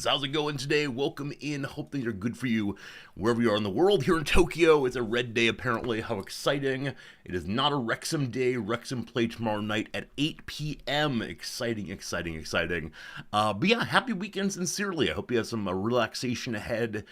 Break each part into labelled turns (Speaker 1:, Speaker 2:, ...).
Speaker 1: So how's it going today? Welcome in. Hope things are good for you wherever you are in the world. Here in Tokyo, it's a red day apparently. How exciting. It is not a Wrexham day. Wrexham play tomorrow night at 8 p.m. Exciting, exciting, exciting. But yeah, happy weekend sincerely. I hope you have some relaxation ahead.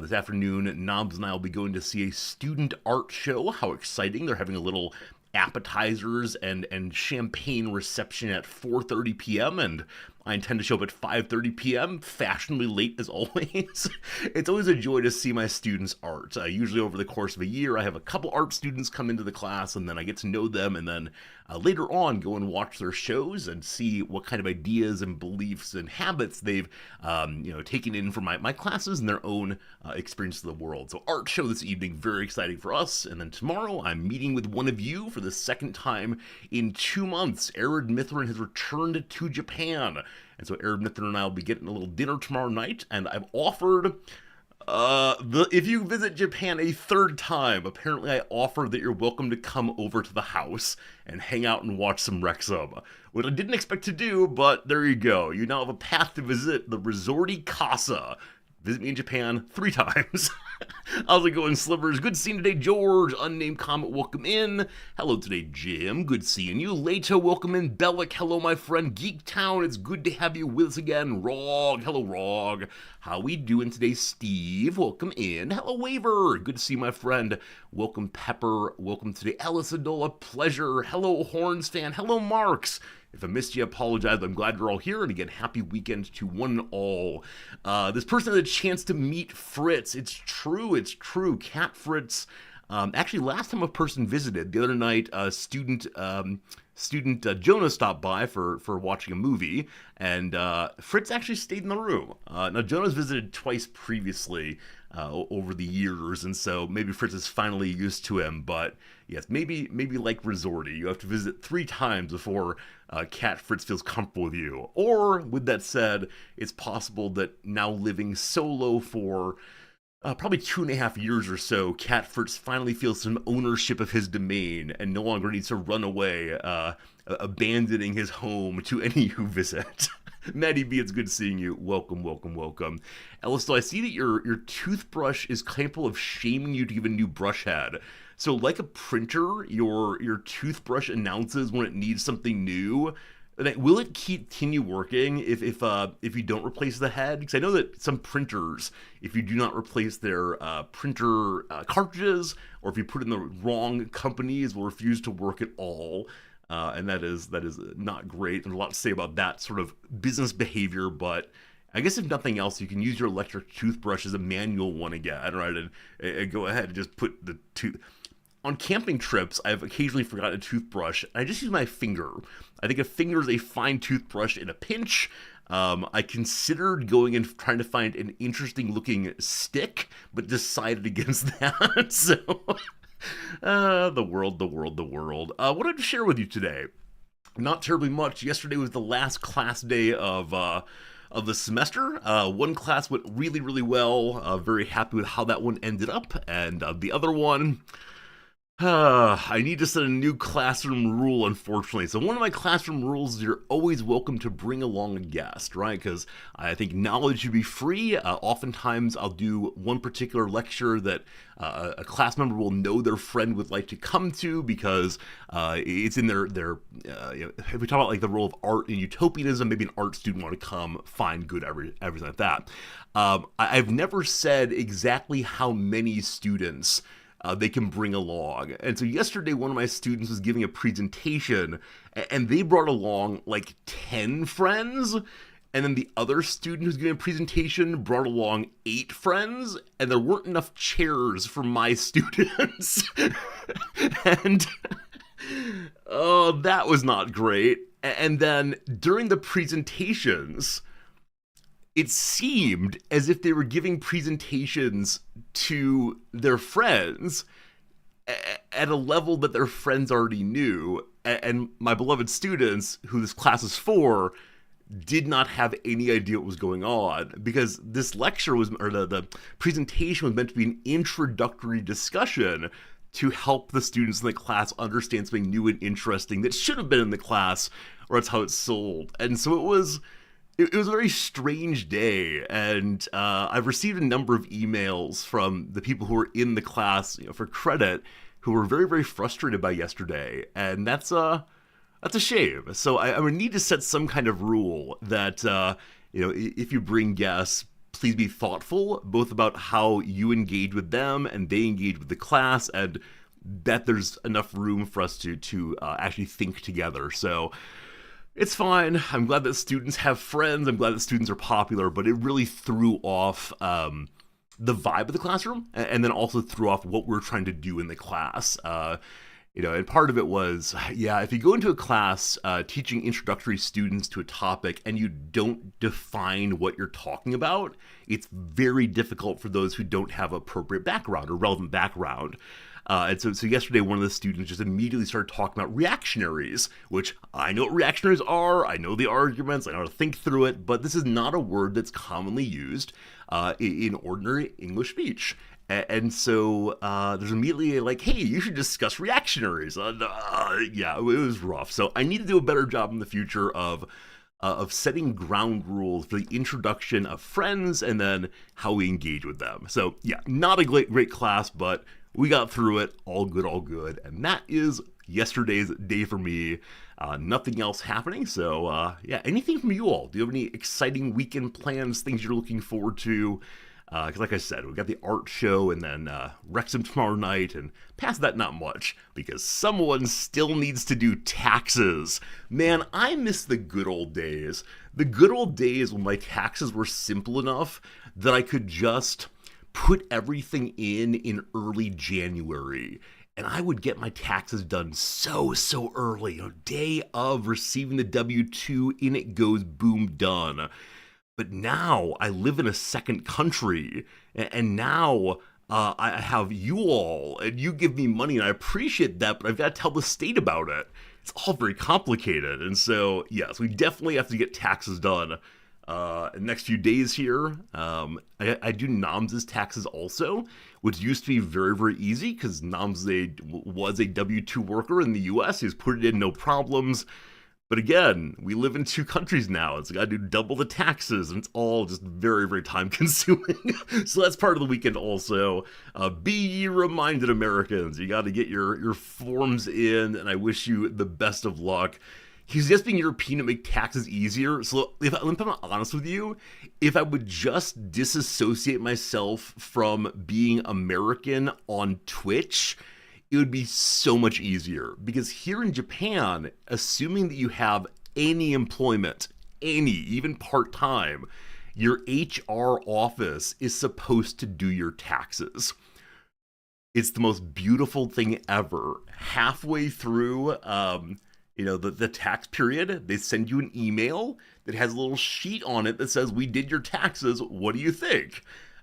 Speaker 1: This afternoon, Nobs and I will be going to see a student art show. How exciting. They're having a little appetizers and champagne reception at 4:30 p.m. and I intend to show up at 5:30 p.m. fashionably late as always. It's always a joy to see my students' art. Usually over the course of a year, I have a couple art students come into the class, and then I get to know them, and then later on go and watch their shows and see what kind of ideas and beliefs and habits they've taken in from my classes and their own experience of the world. So art show this evening, very exciting for us. And then tomorrow I'm meeting with one of you for the second time in 2 months. Arid Mithrin has returned to Japan. And so Arid Mithrin and I will be getting a little dinner tomorrow night, and I've offered if you visit Japan a third time, apparently I offer that you're welcome to come over to the house and hang out and watch some Wrexham. What I didn't expect to do, but there you go. You now have a path to visit the Resorty Casa. Visit me in Japan 3 times. How's it going, Slivers? Good seeing today, George. Unnamed comment, welcome in. Hello today, Jim. Good seeing you. Leto, welcome in. Bellic, hello, my friend. Geektown, it's good to have you with us again. Rog, hello, Rog. How we doing today, Steve? Welcome in. Hello, Waver. Good to see you, my friend. Welcome, Pepper. Welcome today, Alice Adola. Pleasure. Hello, Horns fan. Hello, Marks. If I missed you, I apologize. I'm glad you're all here. And again, happy weekend to one and all. This person had a chance to meet Fritz. It's true. Cat Fritz. Actually, last time a person visited, the other night, student Jonah stopped by for watching a movie, and Fritz actually stayed in the room. Now, Jonah's visited twice previously over the years, and so maybe Fritz is finally used to him, but yes, maybe like Resorty, you have to visit 3 times before Cat Fritz feels comfortable with you. Or, with that said, it's possible that now living solo for probably 2.5 years or so, Cat Fritz finally feels some ownership of his domain and no longer needs to run away, abandoning his home to any who visit. Maddie B, it's good seeing you. Welcome, welcome, welcome. Ellis, I see that your toothbrush is capable of shaming you to give a new brush head. So, like a printer, your toothbrush announces when it needs something new. Will it continue working if you don't replace the head? Because I know that some printers, if you do not replace their printer cartridges, or if you put in the wrong companies, will refuse to work at all. And that is not great. There's a lot to say about that sort of business behavior, but I guess if nothing else, you can use your electric toothbrush as a manual one again, right? And go ahead and just put the tooth. On camping trips, I've occasionally forgotten a toothbrush. I just use my finger. I think a finger is a fine toothbrush in a pinch. I considered going and trying to find an interesting looking stick, but decided against that. So, the world. What did I share with you today? Not terribly much. Yesterday was the last class day of the semester. One class went really, really well. Very happy with how that one ended up. And the other one, I need to set a new classroom rule, unfortunately. So one of my classroom rules is you're always welcome to bring along a guest, right? Because I think knowledge should be free. Oftentimes I'll do one particular lecture that a class member will know their friend would like to come to because it's in their if we talk about like the role of art in utopianism, maybe an art student want to come, fine, good, everything like that. I've never said exactly how many students they can bring along. And so yesterday, one of my students was giving a presentation, and they brought along like 10 friends, and then the other student who's giving a presentation brought along 8 friends, and there weren't enough chairs for my students. And oh, that was not great. And then during the presentations, it seemed as if they were giving presentations to their friends at a level that their friends already knew. And my beloved students, who this class is for, did not have any idea what was going on, because this lecture was, or the presentation was meant to be an introductory discussion to help the students in the class understand something new and interesting that should have been in the class, or that's how it's sold. And so it was it was a very strange day, and I've received a number of emails from the people who were in the class, for credit, who were very, very frustrated by yesterday, and that's a shame. So I would need to set some kind of rule that if you bring guests, please be thoughtful both about how you engage with them and they engage with the class, and that there's enough room for us to actually think together. So it's fine. I'm glad that students have friends. I'm glad that students are popular, but it really threw off the vibe of the classroom, and then also threw off what we're trying to do in the class. And part of it was, if you go into a class teaching introductory students to a topic and you don't define what you're talking about, it's very difficult for those who don't have appropriate background or relevant background. And so yesterday, one of the students just immediately started talking about reactionaries, which I know what reactionaries are, I know the arguments, I know how to think through it, but this is not a word that's commonly used in ordinary English speech. And so there's immediately like, hey, you should discuss reactionaries. It was rough. So I need to do a better job in the future of setting ground rules for the introduction of friends and then how we engage with them. So not a great class, but we got through it. All good. And that is yesterday's day for me. Nothing else happening. So anything from you all? Do you have any exciting weekend plans, things you're looking forward to? Because like I said, we got the art show and then Wrexham tomorrow night, and past that, not much, because someone still needs to do taxes. Man, I miss the good old days. The good old days when my taxes were simple enough that I could just put everything in early January. And I would get my taxes done so early. Day of receiving the W-2, in it goes, boom, done. But now I live in a second country, and now I have you all, and you give me money, and I appreciate that, but I've got to tell the state about it. It's all very complicated, and so, yes, we definitely have to get taxes done in the next few days here. I do NAMS's taxes also, which used to be very, very easy, because NAMS was a W-2 worker in the U.S. He's put it in, no problems. But again, we live in two countries now. It's got to do double the taxes, and it's all just very, very time-consuming. So that's part of the weekend also. Be ye reminded, Americans. You got to get your forms in, and I wish you the best of luck. He's just being European to make taxes easier. So if I'm honest with you, if I would just disassociate myself from being American on Twitch, it would be so much easier, because here in Japan, assuming that you have any employment, even part-time, your HR office is supposed to do your taxes. It's the most beautiful thing ever. Halfway through, the tax period, they send you an email that has a little sheet on it that says, we did your taxes, what do you think?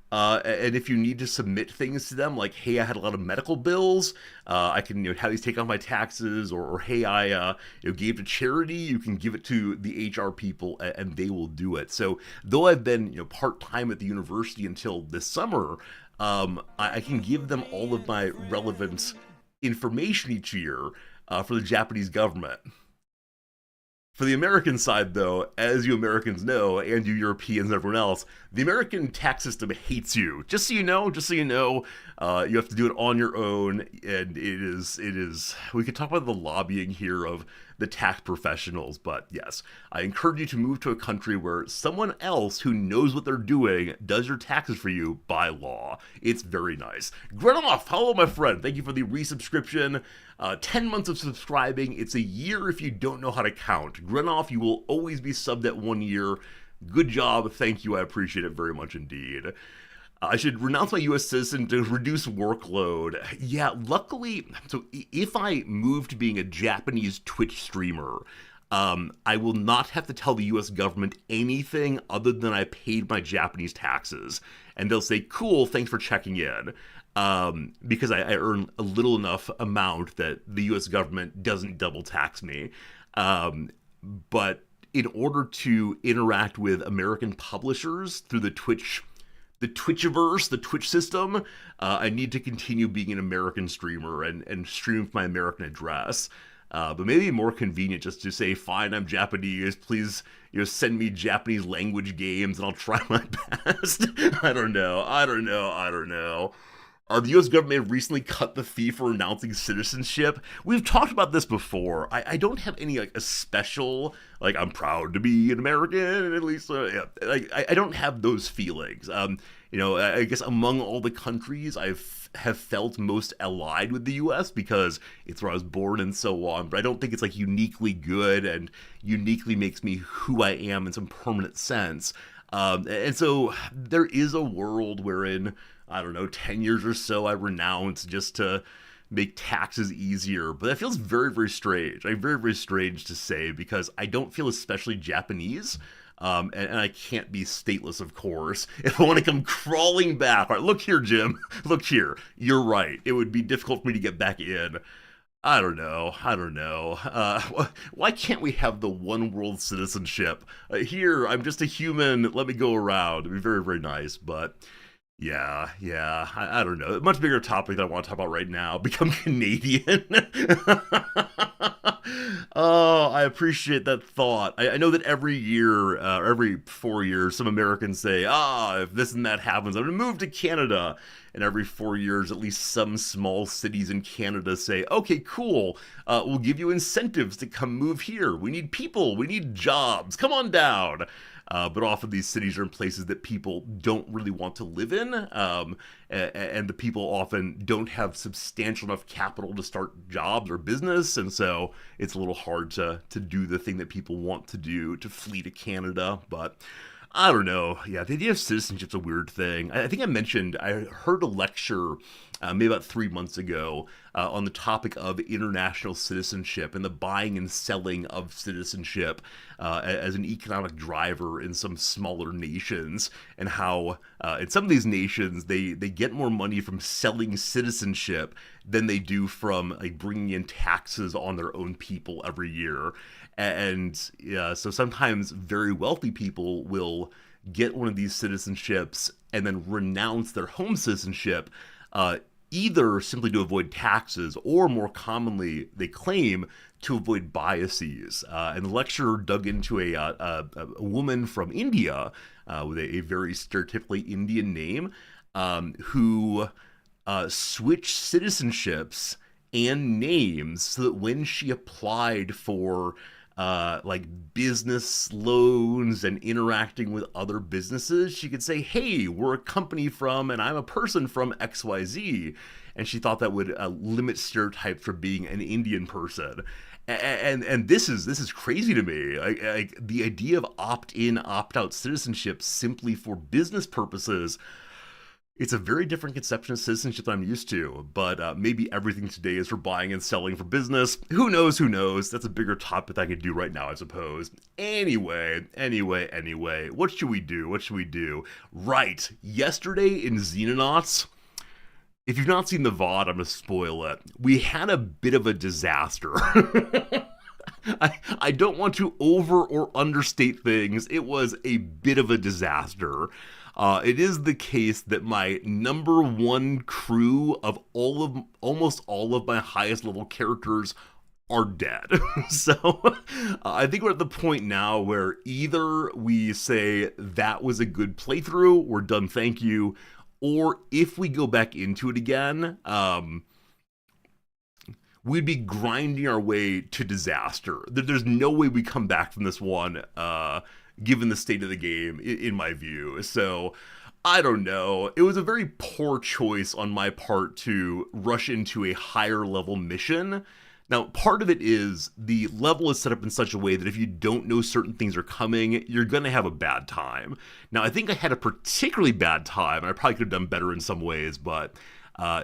Speaker 1: And if you need to submit things to them, like, hey, I had a lot of medical bills, I can have these take off my taxes, or hey, I gave to charity, you can give it to the HR people, and they will do it. So though I've been part-time at the university until this summer, I can give them all of my relevant information each year for the Japanese government. For the American side, though, as you Americans know, and you Europeans and everyone else, the American tax system hates you. Just so you know, you have to do it on your own, and it is, we could talk about the lobbying here of the tax professionals, but yes, I encourage you to move to a country where someone else who knows what they're doing does your taxes for you by law. It's very nice. Grenoff, hello, my friend. Thank you for the resubscription. 10 months of subscribing. It's a year if you don't know how to count. Grenoff, you will always be subbed at 1 year. Good job. Thank you. I appreciate it very much indeed. I should renounce my U.S. citizen to reduce workload. Yeah, luckily, so if I move to being a Japanese Twitch streamer, I will not have to tell the U.S. government anything other than I paid my Japanese taxes. And they'll say, cool, thanks for checking in. Because I earn a little enough amount that the U.S. government doesn't double tax me. But in order to interact with American publishers through the Twitchiverse, the Twitch system, I need to continue being an American streamer and stream from my American address. But maybe more convenient just to say, fine, I'm Japanese, please, send me Japanese language games and I'll try my best. I don't know. The U.S. government recently cut the fee for announcing citizenship. We've talked about this before. I don't have any like a special I'm proud to be an American, at least. Yeah, I don't have those feelings. I guess among all the countries have felt most allied with the U.S. because it's where I was born and so on. But I don't think it's like uniquely good and uniquely makes me who I am in some permanent sense. And so there is a world wherein, I don't know, 10 years or so I renounce just to make taxes easier. But that feels very, very strange. Very, very strange to say because I don't feel especially Japanese. And I can't be stateless, of course. If I want to come crawling back, all right, look here, Jim. Look here. You're right. It would be difficult for me to get back in. I don't know. Why can't we have the one world citizenship? Here, I'm just a human. Let me go around. It'd be very, very nice. But yeah. I don't know. A much bigger topic that I want to talk about right now. Become Canadian. Oh, I appreciate that thought. I know that every year, every 4 years, some Americans say, if this and that happens, I'm going to move to Canada. And every 4 years, at least some small cities in Canada say, okay, cool, we'll give you incentives to come move here. We need people, we need jobs, come on down. But often these cities are in places that people don't really want to live in, and the people often don't have substantial enough capital to start jobs or business, and so it's a little hard to do the thing that people want to do, to flee to Canada. But I don't know. Yeah, the idea of citizenship's a weird thing. I think I heard a lecture maybe about 3 months ago on the topic of international citizenship and the buying and selling of citizenship as an economic driver in some smaller nations, and how in some of these nations they get more money from selling citizenship than they do from bringing in taxes on their own people every year. And so sometimes very wealthy people will get one of these citizenships and then renounce their home citizenship, either simply to avoid taxes or, more commonly, they claim, to avoid biases. And the lecturer dug into a woman from India with a very stereotypically Indian name who switched citizenships and names so that when she applied for business loans and interacting with other businesses, she could say, hey, we're a company from, and I'm a person from XYZ. And she thought that would limit stereotypes for being an Indian person. And this is crazy to me. The idea of opt-in, opt-out citizenship simply for business purposes, it's a very different conception of citizenship that I'm used to, but maybe everything today is for buying and selling for business. Who knows? That's a bigger topic that I could do right now, I suppose. Anyway, what should we do? Right, yesterday in Xenonauts, if you've not seen the VOD, I'm going to spoil it. We had a bit of a disaster. I don't want to over or understate things. It was a bit of a disaster. It is the case that my number one crew of almost all of my highest level characters are dead. So I think we're at the point now where either we say that was a good playthrough, we're done, thank you, or if we go back into it again, we'd be grinding our way to disaster. There's no way we come back from this one, given the state of the game, in my view. So, I don't know. It was a very poor choice on my part to rush into a higher level mission. Now, part of it is the level is set up in such a way that if you don't know certain things are coming, you're going to have a bad time. Now, I think I had a particularly bad time, and I probably could have done better in some ways, but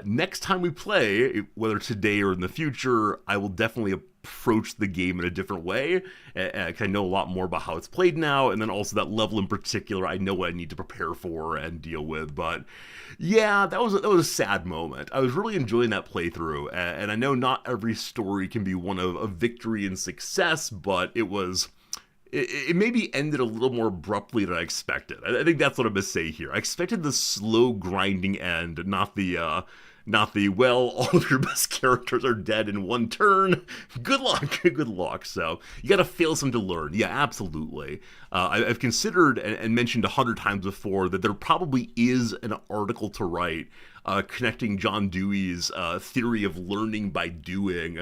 Speaker 1: next time we play, whether today or in the future, I will definitely approach the game in a different way, because I know a lot more about how it's played now, and then also that level in particular, I know what I need to prepare for and deal with. But yeah, that was a sad moment. I was really enjoying that playthrough, and I know not every story can be one of victory and success, but it maybe ended a little more abruptly than I expected. I think that's what I'm going to say here. I expected the slow grinding end, not the not the, well, all of your best characters are dead in one turn. Good luck, good luck. So you gotta fail some to learn. Yeah, absolutely. I've considered and mentioned 100 times before that there probably is an article to write connecting John Dewey's theory of learning by doing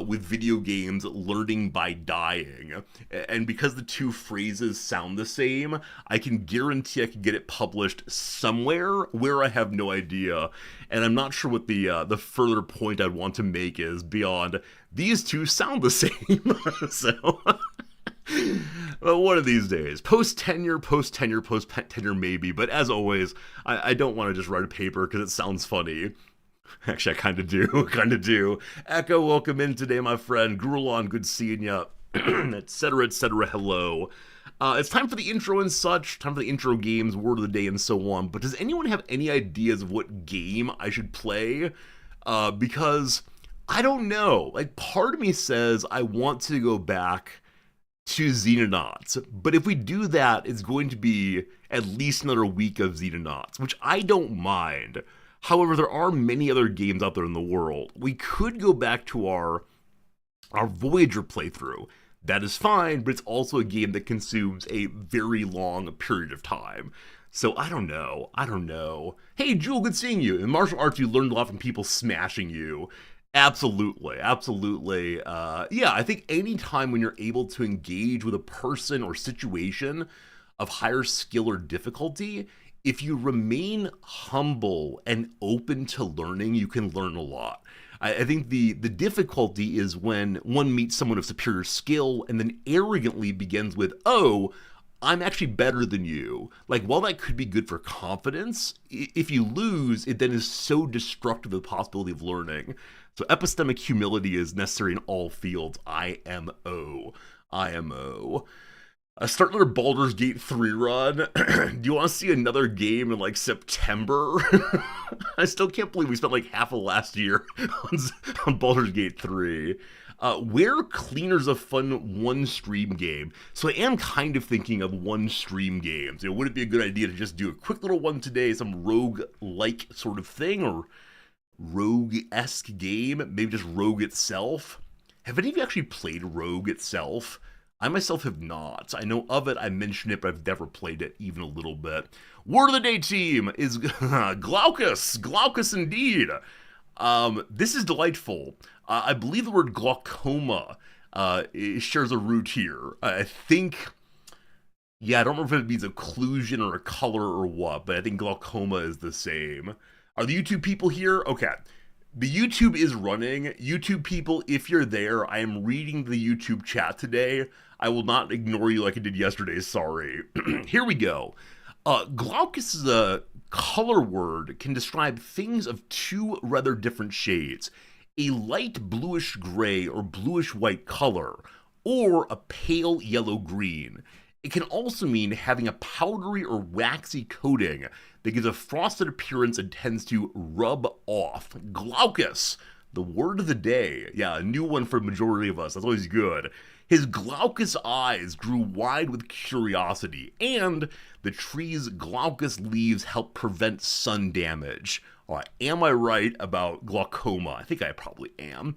Speaker 1: with video games learning by dying. And because the two phrases sound the same, I can guarantee I can get it published somewhere where I have no idea. And I'm not sure what the further point I'd want to make is beyond these two sound the same. So well, one of these days, post-tenure, maybe. But as always, I don't want to just write a paper because it sounds funny. Actually, I kind of do. Echo, welcome in today, my friend. Grulon, good seeing ya. Etc. Hello. It's time for the intro and such, time for the intro games, word of the day, and so on. But does anyone have any ideas of what game I should play? Because I don't know. Like, part of me says I want to go back to Xenonauts, but if we do that, it's going to be at least another week of Xenonauts, which I don't mind. However, there are many other games out there in the world. We could go back to our Voyager playthrough. That is fine, but it's also a game that consumes a very long period of time. So I don't know. Hey, Jewel, good seeing you. In martial arts, you learned a lot from people smashing you. Absolutely. Yeah, I think any time when you're able to engage with a person or situation of higher skill or difficulty, if you remain humble and open to learning, you can learn a lot. I think the difficulty is when one meets someone of superior skill and then arrogantly begins with, oh, I'm actually better than you. Like, while that could be good for confidence, if you lose, it then is so destructive of the possibility of learning. So epistemic humility is necessary in all fields. IMO. Start another Baldur's Gate 3 run. Do you want to see another game in like September? I still can't believe we spent like half of last year on Baldur's Gate 3. Where Cleaners of Fun one stream game. So I am kind of thinking of one stream games. Would it be a good idea to just do a quick little one today, some rogue-like sort of thing, or rogue-esque game? Maybe just Rogue itself? Have any of you actually played Rogue itself? I myself have not. I know of it, I mentioned it, but I've never played it even a little bit. Word of the day, team, is Glaucus. Glaucus indeed. This is delightful. I believe the word glaucoma shares a root here. I think, yeah, I don't remember if it means occlusion or a color or what, but I think glaucoma is the same. Are the YouTube people here? Okay. The YouTube is running. YouTube people, if you're there, I am reading the YouTube chat today. I will not ignore you like I did yesterday, sorry. Here we go. Glaucus is a color word, can describe things of two rather different shades. A light bluish gray or bluish white color, or a pale yellow green. It can also mean having a powdery or waxy coating that gives a frosted appearance and tends to rub off. Glaucus, the word of the day. Yeah, a new one for a majority of us. That's always good. His glaucous eyes grew wide with curiosity, and the tree's glaucous leaves help prevent sun damage. Am I right about glaucoma? I think I probably am.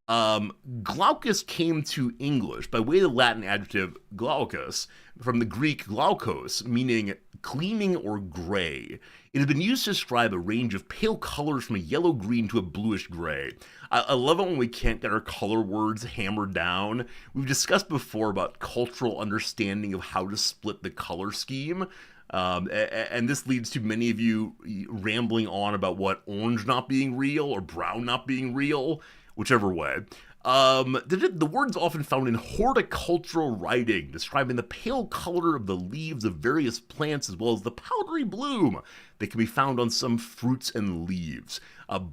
Speaker 1: Glaucus came to English by way of the Latin adjective glaucus, from the Greek glaukos, meaning gleaming or gray. It has been used to describe a range of pale colors from a yellow-green to a bluish-gray. I love it when we can't get our color words hammered down. We've discussed before about cultural understanding of how to split the color scheme. And this leads to many of you rambling on about what orange not being real or brown not being real, whichever way. The word's often found in horticultural writing, describing the pale color of the leaves of various plants as well as the powdery bloom that can be found on some fruits and leaves.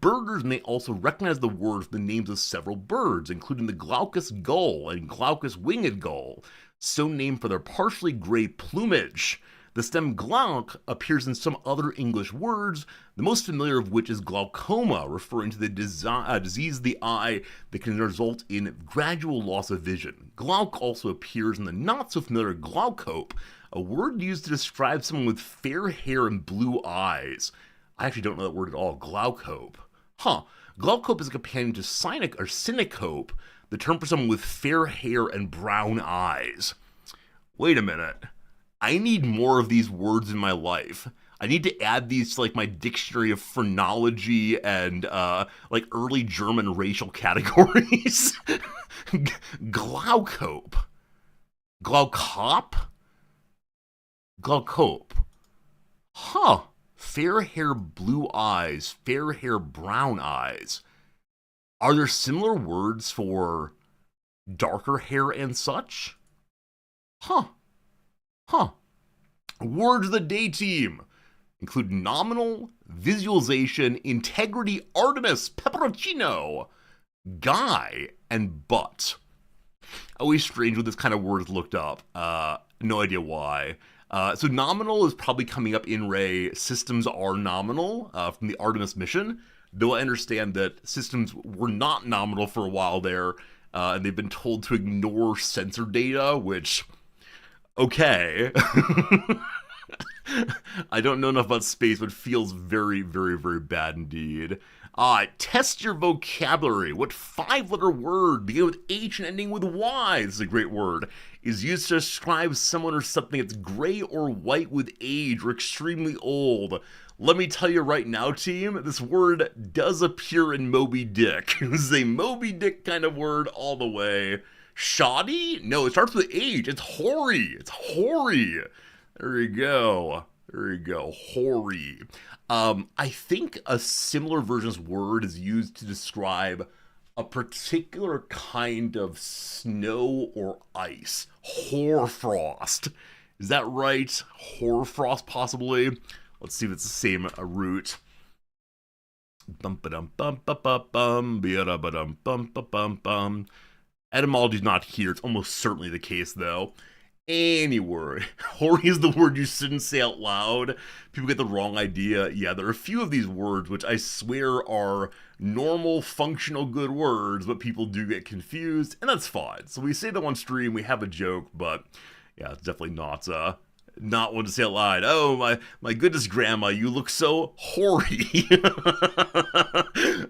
Speaker 1: Birders may also recognize the word from the names of several birds, including the glaucous gull and glaucous winged gull, so named for their partially gray plumage. The stem glauc appears in some other English words, the most familiar of which is glaucoma, referring to the disease of the eye that can result in gradual loss of vision. Glauc also appears in the not-so-familiar glaucope, a word used to describe someone with fair hair and blue eyes. I actually don't know that word at all. Glaucope. Huh. Glaucope is a companion to Cynicope, the term for someone with fair hair and brown eyes. Wait a minute. I need more of these words in my life. I need to add these to like my dictionary of phrenology and like early German racial categories. Glaucope. Glaucop? Glaucope. Huh. Fair hair, blue eyes. Fair hair, brown eyes. Are there similar words for darker hair and such? Huh. Huh. Words of the day team include nominal, visualization, integrity, Artemis, pepperoncino, guy, and butt. Always strange when this kind of word is looked up. No idea why. So nominal is probably coming up in Ray. Systems are nominal from the Artemis mission, though I understand that systems were not nominal for a while there, and they've been told to ignore sensor data, which, okay. I don't know enough about space, but feels very, very, very bad indeed. Test your vocabulary. What 5-letter word, beginning with H and ending with Y, this is a great word, is used to describe someone or something that's gray or white with age or extremely old? Let me tell you right now, team, this word does appear in Moby Dick. This is a Moby Dick kind of word all the way. Shoddy? No, it starts with H. It's hoary. It's hoary. There you go. There you go. Hoary. I think a similar version's word is used to describe a particular kind of snow or ice. Hoarfrost. Is that right? Hoarfrost, possibly? Let's see if it's the same root. Etymology's not here. It's almost certainly the case, though. Any word. Hoary is the word you shouldn't say out loud. People get the wrong idea. Yeah, there are a few of these words which I swear are normal, functional, good words, but people do get confused, and that's fine. So we say them on stream, we have a joke, but yeah, it's definitely not one to say out loud. Oh, my goodness, Grandma, you look so hoary.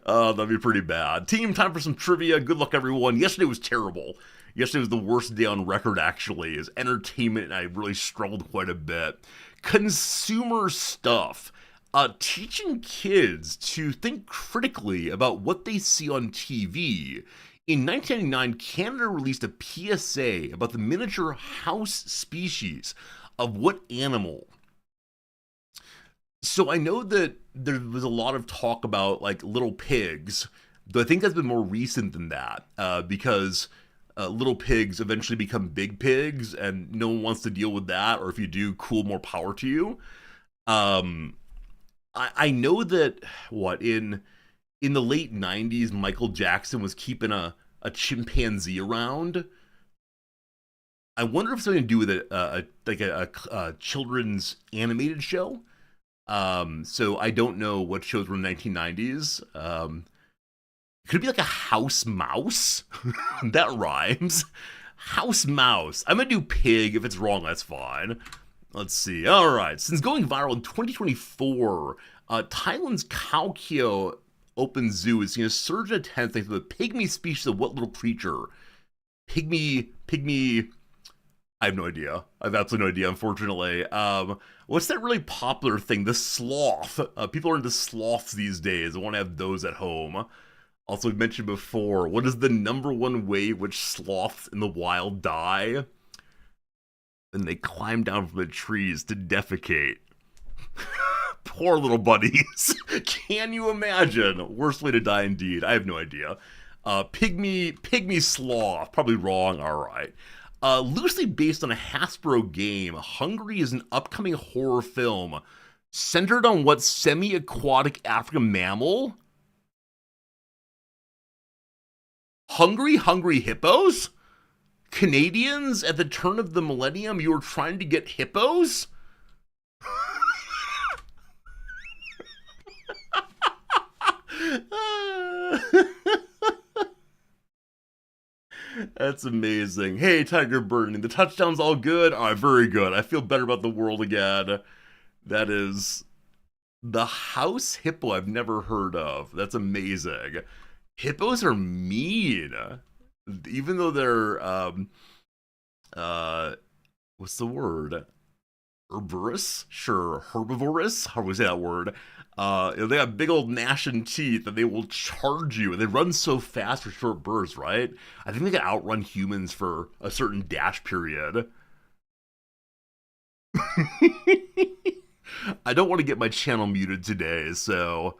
Speaker 1: That'd be pretty bad. Team, time for some trivia. Good luck, everyone. Yesterday was terrible. Yesterday was the worst day on record, actually, as entertainment, and I really struggled quite a bit. Consumer stuff. Teaching kids to think critically about what they see on TV. In 1999, Canada released a PSA about the miniature house species of what animal? So I know that there was a lot of talk about, like, little pigs, though I think that's been more recent than that, because little pigs eventually become big pigs, and no one wants to deal with that, or if you do, cool, more power to you. I know that, in the late 90s, Michael Jackson was keeping a chimpanzee around. I wonder if it's something to do with a children's animated show. So I don't know what shows were in the 1990s. Could it be like a house mouse? That rhymes. House mouse. I'm gonna do pig. If it's wrong, that's fine. Let's see. All right. Since going viral in 2024, Thailand's Khao Keo Open Zoo is seeing a surge in attendance thanks to the pygmy species of what little creature? Pygmy. I have no idea. I have absolutely no idea, unfortunately. What's that really popular thing? The sloth. People are into sloths these days. I want to have those at home. Also, we mentioned before, what is the #1 way which sloths in the wild die? And they climb down from the trees to defecate. Poor little buddies. Can you imagine? Worst way to die indeed. I have no idea. Pygmy sloth. Probably wrong. All right. Loosely based on a Hasbro game, Hungry is an upcoming horror film centered on what semi-aquatic African mammal? Hungry hippos? Canadians, at the turn of the millennium, you were trying to get hippos? That's amazing. Hey, Tiger Burning, the touchdown's all good? All right, very good. I feel better about the world again. That is The house hippo I've never heard of. That's amazing. Hippos are mean. Even though they're uh what's the word? Herbivorous? Sure, herbivorous? How do we say that word? They got big old gnashing teeth and they will charge you. And they run so fast for short bursts, right? I think they can outrun humans for a certain dash period. I don't want to get my channel muted today, so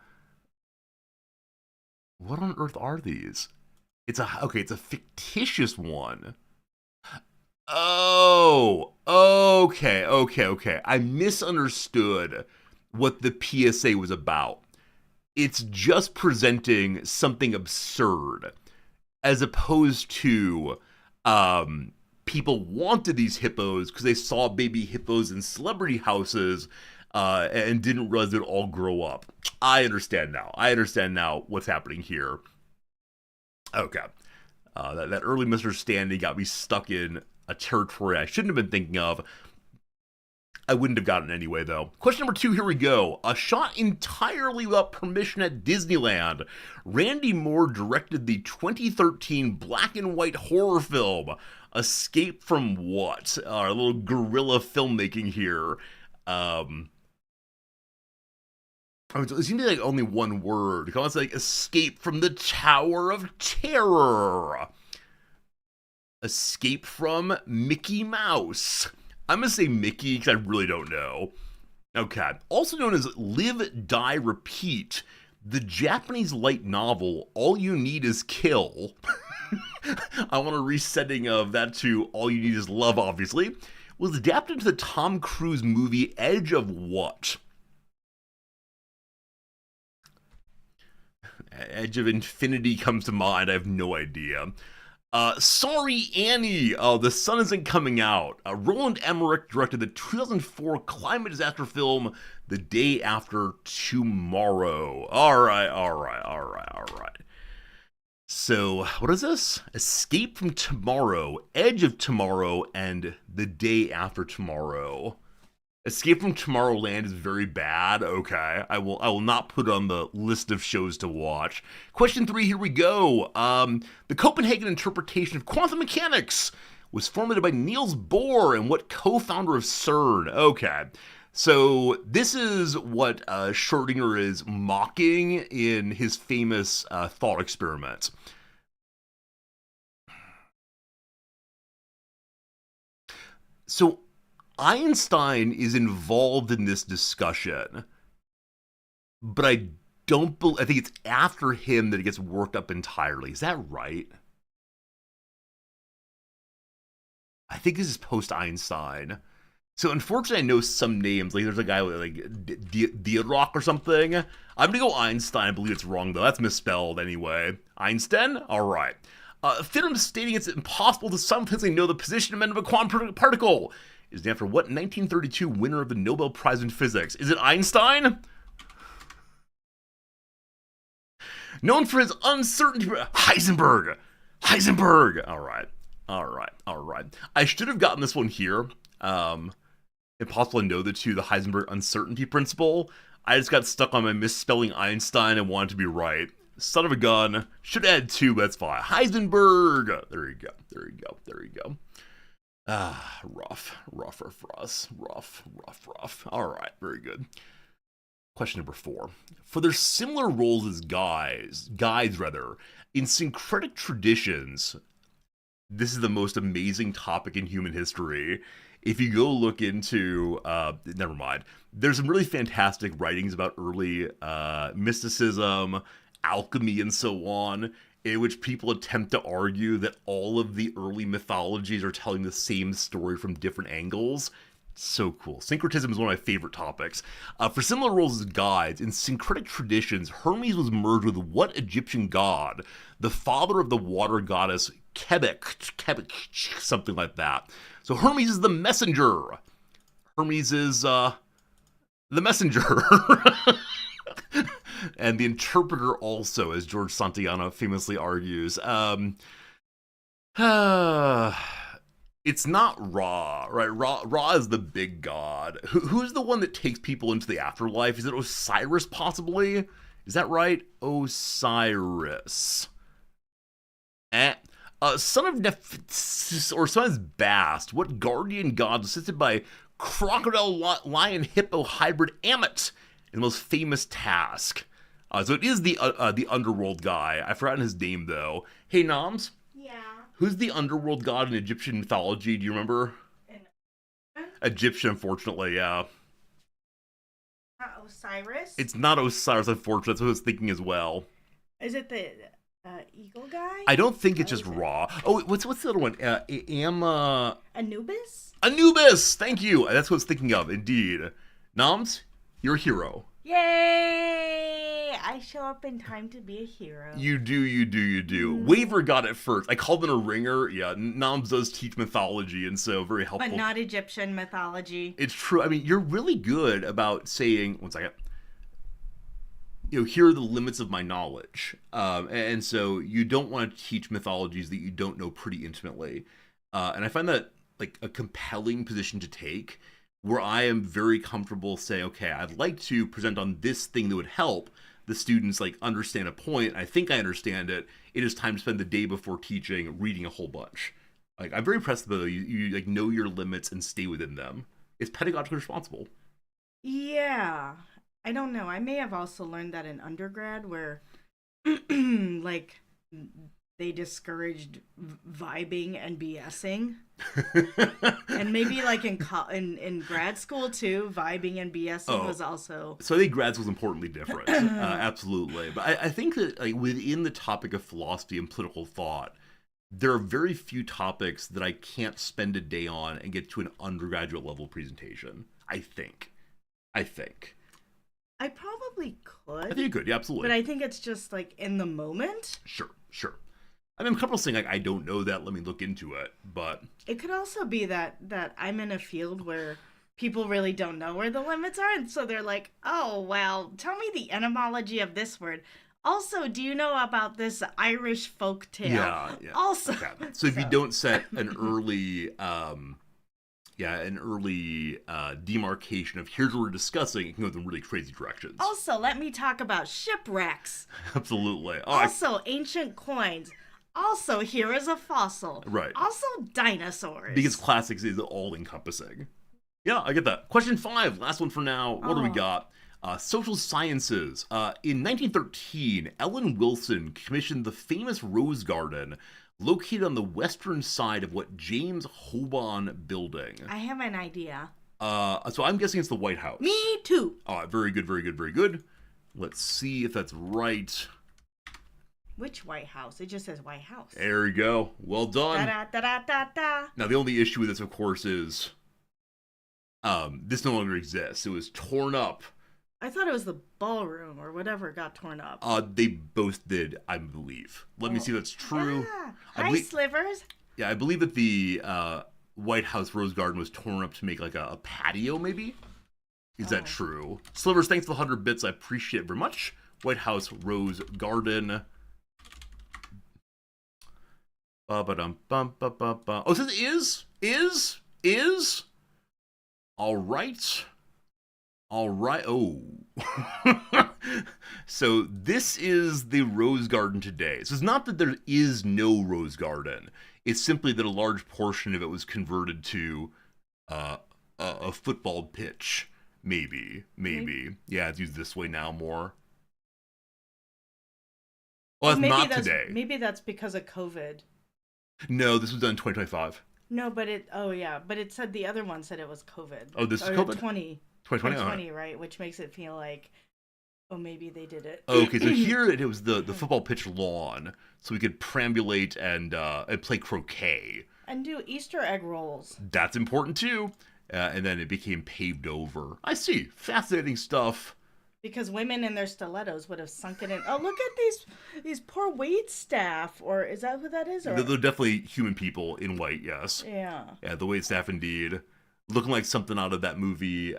Speaker 1: what on earth are these? It's a fictitious one. Oh, okay. I misunderstood what the PSA was about. It's just presenting something absurd, as opposed to people wanted these hippos because they saw baby hippos in celebrity houses and didn't realize they'd all grow up. I understand now. What's happening here. Okay. That early misunderstanding got me stuck in a territory I shouldn't have been thinking of. I wouldn't have gotten anyway, though. Question number 2, here we go. A shot entirely without permission at Disneyland. Randy Moore directed the 2013 black and white horror film, Escape from what? Our little guerrilla filmmaking here. It seems to be like only one word. It's like Escape from the Tower of Terror. Escape from Mickey Mouse. I'm going to say Mickey because I really don't know. Okay. Also known as Live, Die, Repeat, the Japanese light novel All You Need Is Kill. I want a resetting of that to All You Need Is Love, obviously. Was adapted to the Tom Cruise movie Edge of what? Edge of Infinity comes to mind. I have no idea. Sorry, Annie. Oh, The Sun Isn't Coming Out. Roland Emmerich directed the 2004 climate disaster film The Day After Tomorrow. All right. So, what is this? Escape from Tomorrow, Edge of Tomorrow, and The Day After Tomorrow. Escape from Tomorrowland is very bad. Okay, I will not put it on the list of shows to watch. Question 3, here we go. The Copenhagen interpretation of quantum mechanics was formulated by Niels Bohr and what co-founder of CERN? Okay, so this is what Schrödinger is mocking in his famous thought experiment. So Einstein is involved in this discussion, but I think it's after him that it gets worked up entirely. Is that right? I think this is post-Einstein. So unfortunately, I know some names. Like there's a guy with like Dirac or something. I'm gonna go Einstein. I believe it's wrong though. That's misspelled anyway. Einstein. All right. Theorem stating it's impossible to simultaneously know the position of a quantum particle is named after what 1932 winner of the Nobel Prize in Physics? Is it Einstein? Known for his uncertainty, Heisenberg. All right. I should have gotten this one here. Impossible to know the Heisenberg uncertainty principle. I just got stuck on my misspelling Einstein and wanted to be right. Son of a gun. Should add 2, but that's fine. Heisenberg. There you go. Rough for us. Rough. All right, very good. Question number 4. For their similar roles as guides, in syncretic traditions, this is the most amazing topic in human history. If you go look into, never mind, there's some really fantastic writings about early mysticism, alchemy, and so on, in which people attempt to argue that all of the early mythologies are telling the same story from different angles. So cool. Syncretism is one of my favorite topics. For similar roles as guides, in syncretic traditions, Hermes was merged with what Egyptian god? The father of the water goddess Quebec, something like that. So Hermes is the messenger. Hermes is the messenger. And the interpreter also, as George Santayana famously argues. It's not Ra, right? Ra is the big god. Who's the one that takes people into the afterlife? Is it Osiris, possibly? Is that right? Osiris. Eh. Son of or son of Bast, what guardian god assisted by crocodile lion hippo hybrid Ammit in the most famous task? So it is the underworld guy. I've forgotten his name though. Hey Noms,
Speaker 2: Yeah.
Speaker 1: who's the underworld god in Egyptian mythology? Do you remember? Egyptian, unfortunately, yeah.
Speaker 2: Osiris?
Speaker 1: It's not Osiris, unfortunately. That's what I was thinking as well.
Speaker 2: Is it the eagle guy?
Speaker 1: I don't think it's
Speaker 2: Oh,
Speaker 1: just
Speaker 2: is it?
Speaker 1: Ra. Oh, what's the other one?
Speaker 2: Anubis?
Speaker 1: Anubis! Thank you! That's what I was thinking of, indeed. Noms, you're a hero.
Speaker 2: Yay! I show up in time to be a hero.
Speaker 1: You do. Waver got it first. I called him a ringer. Yeah, Noms does teach mythology, and so very helpful.
Speaker 2: But not Egyptian mythology.
Speaker 1: It's true. I mean, you're really good about saying, one second, here are the limits of my knowledge. And so you don't want to teach mythologies that you don't know pretty intimately. And I find that like a compelling position to take, where I am very comfortable saying, okay, I'd like to present on this thing that would help the students like understand a point. I think I understand it. It is time to spend the day before teaching reading a whole bunch. Like, I'm very impressed though. You like know your limits and stay within them. It's pedagogically responsible.
Speaker 2: Yeah. I don't know. I may have also learned that in undergrad where like they discouraged vibing and BSing. And maybe like in grad school too, vibing and BSing was also.
Speaker 1: So I think grad school is importantly different, absolutely. But I think that like within the topic of philosophy and political thought, there are very few topics that I can't spend a day on and get to an undergraduate level presentation. I think.
Speaker 2: I probably could.
Speaker 1: I think you could, yeah, absolutely.
Speaker 2: But I think it's just like in the moment.
Speaker 1: Sure. I mean, I'm comfortable saying like I don't know that. Let me look into it. But
Speaker 2: it could also be that I'm in a field where people really don't know where the limits are, and so they're like, "Oh, well, tell me the etymology of this word." Also, do you know about this Irish folk tale?
Speaker 1: Yeah.
Speaker 2: Also,
Speaker 1: okay. So if you don't set an early, demarcation of here's what we're discussing, it can go in really crazy directions.
Speaker 2: Also, let me talk about shipwrecks.
Speaker 1: Absolutely.
Speaker 2: Also, ancient coins. Also, here is a fossil.
Speaker 1: Right.
Speaker 2: Also, dinosaurs.
Speaker 1: Because classics is all-encompassing. Yeah, I get that. Question 5, last one for now. What do we got? Social sciences. In 1913, Ellen Wilson commissioned the famous Rose Garden located on the western side of what James Hoban building.
Speaker 2: I have an idea.
Speaker 1: So I'm guessing it's the White House.
Speaker 2: Me too.
Speaker 1: All right, very good. Let's see if that's right.
Speaker 2: Which White House? It just says White House.
Speaker 1: There we go. Well done.
Speaker 2: Da-da-da-da-da.
Speaker 1: Now, the only issue with this, of course, is this no longer exists. It was torn up.
Speaker 2: I thought it was the ballroom or whatever got torn up.
Speaker 1: They both did, I believe. Let me see if that's true.
Speaker 2: Yeah. Hi, Slivers.
Speaker 1: Yeah, I believe that the White House Rose Garden was torn up to make like a patio, maybe? Is that true? Slivers, thanks for the 100 bits. I appreciate it very much. White House Rose Garden. Ba-ba-dum-bum-ba-ba-ba. Oh, so it is? All right. Oh. So this is the Rose Garden today. So it's not that there is no Rose Garden. It's simply that a large portion of it was converted to a football pitch. Maybe. Yeah, it's used this way now more. Well, it's not today.
Speaker 2: Maybe that's because of COVID.
Speaker 1: No, this was done in 2025.
Speaker 2: No, but it said the other one said it was COVID.
Speaker 1: Oh, this is COVID?
Speaker 2: 2020, right? Which makes it feel like, oh, maybe they did it.
Speaker 1: Okay, so here it was the football pitch lawn, so we could perambulate and play croquet.
Speaker 2: And do Easter egg rolls.
Speaker 1: That's important too. And then it became paved over. I see. Fascinating stuff.
Speaker 2: Because women in their stilettos would have sunk it in. Oh, look at these poor wait staff. Or is that who that is? Or...
Speaker 1: They're definitely human people in white, yes.
Speaker 2: Yeah.
Speaker 1: Yeah, the wait staff indeed. Looking like something out of that movie,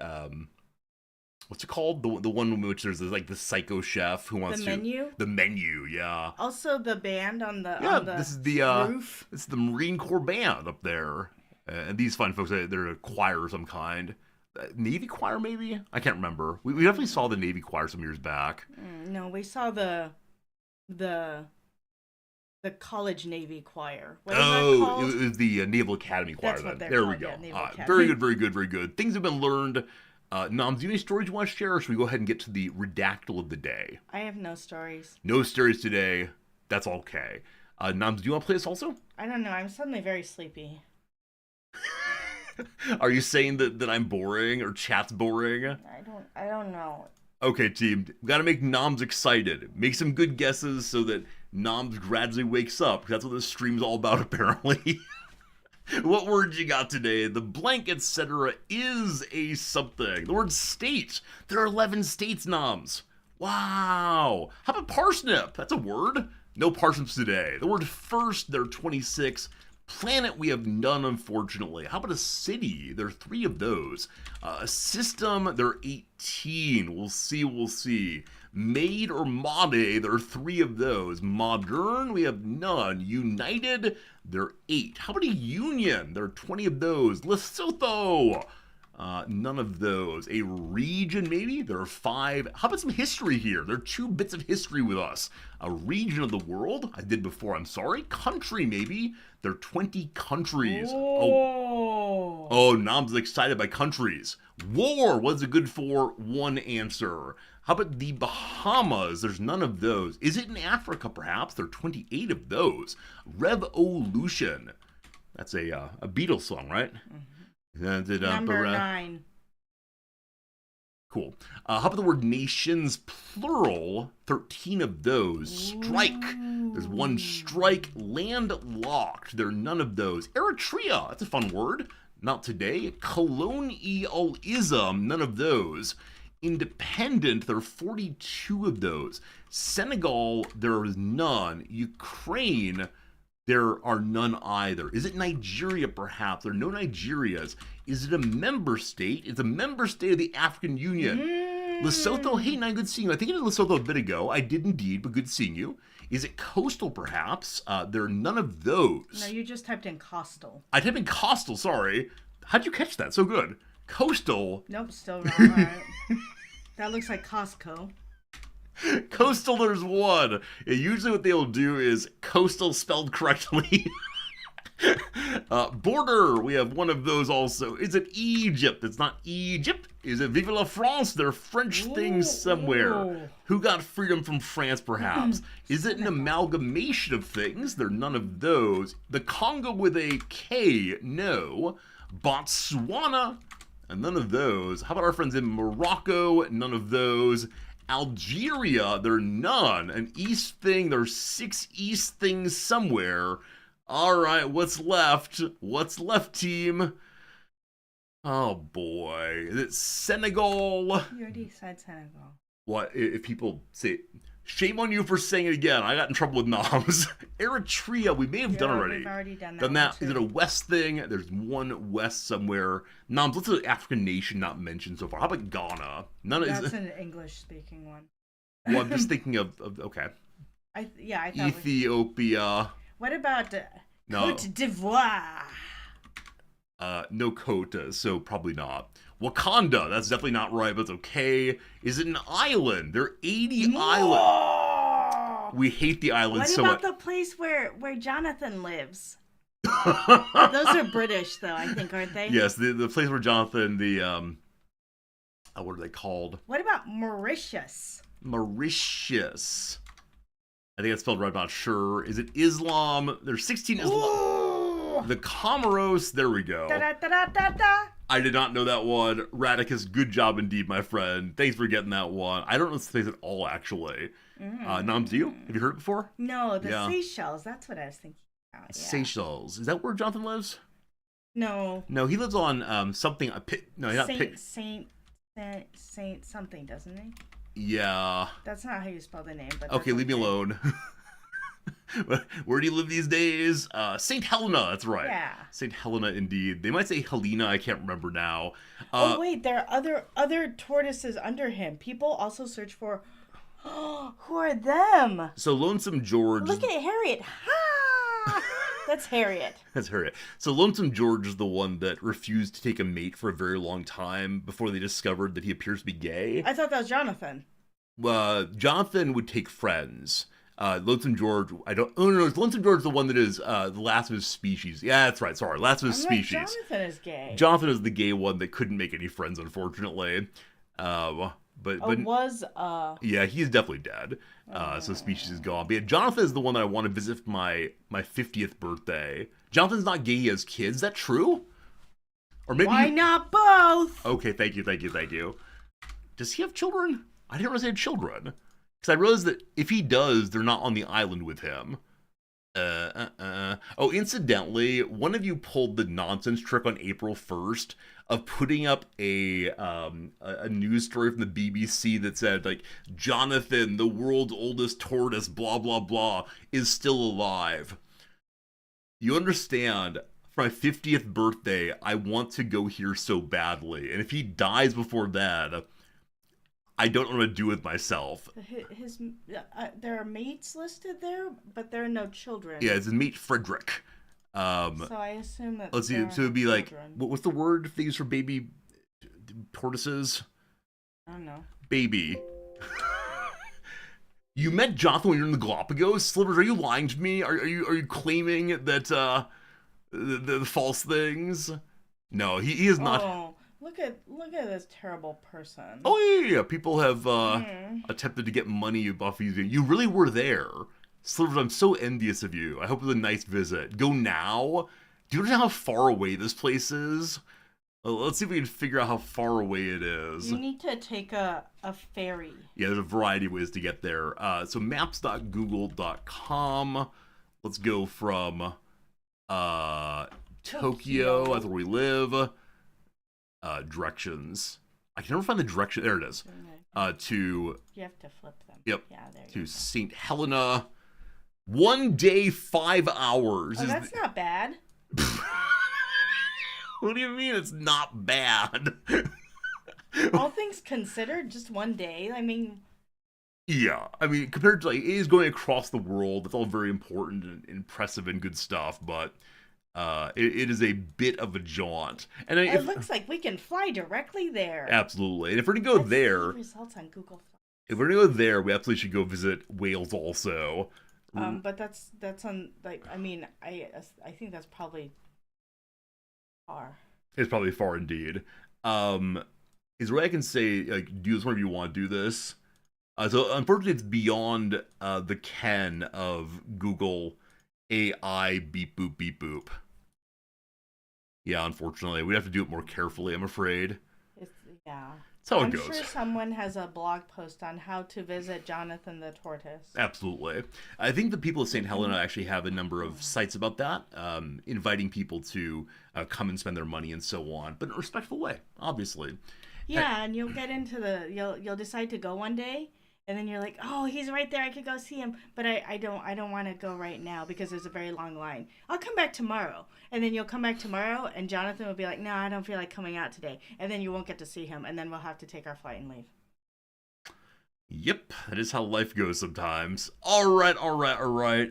Speaker 1: what's it called? The one in which there's like the psycho chef who wants
Speaker 2: The Menu?
Speaker 1: The Menu, yeah.
Speaker 2: Also the band on the
Speaker 1: this is the
Speaker 2: roof.
Speaker 1: This is the Marine Corps band up there. And these fine folks, they're a choir of some kind. Navy choir, maybe? I can't remember. We definitely saw the Navy choir some years back.
Speaker 2: No, we saw the college Navy choir. What is that called?
Speaker 1: It was the Naval Academy choir.
Speaker 2: That's what they're
Speaker 1: there
Speaker 2: called,
Speaker 1: we go.
Speaker 2: yeah, Naval Academy.
Speaker 1: Very good, very good, very good. Things have been learned. Noms, do you have any stories you want to share, or should we go ahead and get to the redactyl of the day?
Speaker 2: I have no stories.
Speaker 1: No stories today. That's okay. Noms, do you want to play this also?
Speaker 2: I don't know. I'm suddenly very sleepy.
Speaker 1: Are you saying that I'm boring or chat's boring?
Speaker 2: I don't know.
Speaker 1: Okay, team. We gotta make Noms excited. Make some good guesses so that Noms gradually wakes up. Because that's what this stream's all about, apparently. What words you got today? The blank, etc. is a something. The word state. There are 11 states, Noms. Wow. How about parsnip? That's a word. No parsnips today. The word first, there are 26. Planet, we have none, unfortunately. How about a city? There are 3 of those. A system, there are 18. We'll see. Made or mode, there are 3 of those. Modern, we have none. United, there are 8. How about a union? There are 20 of those. Lesotho, none of those. A region, maybe? There are 5. How about some history here? There are 2 bits of history with us. A region of the world, I did before, I'm sorry. Country, maybe? There are 20 countries. Oh, Noms is excited by countries. War, what's it good for? 1 answer. How about the Bahamas? There's none of those. Is it in Africa, perhaps? There are 28 of those. Revolution. That's a Beatles song, right?
Speaker 2: Mm-hmm. Number 9.
Speaker 1: Cool. How about the word nations, plural? 13 of those. Strike. There's 1 strike. Landlocked. There are none of those. Eritrea. That's a fun word. Not today. Colonialism. None of those. Independent. There are 42 of those. Senegal. There is none. Ukraine. There are none either. Is it Nigeria, perhaps? There are no Nigerias. Is it a member state? It's a member state of the African Union. Lesotho, hey, not good seeing you. I think I did Lesotho a bit ago. I did indeed, but good seeing you. Is it coastal, perhaps? There are none of those.
Speaker 2: No, you just typed in coastal.
Speaker 1: I typed in coastal, sorry. How'd you catch that? So good. Coastal.
Speaker 2: Nope, still wrong. All right. That looks like Costco.
Speaker 1: Coastal, there's 1. Usually what they'll do is coastal spelled correctly. Border, we have 1 of those also. Is it Egypt? It's not Egypt. Is it Vive la France? There are French things somewhere. Who got freedom from France, perhaps? Is it an amalgamation of things? There are none of those. The Congo with a K? No. Botswana? And none of those. How about our friends in Morocco? None of those. Algeria, there are none. An East thing, there are 6 East things somewhere. All right, what's left? What's left, team? Oh, boy. Is it Senegal?
Speaker 2: You already said Senegal.
Speaker 1: What? If people say... Shame on you for saying it again. I got in trouble with Noms. Eritrea, we may have done already.
Speaker 2: We've already done that.
Speaker 1: Is it a West thing? There's 1 West somewhere. Noms, what's an African nation not mentioned so far? How about Ghana?
Speaker 2: That's an English-speaking one.
Speaker 1: Well, I'm just thinking of okay.
Speaker 2: I thought
Speaker 1: Ethiopia.
Speaker 2: What about Côte d'Ivoire?
Speaker 1: No Côte, so probably not. Wakanda, that's definitely not right, but it's okay. Is it an island? There are 80 islands. We hate the islands so much.
Speaker 2: What about the place where Jonathan lives? Those are British, though, I think, aren't they?
Speaker 1: Yes, the place where Jonathan, what are they called?
Speaker 2: What about Mauritius?
Speaker 1: Mauritius. I think that's spelled right, I'm not sure. Is it Islam? There's 16 Islam. The Comoros, there we go.
Speaker 2: Da-da-da-da-da-da.
Speaker 1: I did not know that one. Radicus, good job indeed, my friend. Thanks for getting that one. I don't know this place at all, actually. Noms, do you? Have you heard it before?
Speaker 2: No, Seychelles. That's what I was thinking about. Yeah.
Speaker 1: Seychelles. Is that where Jonathan lives?
Speaker 2: No.
Speaker 1: No, he lives on something. No, he's not
Speaker 2: Saint something, doesn't he?
Speaker 1: Yeah.
Speaker 2: That's not how you spell the name. But
Speaker 1: okay, leave me alone. Where do you live these days? St. Helena, that's right.
Speaker 2: Yeah.
Speaker 1: St. Helena, indeed. They might say Helena, I can't remember now.
Speaker 2: Oh, wait, there are other tortoises under him. People also search for, who are them?
Speaker 1: So Lonesome George.
Speaker 2: Look at Harriet. Ha! That's Harriet.
Speaker 1: That's her. So Lonesome George is the one that refused to take a mate for a very long time before they discovered that he appears to be gay.
Speaker 2: I thought that was Jonathan.
Speaker 1: Jonathan would take friends. Lonesome George, I don't. Oh no, Lonesome George is the one that is the last of his species. Yeah, that's right. Sorry, last of his species.
Speaker 2: Jonathan is gay.
Speaker 1: Jonathan is the gay one that couldn't make any friends, unfortunately. But yeah, he's definitely dead. So species is gone. But yeah, Jonathan is the one that I want to visit for my 50th birthday. Jonathan's not gay; he has kids. Is that true? Or maybe
Speaker 2: why not both?
Speaker 1: Okay, thank you. Does he have children? I didn't realize he had children. Because I realized that if he does, they're not on the island with him. Oh, incidentally, one of you pulled the nonsense trick on April 1st of putting up a news story from the BBC that said, like, Jonathan, the world's oldest tortoise, blah, blah, blah, is still alive. You understand, for my 50th birthday, I want to go here so badly. And if he dies before that, I don't know what to do with myself.
Speaker 2: There are mates listed there, but there are no children.
Speaker 1: Yeah, it's his mate Frederick.
Speaker 2: So I assume that.
Speaker 1: Let's see. So it'd be children. Like, what's the word they use for baby tortoises?
Speaker 2: I don't know.
Speaker 1: Baby. You met Jonathan when you were in the Galapagos? Slivers, are you lying to me? Are you claiming that the false things? No, he is not.
Speaker 2: Oh. Look at this terrible person.
Speaker 1: Oh yeah. People have attempted to get money off you. You really were there. Slivers, I'm so envious of you. I hope it was a nice visit. Go now. Do you know how far away this place is? Let's see if we can figure out how far away it is.
Speaker 2: You need to take a ferry.
Speaker 1: Yeah, there's a variety of ways to get there. So maps.google.com. Let's go from Tokyo. That's where we live. Directions. I can never find the direction. There it is. To
Speaker 2: you have to flip them.
Speaker 1: Yep.
Speaker 2: Yeah, there you
Speaker 1: to
Speaker 2: go.
Speaker 1: St. Helena. 1 day, 5 hours.
Speaker 2: Oh, that's not bad.
Speaker 1: What do you mean it's not bad?
Speaker 2: All things considered, just 1 day. I mean.
Speaker 1: Yeah, I mean, compared to, like, it is going across the world. It's all very important and impressive and good stuff, but it is a bit of a jaunt. And
Speaker 2: it looks like we can fly directly there.
Speaker 1: Absolutely. And if we're going to go there...
Speaker 2: results on Google Flights.
Speaker 1: If we're going to go there, we absolutely should go visit Wales also.
Speaker 2: But that's on, like, I mean, I think that's probably far.
Speaker 1: It's probably far indeed. Is there a way I can say, like, do this whenever you want to do this? So, unfortunately, it's beyond the ken of Google AI beep boop beep boop. Yeah, unfortunately. We'd have to do it more carefully, I'm afraid.
Speaker 2: Yeah.
Speaker 1: That's how
Speaker 2: I'm
Speaker 1: it goes.
Speaker 2: I'm sure someone has a blog post on how to visit Jonathan the Tortoise.
Speaker 1: Absolutely. I think the people of St. Helena actually have a number of sites about that, inviting people to come and spend their money and so on, but in a respectful way, obviously.
Speaker 2: Yeah, and you'll get into you'll decide to go one day, and then you're like, oh, he's right there, I could go see him, but I don't want to go right now because there's a very long line. I'll come back tomorrow. And then you'll come back tomorrow, and Jonathan will be like, no, I don't feel like coming out today. And then you won't get to see him, and then we'll have to take our flight and leave.
Speaker 1: Yep, that is how life goes sometimes. All right.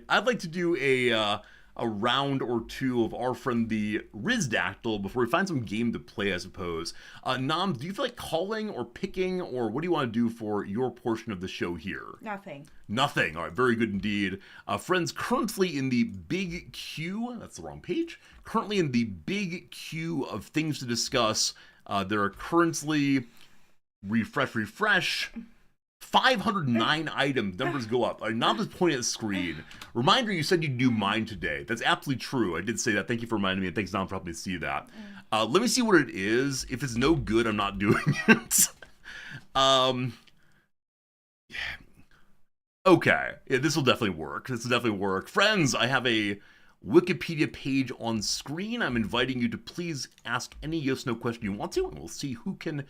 Speaker 1: I'd like to do a round or two of our friend the Rizdactyl before we find some game to play, I suppose. Nam, do you feel like calling or picking, or what do you want to do for your portion of the show here? Nothing. All right, very good indeed. Friends, currently in the big queue, that's the wrong page, currently in the big queue of things to discuss, there are currently, refresh, 509 items. Numbers go up. Not just pointing at the screen. Reminder, you said you'd do mine today. That's absolutely true. I did say that. Thank you for reminding me, and thanks, Nam, for helping me see that. Let me see what it is. If it's no good, I'm not doing it. Okay. Yeah, this will definitely work. Friends, I have a Wikipedia page on screen. I'm inviting you to please ask any yes/no question you want to, and we'll see who can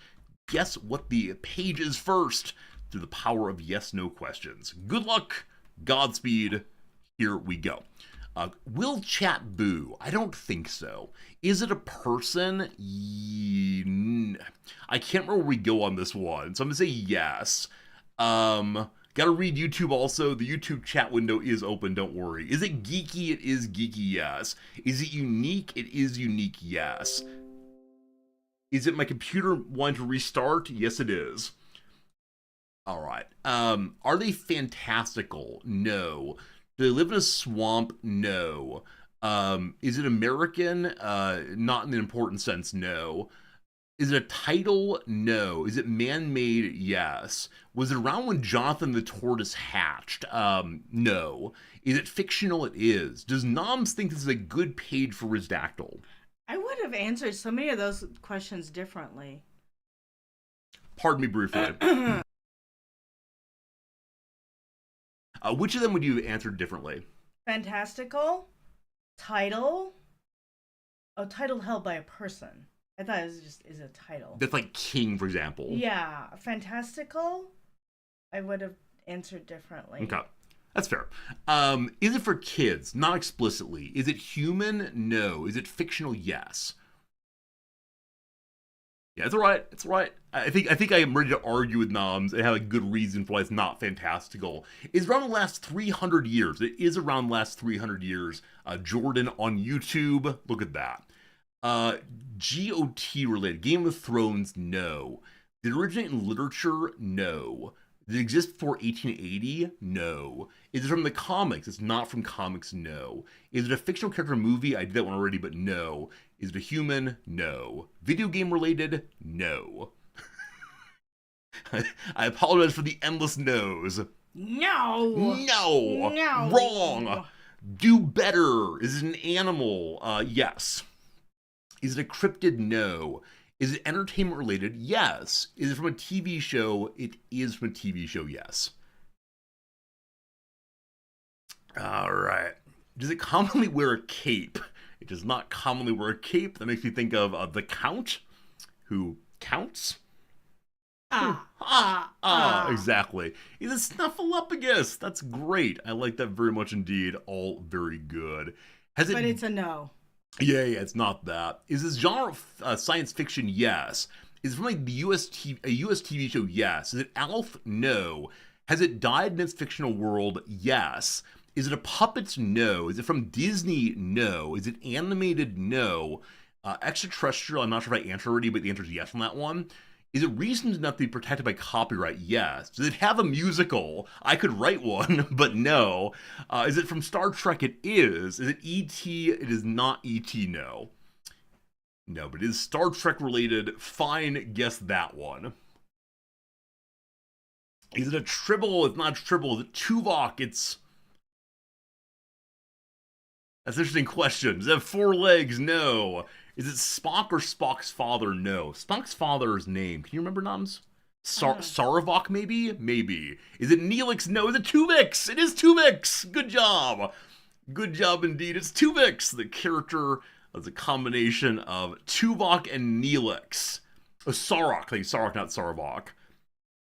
Speaker 1: guess what the page is first through the power of yes/no questions. Good luck. Godspeed. Here we go. Will chat boo? I don't think so. Is it a person? I can't remember where we go on this one, so I'm going to say yes. Gotta read YouTube also. The YouTube chat window is open, don't worry. Is it geeky? It is geeky, yes. Is it unique? It is unique, yes. Is it my computer wanting to restart? Yes, it is. All right. Are they fantastical? No. Do they live in a swamp? No. Is it American? Not in an important sense, no. Is it a title? No. Is it man-made? Yes. Was it around when Jonathan the Tortoise hatched? No. Is it fictional? It is. Does Noms think this is a good page for Rizdactyl?
Speaker 2: I would have answered so many of those questions differently.
Speaker 1: Pardon me briefly. Which of them would you have answered differently?
Speaker 2: Fantastical? Title? Oh, title held by a person. I thought it was just is a title.
Speaker 1: That's like King, for example.
Speaker 2: Yeah. Fantastical? I would have answered differently.
Speaker 1: Okay. That's fair. Is it for kids? Not explicitly. Is it human? No. Is it fictional? Yes. Yeah, it's all right. It's all right. I think I am ready to argue with Noms and have a good reason for why it's not fantastical. It's around the last 300 years. It is around the last 300 years. Jordan on YouTube. Look at that. GOT related. Game of Thrones? No. Did it originate in literature? No. Did it exist before 1880? No. Is it from the comics? It's not from comics, no. Is it a fictional character movie? I did that one already, but no. Is it a human? No. Video game related? No. I apologize for the endless no's.
Speaker 2: No.
Speaker 1: No.
Speaker 2: No.
Speaker 1: Wrong. Do better. Is it an animal? Yes. Is it a cryptid? No. Is it entertainment related? Yes. Is it from a TV show? It is from a TV show, yes. All right. Does it commonly wear a cape? It does not commonly wear a cape. That makes me think of the Count, who counts. Exactly. He's a Snuffleupagus. That's great. I like that very much indeed. All very good.
Speaker 2: But it's a no.
Speaker 1: Yeah, it's not that. Is this genre science fiction? Yes. Is it from like a US TV show? Yes. Is it Alf? No. Has it died in its fictional world? Yes. Is it a puppet? No. Is it from Disney? No. Is it animated? No. Extraterrestrial? I'm not sure if I answered already, but the answer is yes on that one. Is it reasoned enough to be protected by copyright? Yes. Does it have a musical? I could write one, but no. Is it from Star Trek? It is. Is it E.T.? It is not E.T., no. No, but it is Star Trek related. Fine, guess that one. Is it a Tribble? It's not a Tribble. Is it Tuvok? It's... That's an interesting question. Does it have 4 legs? No. Is it Spock or Spock's father? No. Spock's father's name. Can you remember, Noms? Saravok, maybe? Maybe. Is it Neelix? No. Is it Tuvix? It is Tuvix! Good job. Good job indeed. It's Tuvix. The character is a combination of Tuvok and Neelix. Oh, Sarok. Like Sarok, not Saravok.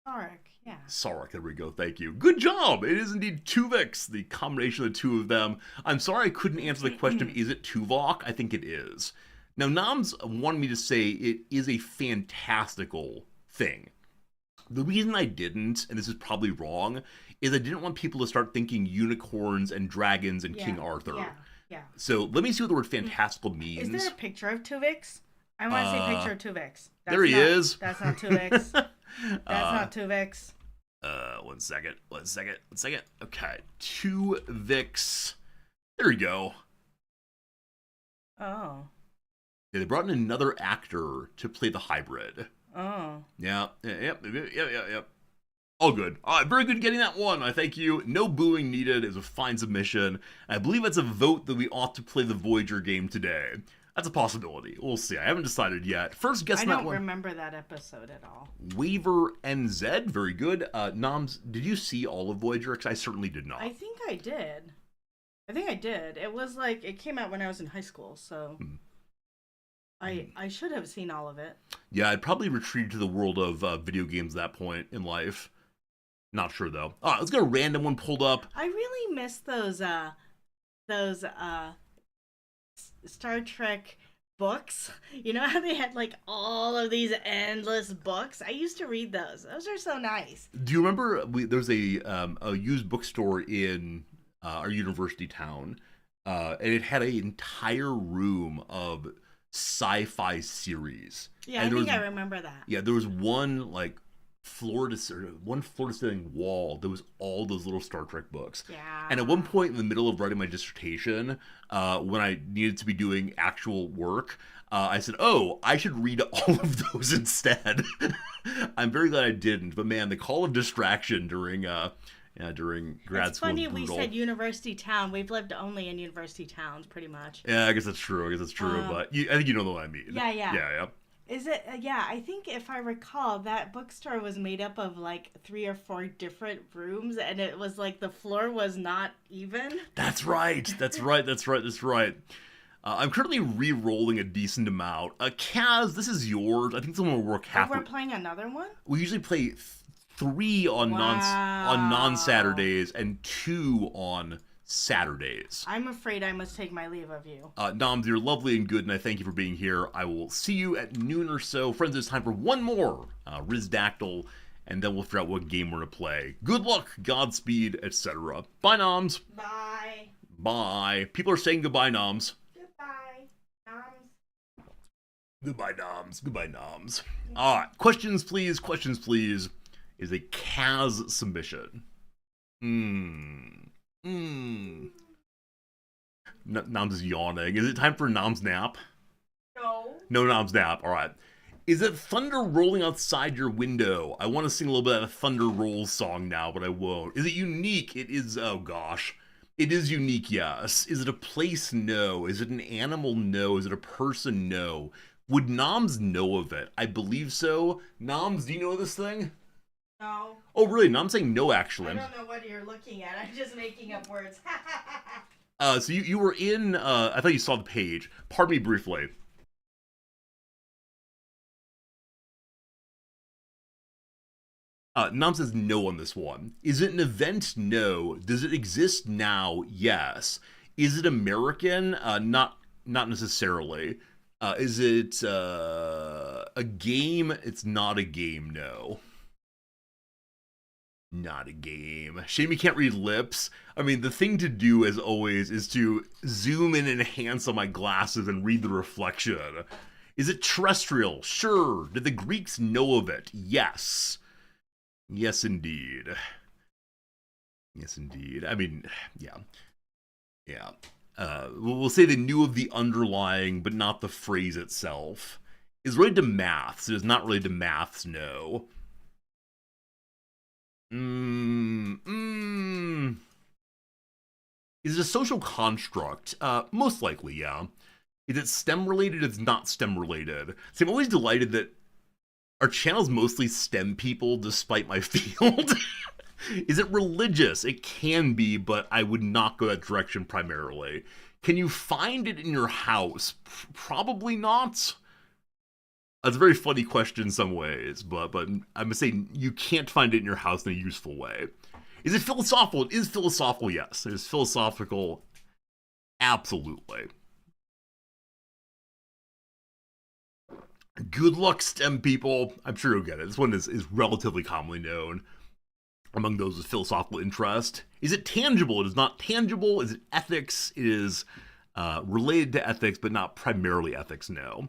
Speaker 2: Sarek, yeah.
Speaker 1: Sarek, there we go. Thank you. Good job. It is indeed Tuvix, the combination of the two of them. I'm sorry I couldn't answer the question, is it Tuvok? I think it is. Now, Noms wanted me to say it is a fantastical thing. The reason I didn't, and this is probably wrong, is I didn't want people to start thinking unicorns and dragons and King Arthur.
Speaker 2: Yeah.
Speaker 1: So let me see what the word fantastical means.
Speaker 2: Is there a picture of Tuvix? I want to see a picture of Tuvix.
Speaker 1: There he is.
Speaker 2: That's not Tuvix. That's not Tuvix.
Speaker 1: One second. Okay, Tuvix. There you go.
Speaker 2: Oh.
Speaker 1: Yeah, they brought in another actor to play the hybrid.
Speaker 2: Oh.
Speaker 1: Yeah. All good. All right, very good getting that one. I thank you. No booing needed. It was a fine submission. I believe it's a vote that we ought to play the Voyager game today. That's a possibility. We'll see. I haven't decided yet. First guess on that one.
Speaker 2: I don't remember that episode at all.
Speaker 1: Waver NZ. Very good. Noms, did you see all of Voyager? Because I certainly did not.
Speaker 2: I think I did. It was like, it came out when I was in high school, so... I should have seen all of it.
Speaker 1: Yeah, I'd probably retreated to the world of video games at that point in life. Not sure, though. All right, let's get a random one pulled up.
Speaker 2: I really miss those Star Trek books. You know how they had like all of these endless books? I used to read those. Those are so nice.
Speaker 1: Do you remember there's a used bookstore in our university town, and it had an entire room of sci-fi series.
Speaker 2: Yeah,
Speaker 1: And
Speaker 2: I
Speaker 1: there
Speaker 2: think
Speaker 1: was
Speaker 2: I remember that.
Speaker 1: yeah, there was one like one floor to ceiling wall that was all those little Star Trek books. And at one
Speaker 2: Yeah.
Speaker 1: point in the middle of writing my dissertation, when I needed to be doing actual work, I said, "Oh, I should read all of those instead." I'm very glad I didn't, but man, the call of distraction during grad
Speaker 2: It's
Speaker 1: school is
Speaker 2: funny we
Speaker 1: brutal.
Speaker 2: said university town. We've lived only in university towns pretty much.
Speaker 1: Yeah, I guess that's true. I guess that's true,
Speaker 2: Um,
Speaker 1: but I think you know what I mean.
Speaker 2: yeah, yeah.
Speaker 1: Yeah, yeah.
Speaker 2: Is it? Yeah, I think if I recall, that bookstore was made up of like three or four different rooms, and it was like the floor was not even.
Speaker 1: That's right. That's right. That's right. That's right. I'm currently re-rolling a decent amount. Kaz, this is yours. I think someone will work
Speaker 2: Oh, we're
Speaker 1: halfway.
Speaker 2: playing another one?
Speaker 1: We usually play three on non
Speaker 2: Wow.
Speaker 1: Saturdays and two on Saturdays.
Speaker 2: I'm afraid I must take my leave of you.
Speaker 1: Noms, you're lovely and good, and I thank you for being here. I will see you at noon or so. Friends, it's time for one more Rizdactyl, and then we'll figure out what game we're going to play. Good luck, Godspeed, etc. Bye, Noms.
Speaker 2: Bye.
Speaker 1: Bye. People are saying goodbye, Noms.
Speaker 2: Goodbye.
Speaker 1: Goodbye, Noms. Goodbye, Noms. All right. Questions, please. Questions, please. Is a Kaz submission. Noms is yawning. Is it time for Noms nap?
Speaker 2: No.
Speaker 1: No Noms nap. All right. Is it thunder rolling outside your window? I want to sing a little bit of a Thunder Rolls song now, but I won't. Is it unique? It is. Oh gosh. It is unique, yes. Is it a place? No. Is it an animal? No. Is it a person? No. Would Noms know of it? I believe so. Noms, do you know this thing?
Speaker 2: No.
Speaker 1: Oh, really? No, I'm saying no,
Speaker 2: I
Speaker 1: actually.
Speaker 2: don't know what you're looking at. I'm just making up words.
Speaker 1: So you were in, I thought you saw the page. Pardon me briefly. Nam says no on this one. Is it an event? No. Does it exist now? Yes. Is it American? Not necessarily. Is it a game? It's not a game. No, not a game. Shame you can't read lips. I mean, the thing to do, as always, is to zoom in and enhance on my glasses and read the reflection. Is it terrestrial? Sure. Did the Greeks know of it? Yes. Yes, indeed. Yes, indeed. I mean, yeah. Yeah. We'll say they knew of the underlying, but not the phrase itself. Is related to maths. It is not related to maths, no. Is it a social construct? Most likely, yeah. Is it STEM related? It's not STEM related. See, I'm always delighted that our channel's mostly STEM people, despite my field. Is it religious? It can be, but I would not go that direction primarily. Can you find it in your house? Probably not. That's a very funny question in some ways, but I'm gonna say you can't find it in your house in a useful way. Is it philosophical? It is philosophical, yes. It is philosophical, absolutely. Good luck, STEM people. I'm sure you'll get it. This one is relatively commonly known among those with philosophical interest. Is it tangible? It is not tangible. Is it ethics? It is related to ethics, but not primarily ethics, no.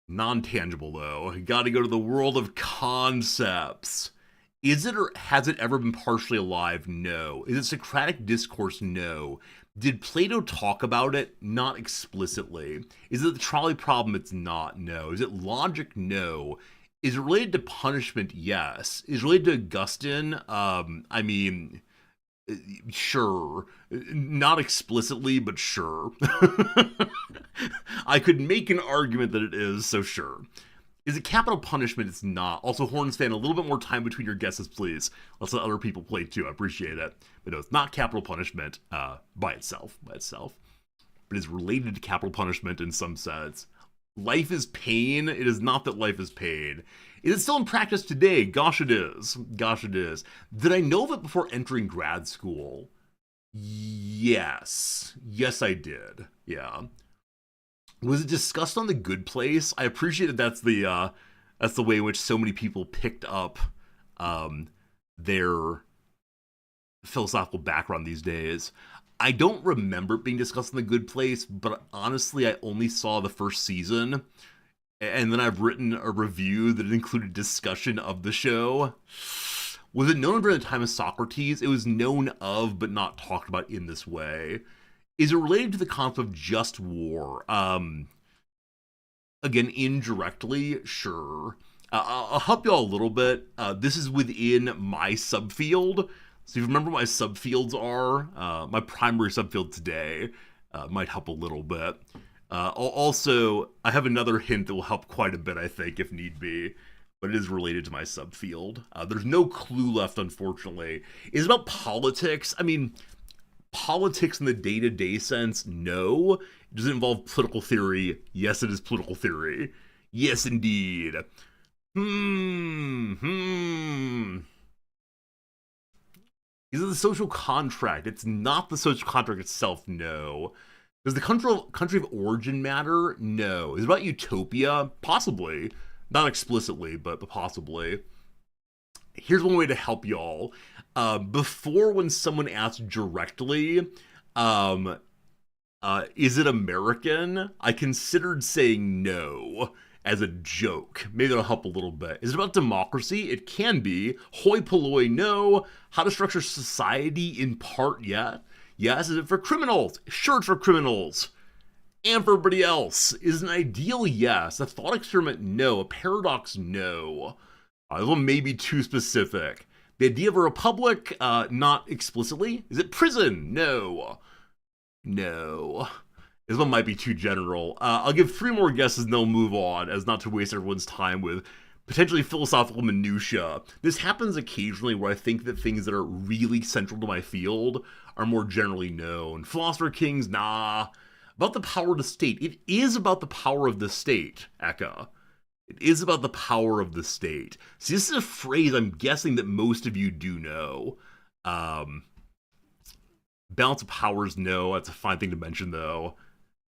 Speaker 1: Non-tangible, though. Gotta go to the world of concepts. Is it or has it ever been partially alive? No. Is it Socratic discourse? No. Did Plato talk about it? Not explicitly. Is it the trolley problem? It's not. No. Is it logic? No. Is it related to punishment? Yes. Is it related to Augustine? I mean, sure. Not explicitly, but sure. I could make an argument that it is, so sure. Is it capital punishment? It's not. Also, Hornstan, a little bit more time between your guesses, please. Let's let other people play too. I appreciate it. But no, it's not capital punishment by itself. But it is related to capital punishment in some sense. Life is pain. It is not that life is pain. Is it still in practice today? Gosh, it is. Gosh, it is. Did I know of it before entering grad school? Yes. Yes, I did. Yeah. Was it discussed on The Good Place? I appreciate that that's the way in which so many people picked up their philosophical background these days. I don't remember it being discussed in The Good Place, but honestly, I only saw the first season, and then I've written a review that included discussion of the show. Was it known during the time of Socrates? It was known of, but not talked about in this way. Is it related to the concept of just war? Again, indirectly, sure. I'll help you all a little bit. This is within my subfield. So if you remember what my subfields are, my primary subfield today might help a little bit. Also, I have another hint that will help quite a bit, I think, if need be. But it is related to my subfield. There's no clue left, unfortunately. Is it about politics? I mean, politics in the day-to-day sense, no. Does it involve political theory? Yes, it is political theory. Yes, indeed. Is it the social contract? It's not the social contract itself, no. Does the country of origin matter? No. Is it about utopia? Possibly. Not explicitly, but possibly. Here's one way to help y'all. Before, when someone asks directly, is it American? I considered saying no as a joke. Maybe that'll help a little bit. Is it about democracy? It can be. Hoi polloi, no. How to structure society, in part, yeah. Yes. Is it for criminals? Sure, it's for criminals. And for everybody else. Is an ideal? Yes. A thought experiment? No. A paradox? No. This one may be too specific. The idea of a republic? Not explicitly. Is it prison? No. No. This one might be too general. I'll give 3 more guesses and then we'll move on, as not to waste everyone's time with potentially philosophical minutia. This happens occasionally where I think that things that are really central to my field are more generally known. Philosopher Kings, nah. About the power of the state. It is about the power of the state, Eka. It is about the power of the state. See, this is a phrase I'm guessing that most of you do know. Balance of powers, no. That's a fine thing to mention, though.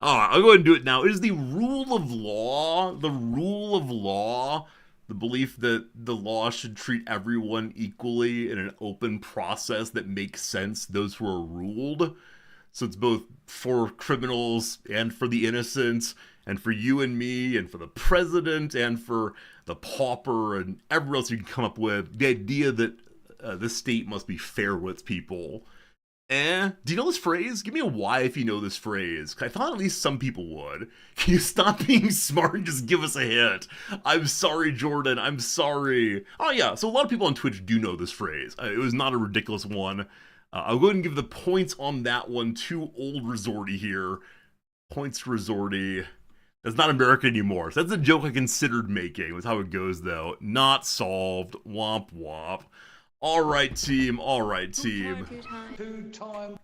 Speaker 1: I'll go ahead and do it now. It is the rule of law. The rule of law. The belief that the law should treat everyone equally in an open process that makes sense, those who are ruled. So it's both for criminals and for the innocent, and for you and me, and for the president, and for the pauper, and everyone else you can come up with. The idea that the state must be fair with people. Do you know this phrase? Give me a why if you know this phrase. I thought at least some people would. Can you stop being smart and just give us a hint? I'm sorry, Jordan. I'm sorry. Oh yeah, so a lot of people on Twitch do know this phrase. It was not a ridiculous one. I'll go ahead and give the points on that one to Old Resorty here. Points to Resorty. That's not American anymore. So that's a joke I considered making. Was how it goes, though. Not solved. Womp womp. All right, team. All right, team.
Speaker 3: Two-time.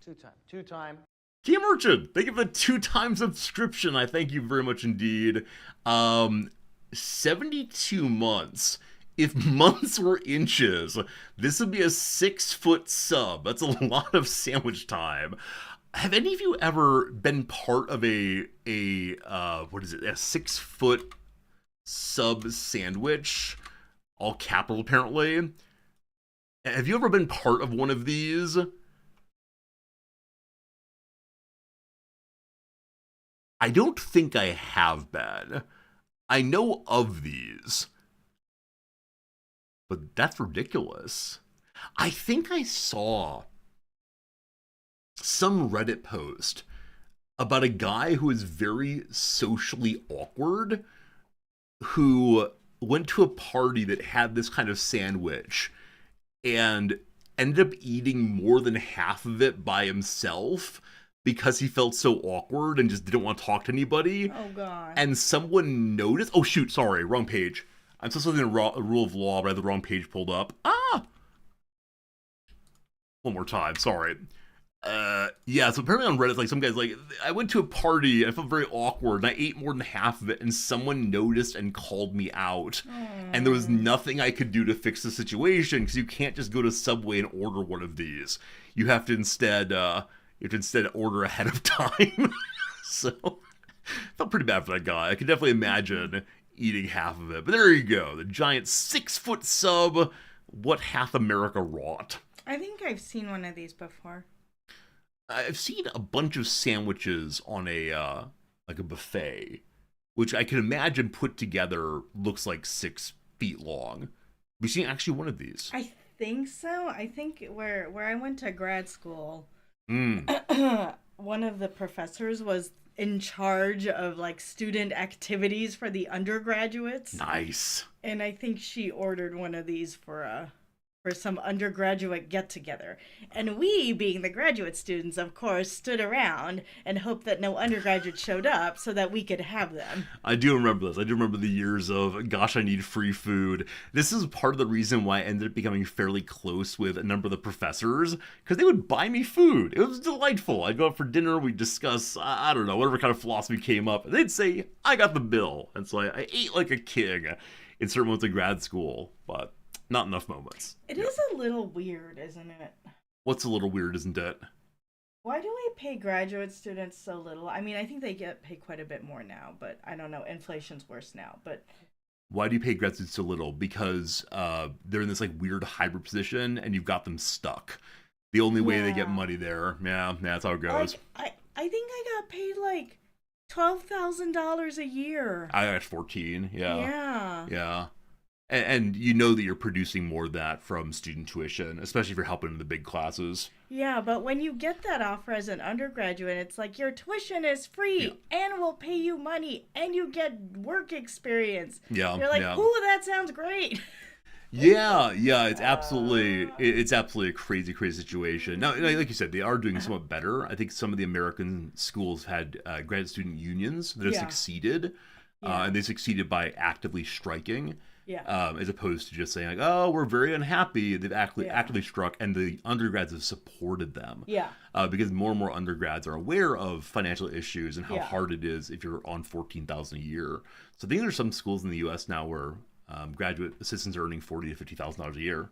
Speaker 1: Team Urchin, thank you for the 2-time subscription. I thank you very much indeed. 72 months. If months were inches, this would be a 6-foot sub. That's a lot of sandwich time. Have any of you ever been part of a 6-foot sub sandwich? All capital, apparently. Have you ever been part of one of these? I don't think I have been. I know of these. But that's ridiculous. I think I saw some Reddit post about a guy who is very socially awkward, who went to a party that had this kind of sandwich and ended up eating more than half of it by himself because he felt so awkward and just didn't want to talk to anybody.
Speaker 2: Oh, God.
Speaker 1: And someone noticed... Oh, shoot, sorry, wrong page. I'm supposed to be a rule of law, but I had the wrong page pulled up. One more time, sorry. Yeah, so apparently on Reddit, like, some guy's like, I went to a party and I felt very awkward and I ate more than half of it and someone noticed and called me out. And there was nothing I could do to fix the situation because you can't just go to Subway and order one of these. You have to instead order ahead of time. So Felt pretty bad for that guy. I can definitely imagine eating half of it. But there you go. The giant 6-foot sub. What hath America wrought?
Speaker 2: I think I've seen one of these before.
Speaker 1: I've seen a bunch of sandwiches on a like a buffet, which I can imagine put together looks like 6 feet long. We've seen actually one of these.
Speaker 2: I think so. I think where I went to grad school, one of the professors was in charge of like student activities for the undergraduates.
Speaker 1: Nice.
Speaker 2: And I think she ordered one of these for some undergraduate get-together. And we, being the graduate students, of course, stood around and hoped that no undergraduates showed up so that we could have them.
Speaker 1: I do remember this. I do remember the years of, gosh, I need free food. This is part of the reason why I ended up becoming fairly close with a number of the professors, because they would buy me food. It was delightful. I'd go out for dinner, we'd discuss, I don't know, whatever kind of philosophy came up, and they'd say, I got the bill. And so I ate like a king in certain moments of grad school, but not enough moments.
Speaker 2: It is a little weird, isn't it?
Speaker 1: What's a little weird, isn't it?
Speaker 2: Why do we pay graduate students so little? I mean, I think they get paid quite a bit more now, but I don't know. Inflation's worse now, but...
Speaker 1: Why do you pay grad students so little? Because they're in this like weird hybrid position and you've got them stuck. The only way they get money there, that's how it goes.
Speaker 2: Like, I think I got paid like $12,000 a year.
Speaker 1: I got 14,
Speaker 2: Yeah.
Speaker 1: Yeah. And you know that you're producing more of that from student tuition, especially if you're helping in the big classes.
Speaker 2: Yeah, but when you get that offer as an undergraduate, it's like your tuition is free and we'll pay you money and you get work experience.
Speaker 1: Yeah.
Speaker 2: You're like, ooh, that sounds great.
Speaker 1: Yeah, it's absolutely a crazy situation. Now, like you said, they are doing somewhat better. I think some of the American schools had graduate student unions that have succeeded, and they succeeded by actively striking. As opposed to just saying like, oh, we're very unhappy. They've actively struck, and the undergrads have supported them. Because more and more undergrads are aware of financial issues and how hard it is if you're on $14,000 a year. So I think there's some schools in the U.S. now where graduate assistants are earning $40,000 to $50,000 a year.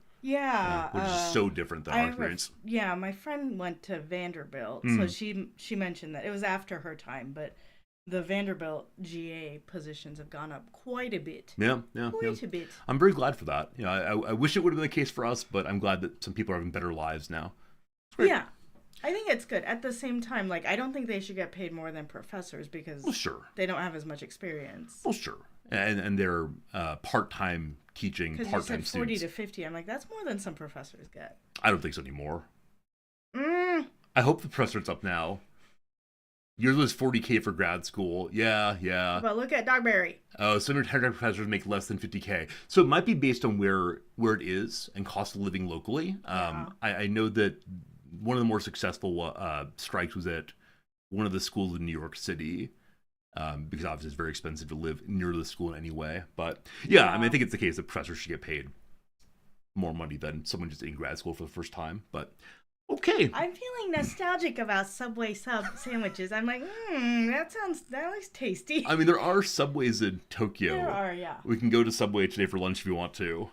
Speaker 1: Which is so different than our experience.
Speaker 2: My friend went to Vanderbilt, so she mentioned that it was after her time, but the Vanderbilt GA positions have gone up quite a bit. Quite a bit.
Speaker 1: I'm very glad for that. I wish it would have been the case for us, but I'm glad that some people are having better lives now.
Speaker 2: Yeah, I think it's good. At the same time, like, I don't think they should get paid more than professors because they don't have as much experience.
Speaker 1: Well, sure. And they're part-time teaching, part-time
Speaker 2: students. Because you said 40 to 50. I'm like, that's more than some professors get.
Speaker 1: I don't think so anymore. I hope the professor's up now. Yours was $40K for grad school. Yeah.
Speaker 2: But look at Dogberry.
Speaker 1: Oh, some retired professors make less than $50K. So it might be based on where it is and cost of living locally. I know that one of the more successful strikes was at one of the schools in New York City, because obviously it's very expensive to live near the school anyway. But I mean, I think it's the case that professors should get paid more money than someone just in grad school for the first time. But okay.
Speaker 2: I'm feeling nostalgic about Subway sandwiches. I'm like, that looks tasty.
Speaker 1: I mean, there are Subways in Tokyo.
Speaker 2: There are, yeah.
Speaker 1: We can go to Subway today for lunch if you want to.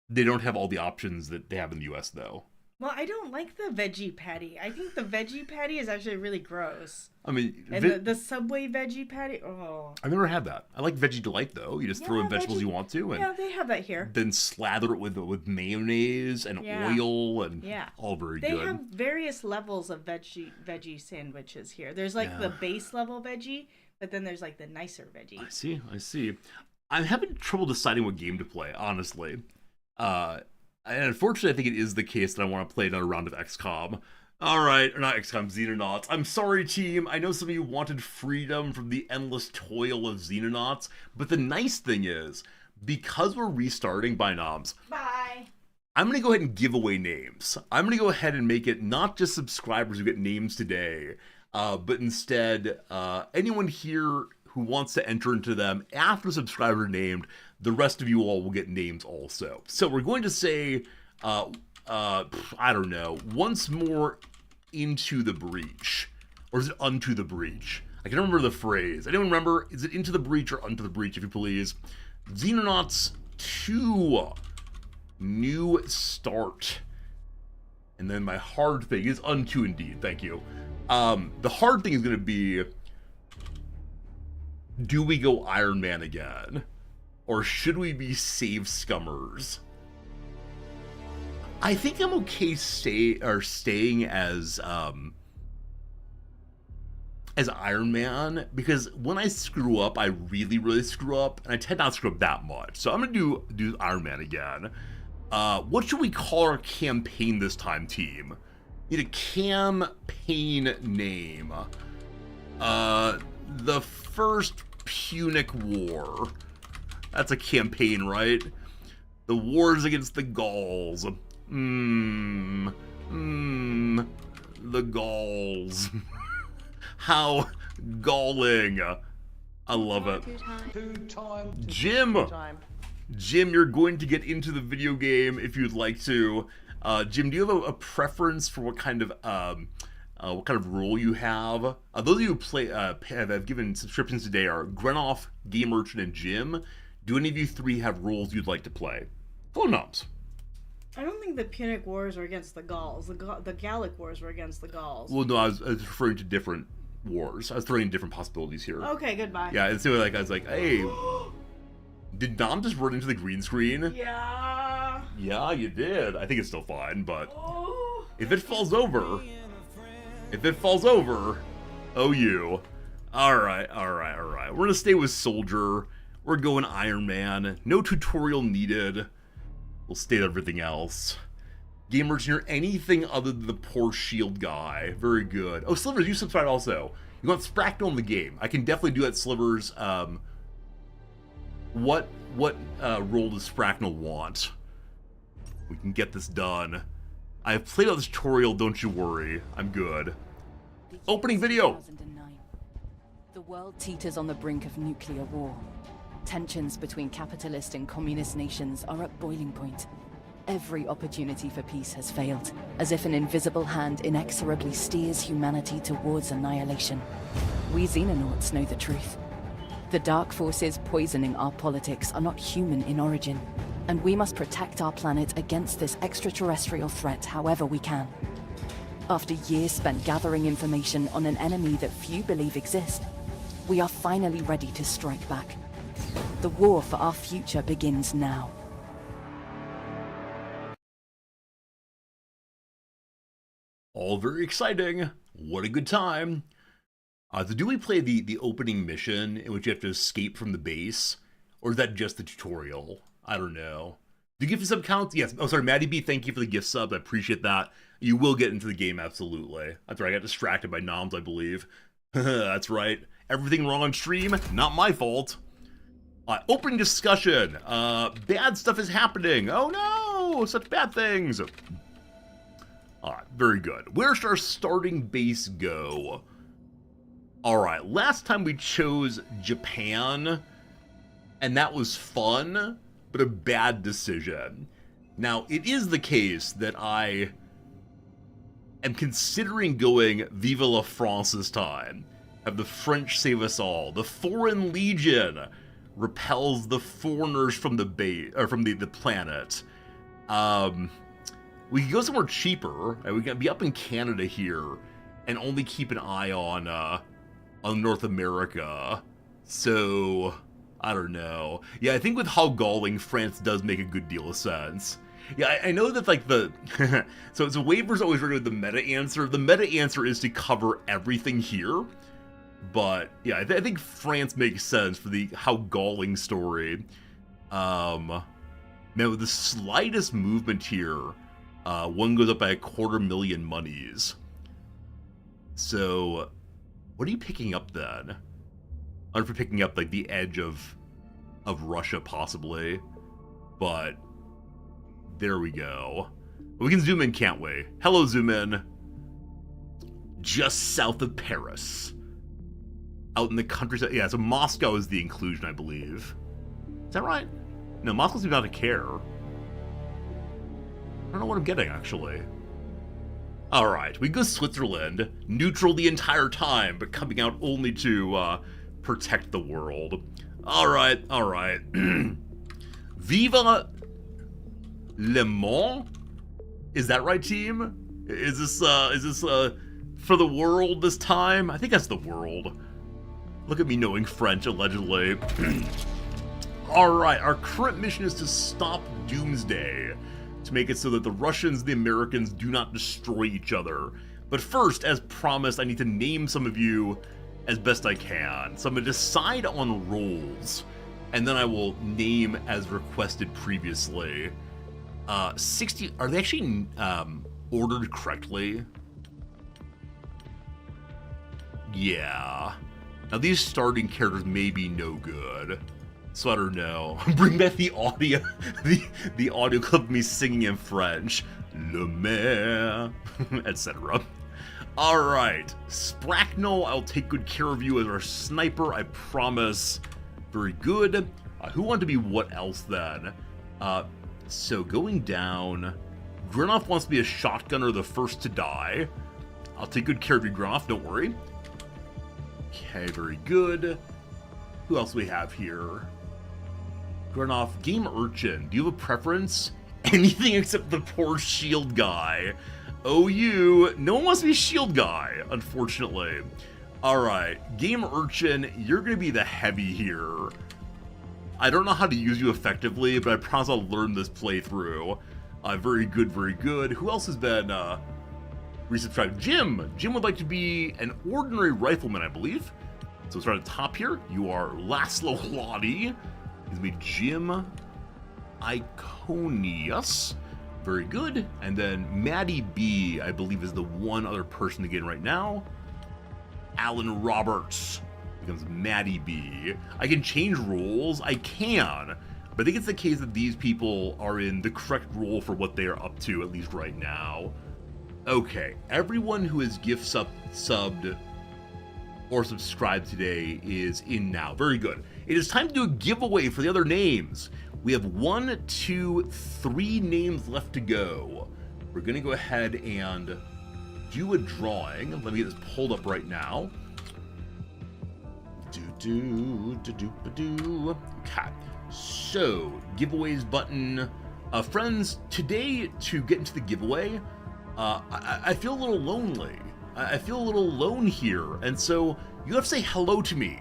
Speaker 1: They don't have all the options that they have in the US, though.
Speaker 2: Well, I don't like the veggie patty. I think the veggie patty is actually really gross.
Speaker 1: I mean...
Speaker 2: And the Subway veggie patty,
Speaker 1: I've never had that. I like Veggie Delight, though. You just throw in vegetables you want to. And
Speaker 2: they have that here.
Speaker 1: Then slather it with mayonnaise and oil and all very good.
Speaker 2: They have various levels of veggie sandwiches here. There's like the base level veggie, but then there's like the nicer veggie.
Speaker 1: I see. I'm having trouble deciding what game to play, honestly. And unfortunately, I think it is the case that I want to play another round of XCOM. Alright, or not XCOM, Xenonauts. I'm sorry, team. I know some of you wanted freedom from the endless toil of Xenonauts, but the nice thing is, because we're restarting Binoms, I'm going to go ahead and give away names. I'm going to go ahead and make it not just subscribers who get names today, but instead, anyone here who wants to enter into them after the subscriber named, the rest of you all will get names also. So we're going to say, I don't know, once more into the breach. Or is it unto the breach? I can remember the phrase. Anyone remember? Is it into the breach or unto the breach, if you please? Xenonauts 2. New start. And then my hard thing is unto indeed. Thank you. The hard thing is going to be Do we go Iron Man again? Or should we be Save Scummers? I think I'm okay staying as Iron Man, because when I screw up, I really screw up, and I tend not to screw up that much. So I'm gonna do Iron Man again. What should we call our campaign this time, team? Need a campaign name. The First Punic War. That's a campaign, right? The wars against the Gauls. The Gauls. How galling. I love it. Jim! Jim, you're going to get into the video game if you'd like to. Jim, do you have a preference for what kind of role you have? Those of you who play have given subscriptions today are Grenoff, Game Merchant, and Jim. Do any of you three have roles you'd like to play? Hello, Knobs.
Speaker 2: I don't think the Punic Wars are against the Gauls. The Gallic Wars were against the Gauls.
Speaker 1: Well, no, I was referring to different wars. I was throwing different possibilities here.
Speaker 2: Okay, goodbye.
Speaker 1: Yeah, and so like I was like, hey, did Nom just run into the green screen?
Speaker 2: Yeah.
Speaker 1: Yeah, you did. I think it's still fine, but if it falls over, oh you. All right. We're gonna stay with Soldier. We're going Iron Man. No tutorial needed. We'll stay with everything else. Game Merchant, you're anything other than the poor shield guy. Very good. Oh, Slivers, you subscribe also. You want Spracknell in the game. I can definitely do that, Slivers. What role does Spracknell want? We can get this done. I've played out this tutorial, don't you worry. I'm good. Opening video!
Speaker 3: 2009. The world teeters on the brink of nuclear war. Tensions between capitalist and communist nations are at boiling point. Every opportunity for peace has failed, as if an invisible hand inexorably steers humanity towards annihilation. We Xenonauts know the truth. The dark forces poisoning our politics are not human in origin, and we must protect our planet against this extraterrestrial threat however we can. After years spent gathering information on an enemy that few believe exists, we are finally ready to strike back. The war for our future begins now.
Speaker 1: All very exciting. What a good time. So do we play the opening mission in which you have to escape from the base? Or is that just the tutorial? I don't know. Do gift sub count? Yes. Oh, sorry, Maddie B, thank you for the gift sub. I appreciate that. You will get into the game, absolutely. That's right, I got distracted by noms, I believe. That's right. Everything wrong on stream? Not my fault. Opening discussion. Bad stuff is happening. Oh no, such bad things. Alright, very good. Where should our starting base go? Alright, last time we chose Japan, and that was fun, but a bad decision. Now, it is the case that I am considering going Viva la France this time. Have the French save us all. The Foreign Legion repels the foreigners from the base, or from the planet. We could go somewhere cheaper, and we can be up in Canada here, and only keep an eye on North America. So, I don't know. Yeah, I think with how galling, France does make a good deal of sense. Yeah, I know that, like, so waivers always ready with the meta answer. The meta answer is to cover everything here. But, yeah, I think France makes sense for the how galling story. Man, with the slightest movement here, one goes up by 250,000 monies. So, what are you picking up then? I don't know if you're picking up, like, the edge of Russia, possibly. But, there we go. We can zoom in, can't we? Hello, zoom in. Just south of Paris. Out in the countryside. Yeah, so Moscow is the inclusion, I believe. Is that right? No, Moscow seems not to care. I don't know what I'm getting, actually. Alright, we go Switzerland. Neutral the entire time, but coming out only to protect the world. Alright. Viva Le Mans? Is that right, team? Is this for the world this time? I think that's the world. Look at me knowing French, allegedly. Alright, our current mission is to stop Doomsday, to make it so that the Russians and the Americans do not destroy each other. But first, as promised, I need to name some of you as best I can. So I'm going to decide on roles, and then I will name as requested previously. 60, are they actually ordered correctly? Yeah. Now these starting characters may be no good, so I don't know. Bring back the audio, the audio clip of me singing in French. Le Maire, etc. Alright, Spracknell, I'll take good care of you as our sniper, I promise. Very good. Who wanted to be what else then? So going down, Grinoff wants to be a shotgunner, the first to die. I'll take good care of you, Grinoff, don't worry. Okay, very good. Who else do we have here? Grinoff, Game Urchin, do you have a preference? Anything except the poor shield guy. OU, no one wants to be shield guy, unfortunately. Alright, Game Urchin, you're going to be the heavy here. I don't know how to use you effectively, but I promise I'll learn this playthrough. Very good, very good. Who else has been resubscribed? Jim! Jim would like to be an ordinary rifleman, I believe. So start at the top here. You are Laszlo Hladi. He's going to be Jim Iconius. Very good. And then Maddie B, I believe, is the one other person to get in right now. Alan Roberts becomes Maddie B. I can change roles. I can. But I think it's the case that these people are in the correct role for what they are up to, at least right now. Okay. Everyone who is gift subbed or subscribed today is in now. Very good. It is time to do a giveaway for the other names. We have 1, 2, 3 names left to go. We're going to go ahead and do a drawing. Let me get this pulled up right now. Okay. So, giveaways button. Friends, today to get into the giveaway, I feel a little lonely. I feel a little alone here. And so, you have to say hello to me.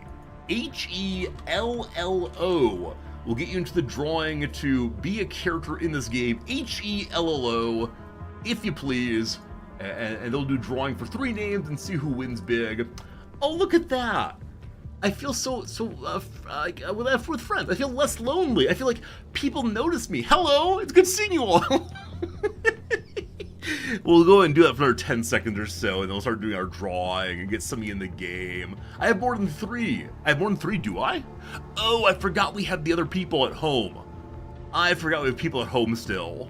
Speaker 1: Hello will get you into the drawing to be a character in this game. Hello, if you please. And they'll do drawing for 3 names and see who wins big. Oh, look at that. I feel with friends. I feel less lonely. I feel like people notice me. Hello, it's good seeing you all. We'll go and do that for another 10 seconds or so, and then we'll start doing our drawing and get something in the game. I have more than 3. I have more than 3, do I? Oh, I forgot we had the other people at home. I forgot we have people at home still.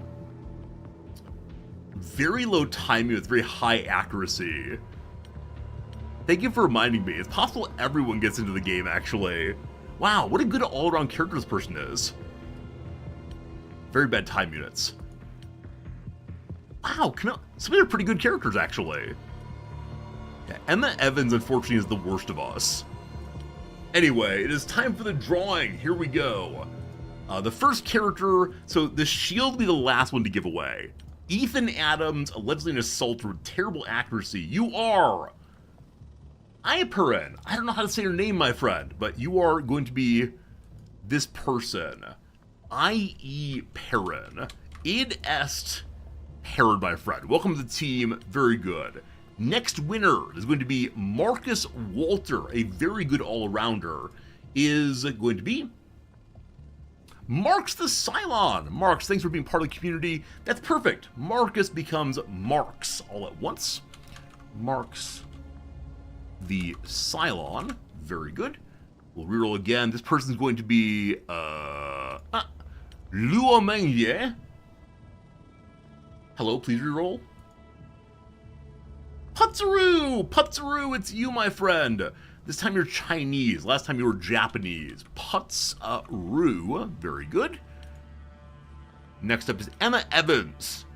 Speaker 1: Very low timing with very high accuracy. Thank you for reminding me. It's possible everyone gets into the game, actually. Wow, what a good all-around character this person is. Very bad time units. Wow, some of them are pretty good characters, actually. Yeah, Emma Evans, unfortunately, is the worst of us. Anyway, it is time for the drawing. Here we go. The first character, so the shield will be the last one to give away. Ethan Adams, allegedly an assaulter with terrible accuracy. You are Iperin. I don't know how to say your name, my friend, but you are going to be this person. I.E. Perrin. Id est Herod, my friend. Welcome to the team. Very good. Next winner is going to be Marcus Walter, a very good all-arounder, is going to be Marks the Cylon. Marks, thanks for being part of the community. That's perfect. Marcus becomes Marks all at once. Marks the Cylon. Very good. We'll reroll again. This person's going to be Luomengye. Hello, please reroll. Putzaru! Putzaru, it's you, my friend. This time you're Chinese. Last time you were Japanese. Putzaru. Very good. Next up is Emma Evans.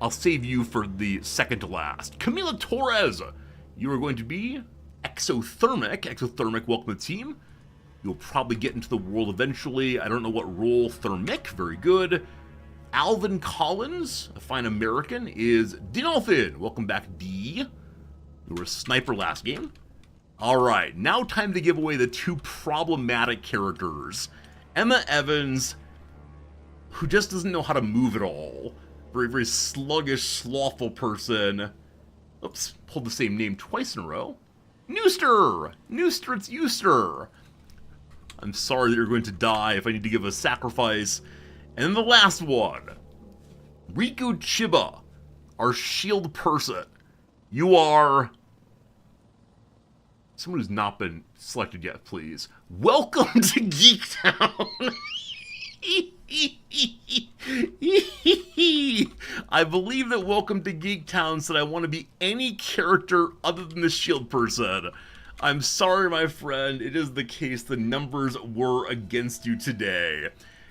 Speaker 1: I'll save you for the second to last. Camila Torres. You are going to be Exothermic. Exothermic, welcome to the team. You'll probably get into the world eventually. I don't know what role. Thermic. Very good. Alvin Collins, a fine American, is Dinolfin. Welcome back, D. You were a sniper last game. Alright, now time to give away the two problematic characters. Emma Evans, who just doesn't know how to move at all. Very, very sluggish, slothful person. Oops, pulled the same name twice in a row. Nooster! Nooster, it's Euster! I'm sorry that you're going to die if I need to give a sacrifice. And then the last one. Riku Chiba, our shield person. You are... someone who's not been selected yet, please. Welcome to Geektown! I believe that Welcome to Geektown said I want to be any character other than the shield person. I'm sorry, my friend. It is the case. The numbers were against you today.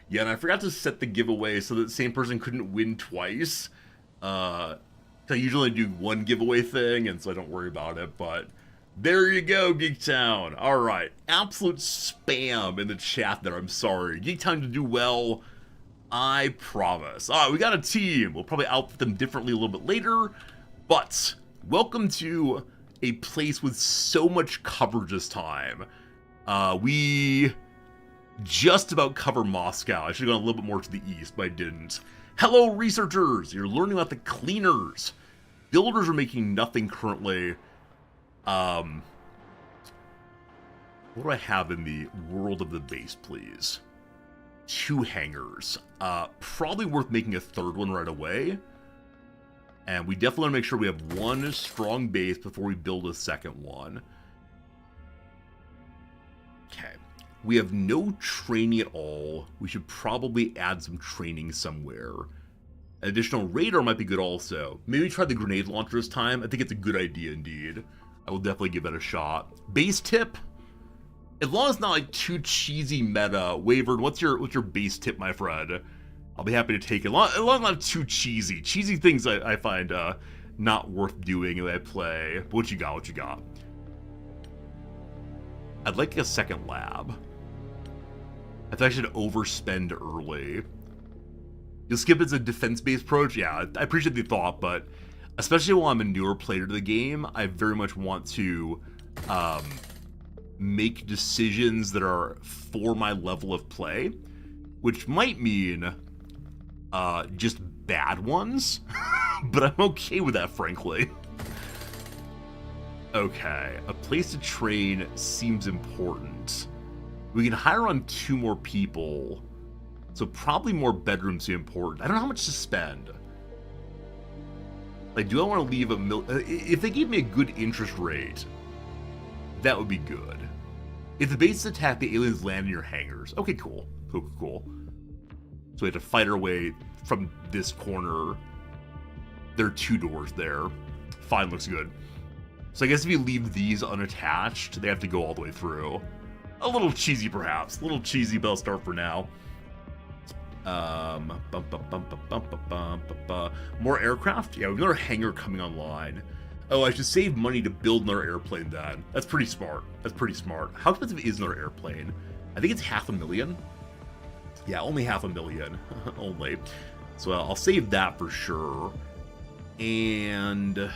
Speaker 1: Yeah, and I forgot to set the giveaway so that the same person couldn't win twice. I usually do one giveaway thing, and so I don't worry about it, but... there you go, Geektown. Alright, absolute spam in the chat there, I'm sorry. Geektown to do well, I promise. Alright, we got a team. We'll probably outfit them differently a little bit later, but welcome to a place with so much coverage this time. We just about cover Moscow. I should have gone a little bit more to the east, but I didn't. Hello, researchers! You're learning about the cleaners. Builders are making nothing currently. What do I have in the world of the base, please? 2 hangars. Probably worth making a third one right away. And we definitely want to make sure we have one strong base before we build a second one. Okay. We have no training at all. We should probably add some training somewhere. An additional radar might be good also. Maybe try the grenade launcher this time. I think it's a good idea indeed. I will definitely give that a shot. Base tip? As long as it's not like too cheesy meta. Wavered, what's your base tip, my friend? I'll be happy to take it. As long as it's not too cheesy. Cheesy things I find not worth doing when I play. But what you got? I'd like a second lab. I think I should overspend early. You'll skip as a defense-based approach? Yeah, I appreciate the thought, but especially while I'm a newer player to the game, I very much want to make decisions that are for my level of play, which might mean just bad ones, but I'm okay with that, frankly. Okay, a place to train seems important. We can hire on 2 more people, so probably more bedrooms seem important. I don't know how much to spend. Like, do I want to leave if they gave me a good interest rate, that would be good. If the bases attack, the aliens land in your hangars. Okay, cool. Cool. So we have to fight our way from this corner. There are 2 doors there. Fine, looks good. So I guess if you leave these unattached, they have to go all the way through. A little cheesy, perhaps. A little cheesy, but I'll start for now. More aircraft? Yeah, we've got our hangar coming online. Oh, I should save money to build another airplane then. That's pretty smart. How expensive is another airplane? I think it's $500,000. Yeah, only $500,000. Only. So I'll save that for sure. And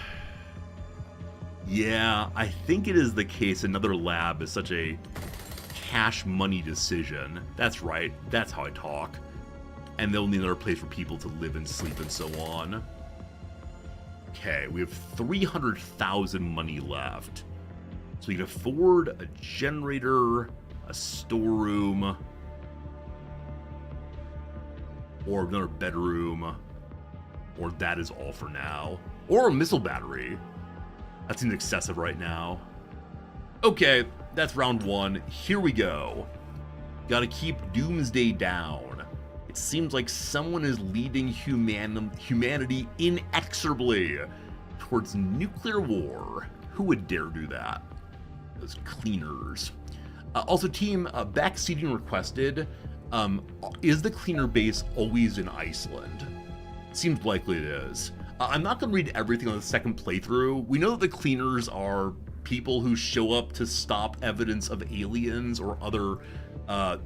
Speaker 1: yeah, I think it is the case another lab is such a cash money decision. That's right. That's how I talk. And they'll need another place for people to live and sleep and so on. Okay, we have 300,000 money left. So we can afford a generator, a storeroom, or another bedroom, or that is all for now. Or a missile battery. That seems excessive right now. Okay, that's round 1. Here we go. Gotta keep Doomsday down. It seems like someone is leading humanity inexorably towards nuclear war. Who would dare do that? Those cleaners. Also, team, backseating requested. Is the cleaner base always in Iceland? Seems likely it is. I'm not going to read everything on the second playthrough. We know that the cleaners are people who show up to stop evidence of aliens or other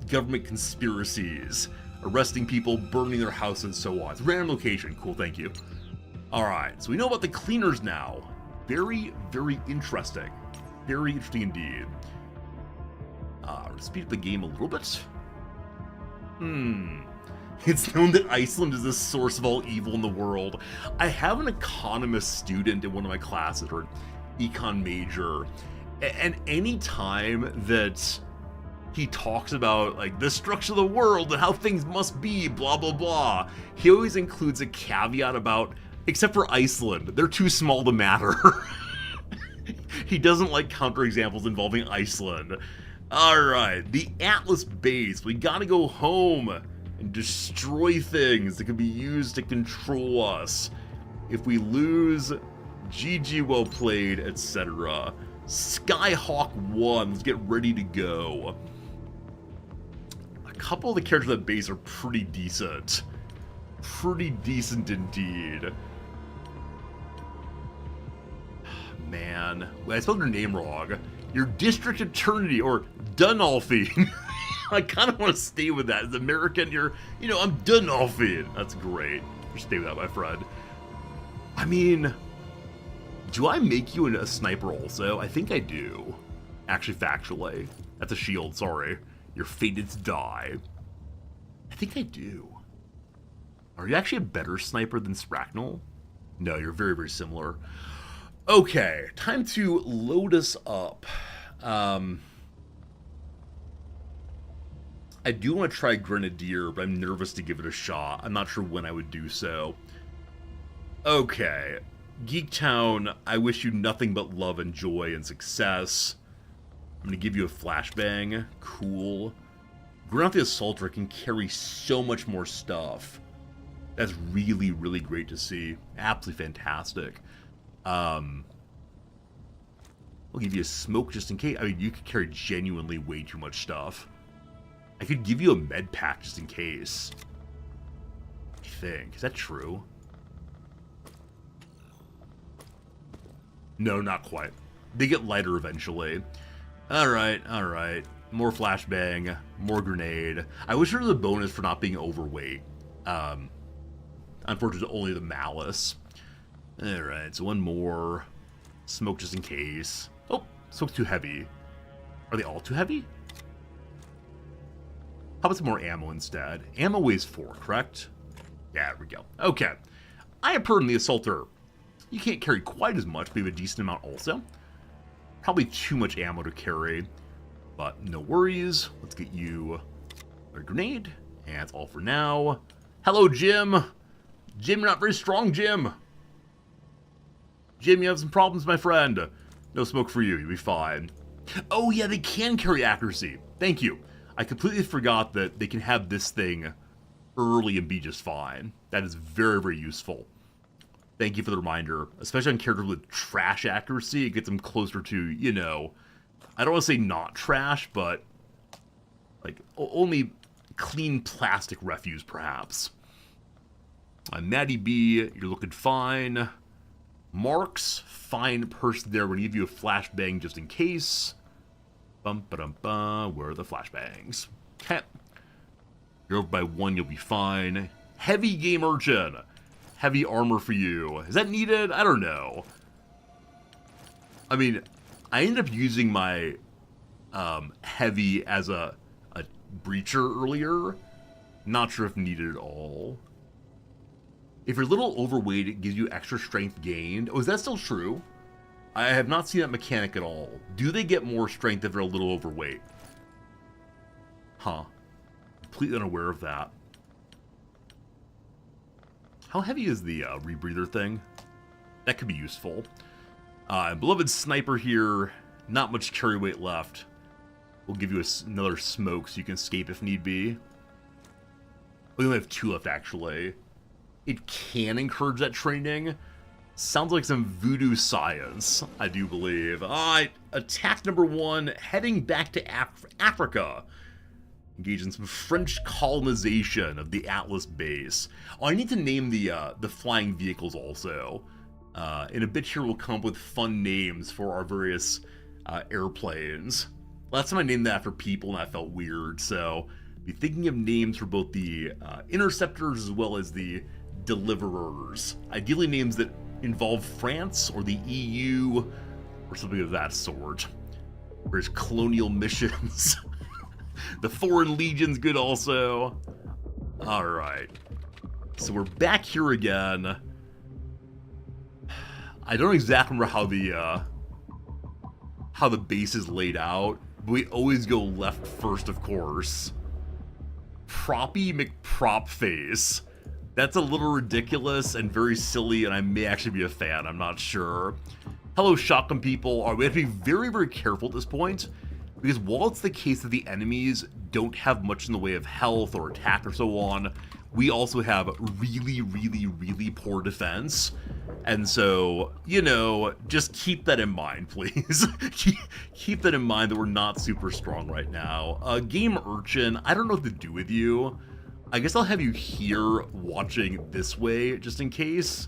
Speaker 1: government conspiracies. Arresting people, burning their houses, and so on. It's a random location. Cool, thank you. Alright, so we know about the cleaners now. Very, very interesting. Very interesting indeed. Speed up the game a little bit. It's known that Iceland is the source of all evil in the world. I have an economist student in one of my classes, or an econ major, and any time that he talks about like the structure of the world and how things must be, blah blah blah, he always includes a caveat about, except for Iceland, they're too small to matter. He doesn't like counterexamples involving Iceland. Alright, the Atlas base. We gotta go home and destroy things that can be used to control us. If we lose, GG, well played, etc. Skyhawk 1, let's get ready to go. A couple of the characters at the base are pretty decent. Pretty decent indeed. Man, I spelled your name wrong. Your District Eternity, or Dunolfi. I kind of want to stay with that. As American, I'm Dunolfi. That's great. Just stay with that, my friend. I mean, do I make you a sniper also? I think I do. Actually, factually. That's a shield, sorry. You're fated to die. I think I do. Are you actually a better sniper than Spracknell? No, you're very, very similar. Okay, time to load us up. I do want to try Grenadier, but I'm nervous to give it a shot. I'm not sure when I would do so. Okay, Geektown, I wish you nothing but love and joy and success. I'm going to give you a flashbang. Cool. Granat the Assaulter can carry so much more stuff. That's really, really great to see. Absolutely fantastic. I'll give you a smoke just in case. I mean, you could carry genuinely way too much stuff. I could give you a med pack just in case. I think. Is that true? No, not quite. They get lighter eventually. Alright, alright. More flashbang. More grenade. I wish there was a bonus for not being overweight. Unfortunately, only the malice. Alright, so one more. Smoke just in case. Oh, smoke's too heavy. Are they all too heavy? How about some more ammo instead? Ammo weighs 4, correct? Yeah, there we go. Okay. I have heard in the Assaulter. You can't carry quite as much, but you have a decent amount also. Probably too much ammo to carry, but no worries. Let's get you a grenade, and that's all for now. Hello, Jim. Jim, you're not very strong, Jim. Jim, you have some problems, my friend. No smoke for you. You'll be fine. Oh, yeah, they can carry accuracy. Thank you. I completely forgot that they can have this thing early and be just fine. That is very, very useful. Thank you for the reminder. Especially on characters with trash accuracy, it gets them closer to, I don't want to say not trash, but like only clean plastic refuse, perhaps. Maddie B, you're looking fine. Marks, fine person there. We're going to give you a flashbang just in case. Bum-ba-dum-ba. Where are the flashbangs? Okay. You're over by 1, you'll be fine. Heavy Game Urchin. Heavy armor for you. Is that needed? I don't know. I mean, I ended up using my heavy as a breacher earlier. Not sure if needed at all. If you're a little overweight, it gives you extra strength gained. Oh, is that still true? I have not seen that mechanic at all. Do they get more strength if they're a little overweight? Huh. Completely unaware of that. How heavy is the rebreather thing? That could be useful. Beloved Sniper here. Not much carry weight left. We'll give you another smoke so you can escape if need be. We only have 2 left, actually. It can encourage that training. Sounds like some voodoo science, I do believe. Alright, attack number 1, heading back to Africa. Engage in some French colonization of the Atlas base. Oh, I need to name the flying vehicles also. In a bit here, we'll come up with fun names for our various airplanes. Last time I named that after people, and that felt weird, so be thinking of names for both the interceptors as well as the deliverers. Ideally names that involve France or the EU or something of that sort. There's colonial missions. The Foreign Legion's good also. Alright. So we're back here again. I don't exactly remember how the base is laid out, but we always go left first, of course. Proppy McProp face. That's a little ridiculous and very silly, and I may actually be a fan, I'm not sure. Hello, shotgun people. We have to be very, very careful at this point, because while it's the case that the enemies don't have much in the way of health or attack or so on, we also have really, really, really poor defense. And so, you know, just keep that in mind, please. Keep that in mind that we're not super strong right now. Game Urchin, I don't know what to do with you. I guess I'll have you here watching this way, just in case.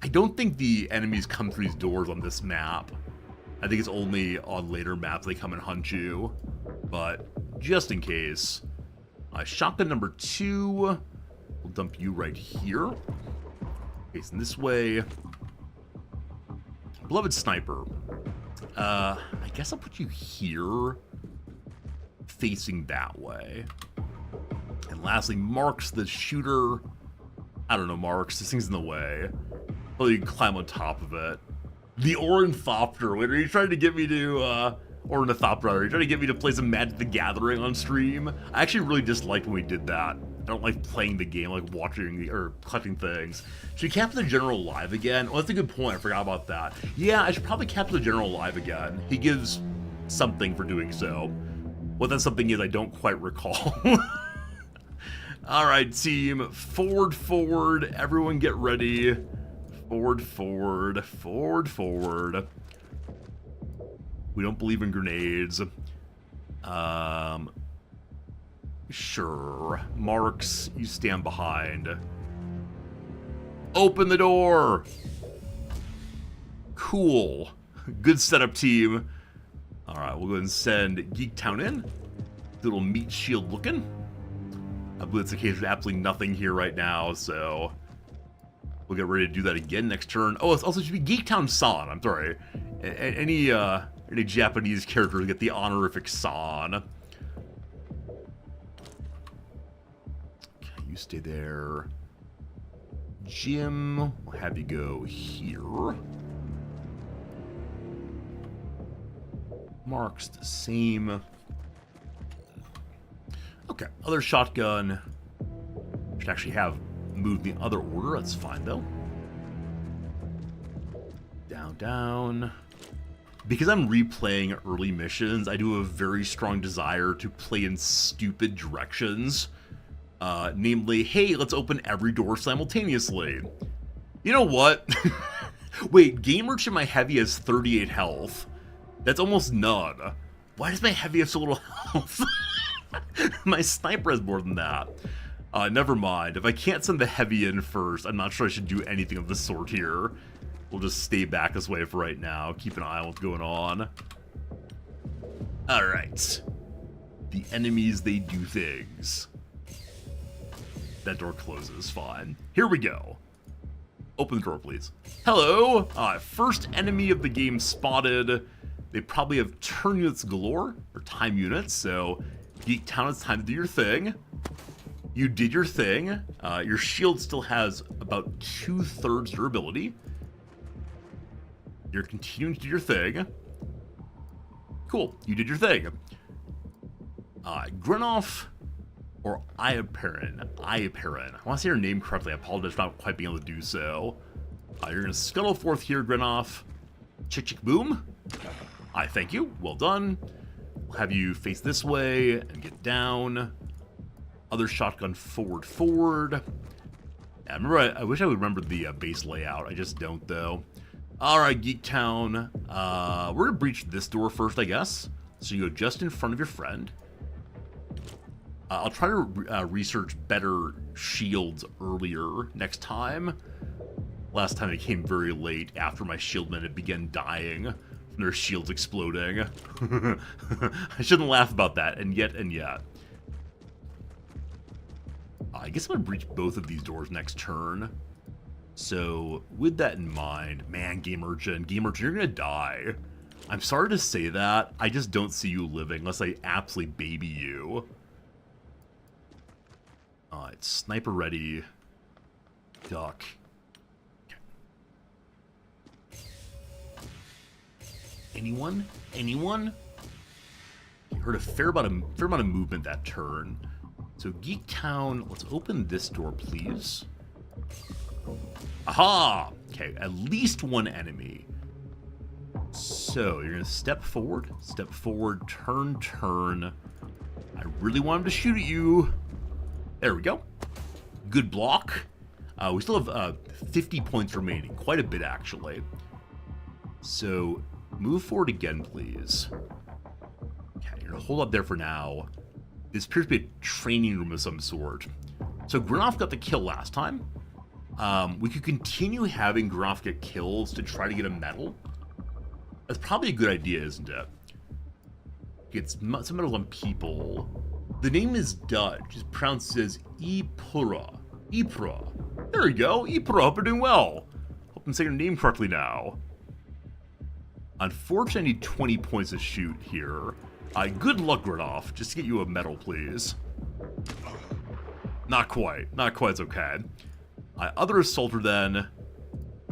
Speaker 1: I don't think the enemies come through these doors on this map. I think it's only on later maps they come and hunt you. But just in case. Shotgun number 2. We'll dump you right here. Facing this way. Beloved Sniper. I guess I'll put you here. Facing that way. And lastly, Marks the Shooter. I don't know, Marks. This thing's in the way. Well, you can climb on top of it. The Ornithopter. Wait, are you trying to get me to, Ornithopter, are you trying to get me to play some Magic the Gathering on stream? I actually really disliked when we did that. I don't like playing the game, like watching, or collecting things. Should we capture the General alive again? Oh, that's a good point. I forgot about that. Yeah, I should probably capture the General alive again. He gives something for doing so. What that something is, I don't quite recall. Alright, team. Forward, forward. Everyone get ready. Forward, forward. Forward, forward. We don't believe in grenades. Sure. Marks, you stand behind. Open the door! Cool. Good setup, team. Alright, we'll go ahead and send Geektown in. Little meat shield looking. I believe it's the case with absolutely nothing here right now, so we'll get ready to do that again next turn. Oh, it also should be Geektown-san. I'm sorry. Any Japanese character get the honorific san. Okay, you stay there. Jim, we'll have you go here. Marks the same. Okay, other shotgun. Should actually have moved the other order. That's fine, though. Down, down. Because I'm replaying early missions, I do have a very strong desire to play in stupid directions. Namely, hey, let's open every door simultaneously. You know what? Wait, Game Urchin, my heavy has 38 health. That's almost none. Why does my heavy have so little health? My sniper has more than that. Never mind. If I can't send the heavy in first, I'm not sure I should do anything of the sort here. We'll just stay back this way for right now. Keep an eye on what's going on. Alright. The enemies, they do things. That door closes. Fine. Here we go. Open the door, please. Hello! First enemy of the game spotted. They probably have turn units galore, or time units, so Geektown, it's time to do your thing. You did your thing. Your shield still has about 2/3 durability. You're continuing to do your thing. Cool, you did your thing. Grinoff or Iaperin. I want to say your name correctly. I apologize for not quite being able to do so. You're going to scuttle forth here, Grinoff. Chick, chick, boom. Thank you. Well done. We'll have you face this way and get down. Other shotgun forward, forward. Yeah, I wish I would remember the base layout. I just don't, though. Alright, Geektown. We're going to breach this door first, I guess. So you go just in front of your friend. I'll try to research better shields earlier next time. Last time it came very late after my shieldmen had begun dying from their shields exploding. I shouldn't laugh about that, and yet. I guess I'm going to breach both of these doors next turn. So, with that in mind, man, Game Urchin, you're gonna die. I'm sorry to say that, I just don't see you living unless I absolutely baby you. It's sniper ready. Duck. Okay. Anyone? Anyone? You heard a fair amount of movement that turn. So Geek Town, let's open this door, please. Aha! Okay, at least one enemy. So you're gonna step forward, turn, turn. I really want him to shoot at you. There we go. Good block. We still have 50 points remaining. Quite a bit, actually. So, move forward again, please. Okay, you're going to hold up there for now. This appears to be a training room of some sort. So, Granoff got the kill last time. We could continue having Granoff get kills to try to get a medal. That's probably a good idea, isn't it? Get some medals on people. The name is Dutch. It's pronounced as Ipura. Ipura. There we go. Ipura, hope you're doing well. Hope I'm saying your name correctly now. Unfortunately, I need 20 points to shoot here. Good luck, Granoff. Just to get you a medal, please. Not quite. Not quite okay. Other assaulter then.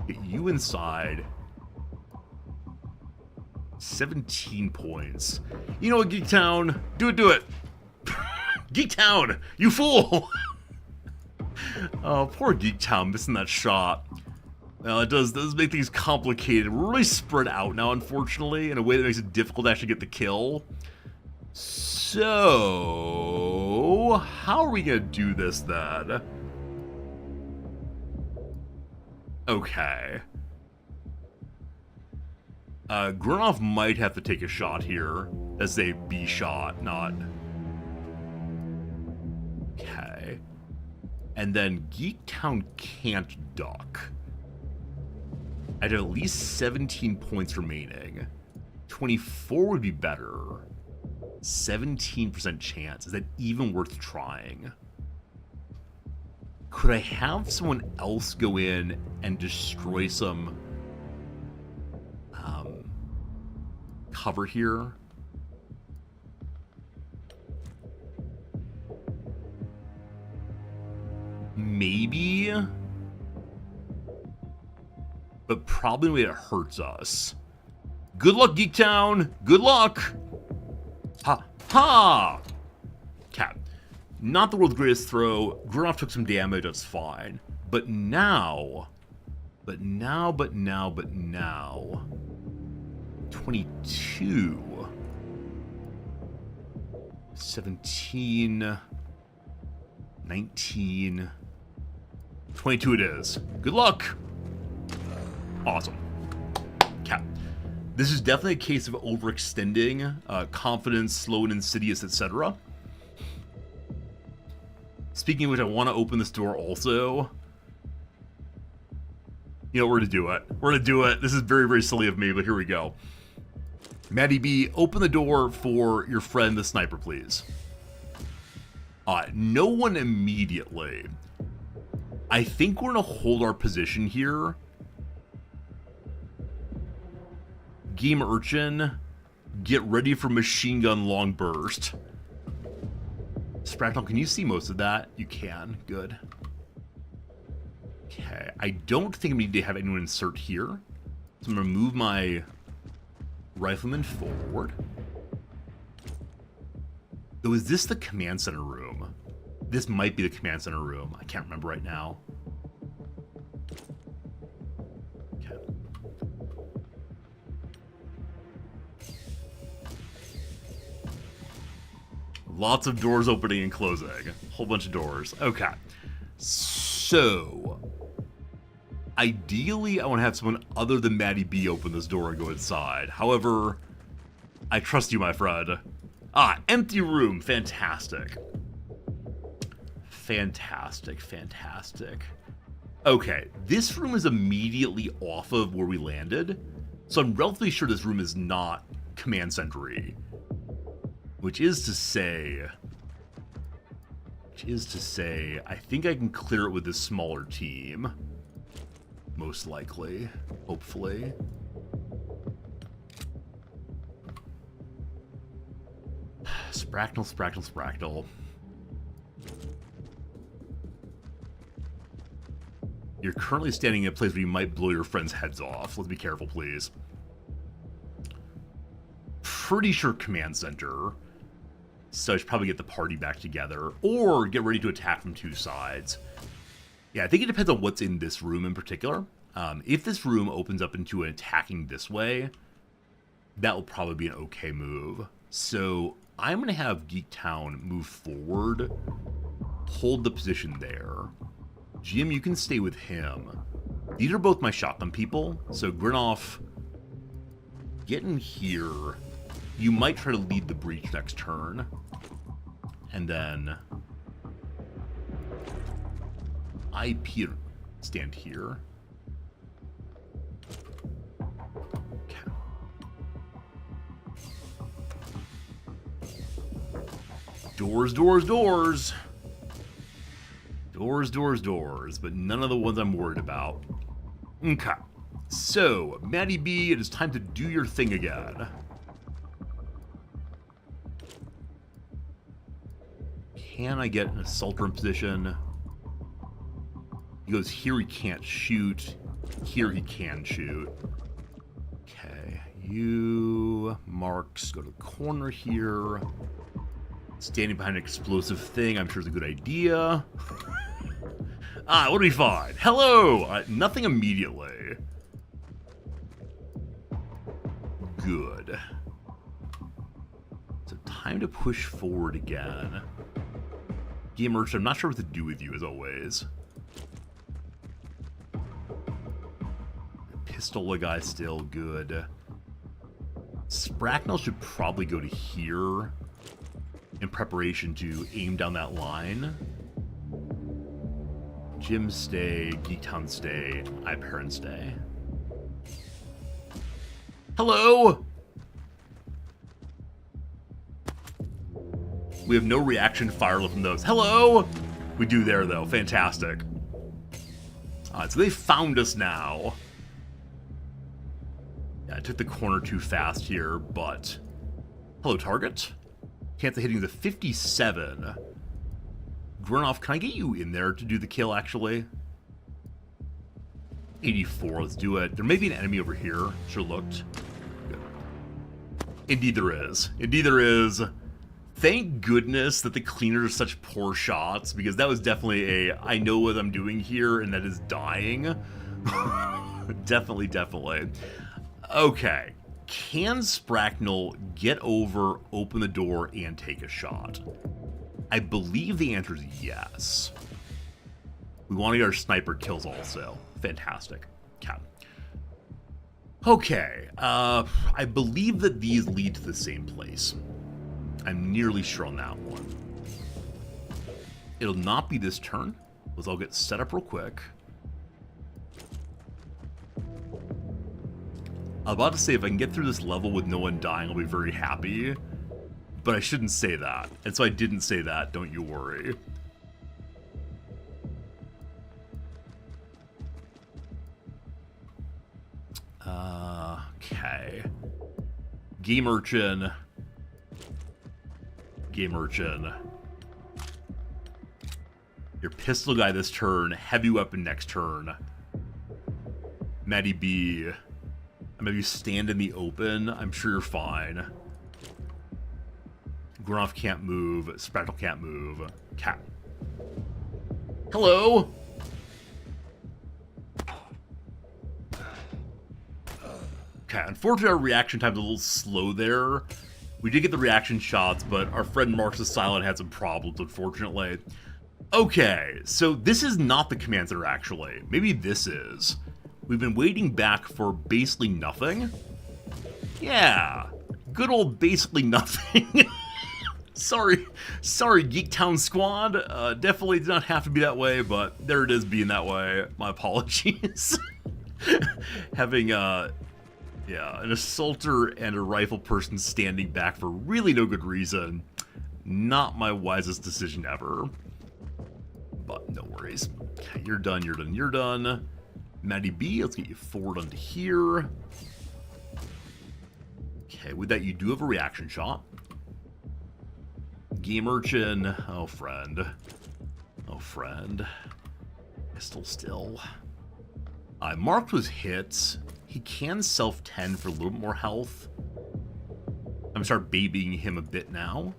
Speaker 1: Get you inside. 17 points. You know what, Geek Town? Do it. Geek Town, you fool! Oh, poor Geek Town missing that shot. Well, it does make things complicated. We're really spread out now, unfortunately, in a way that makes it difficult to actually get the kill. So, how are we gonna do this then? Okay. Granoff might have to take a shot here. That's a B shot, not... Okay. And then Geek Town can't duck. I'd have at least 17 points remaining. 24 would be better. 17% chance. Is that even worth trying? Could I have someone else go in and destroy some cover here? Maybe, but probably in a way that hurts us. Good luck, Geek Town. Good luck. Ha ha. Cap. Not the world's greatest throw. Granoff took some damage. That's fine. But now. 22. 17. 19. 22 it is. Good luck. Awesome. Cap. This is definitely a case of overextending, confidence, slow and insidious, etc. Speaking of which, I want to open this door also. You know, we're going to do it. We're going to do it. This is very, very silly of me, but here we go. Maddie B, open the door for your friend, the sniper, please. No one immediately. I think we're going to hold our position here. Game Urchin, get ready for machine gun long burst. Spractal, can you see most of that? You can. Good. Okay. I don't think I need to have anyone insert here. So I'm going to move my rifleman forward. Though, is this the command center room? This might be the command center room. I can't remember right now. Okay. Lots of doors opening and closing. A whole bunch of doors. Okay. So, ideally, I want to have someone other than Maddie B open this door and go inside. However, I trust you, my friend. Empty room. Fantastic. Fantastic. Okay, this room is immediately off of where we landed, so I'm relatively sure this room is not command center-y. Which is to say, I think I can clear it with this smaller team. Most likely. Hopefully. Spracknel, Spracknel, Spracknel. You're currently standing in a place where you might blow your friends' heads off. Let's be careful, please. Pretty sure command center. So I should probably get the party back together. Or get ready to attack from two sides. Yeah, I think it depends on what's in this room in particular. If this room opens up into an attacking this way, that will probably be an okay move. So I'm going to have Geektown move forward, hold the position there. Jim, you can stay with him. These are both my shotgun people, so Grinoff, get in here. You might try to lead the breach next turn. And then IP stand here. Okay. Doors, doors, doors. Doors, doors, doors, but none of the ones I'm worried about. Okay. So, Maddie B, it is time to do your thing again. Can I get an assaulter in position? He goes, here he can't shoot. Here he can shoot. Okay. You, Marks, go to the corner here. Standing behind an explosive thing, I'm sure is a good idea. What do we find? Hello! Nothing immediately. Good. So time to push forward again. Game Merchant, I'm not sure what to do with you, as always. Pistola guy still good. Spracknel should probably go to here in preparation to aim down that line. Jim stay, Geektown stay, iParent stay. Hello! We have no reaction fire from those. Hello! We do there, though. Fantastic. Alright, so they found us now. Yeah, I took the corner too fast here, but... Hello, target. Chance of hitting the 57. Grinoff, can I get you in there to do the kill, actually? 84, let's do it. There may be an enemy over here. Sure looked. Good. Indeed there is. Indeed there is. Thank goodness that the cleaners are such poor shots, because that was definitely a, I know what I'm doing here, and that is dying. Definitely, definitely. Okay. Can Spracknel get over, open the door, and take a shot? I believe the answer is yes. We want to get our sniper kills also. Fantastic. Okay. I believe that these lead to the same place. I'm nearly sure on that one. It'll not be this turn. Let's all get set up real quick. I'm about to say if I can get through this level with no one dying, I'll be very happy. But I shouldn't say that. And so I didn't say that, don't you worry. Okay. Game Urchin. Game Urchin. Your pistol guy this turn, heavy weapon next turn. Maddie B. Maybe you stand in the open. I'm sure you're fine. Grinoff can't move. Sprackle can't move. Cat. Hello? Okay, unfortunately our reaction time's a little slow there. We did get the reaction shots, but our friend Marks the Silent had some problems, unfortunately. Okay, so this is not the command center, actually. Maybe this is. We've been waiting back for basically nothing. Yeah, good old basically nothing. Sorry, Geektown Squad. Definitely did not have to be that way, but there it is being that way. My apologies. Having, yeah, an assaulter and a rifle person standing back for really no good reason. Not my wisest decision ever. But no worries. Okay, you're done, you're done, you're done. Maddie B, let's get you forward onto here. Okay, with that, you do have a reaction shot. Game Urchin. Oh, friend. Oh, friend. Pistol still. Marked was hits. He can self-10 for a little bit more health. I'm gonna start babying him a bit now.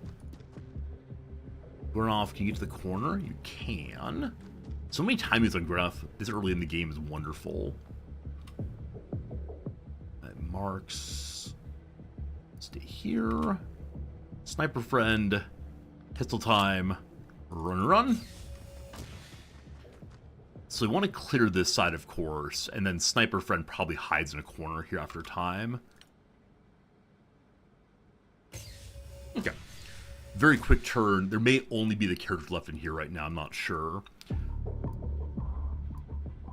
Speaker 1: Gurnoff, can you get to the corner? You can. So many timings on Gurnoff this early in the game is wonderful. Marks. Stay here. Sniper friend. Pistol time. Run. So we want to clear this side, of course, and then Sniper Friend probably hides in a corner here after time. Okay. Very quick turn. There may only be the characters left in here right now. I'm not sure.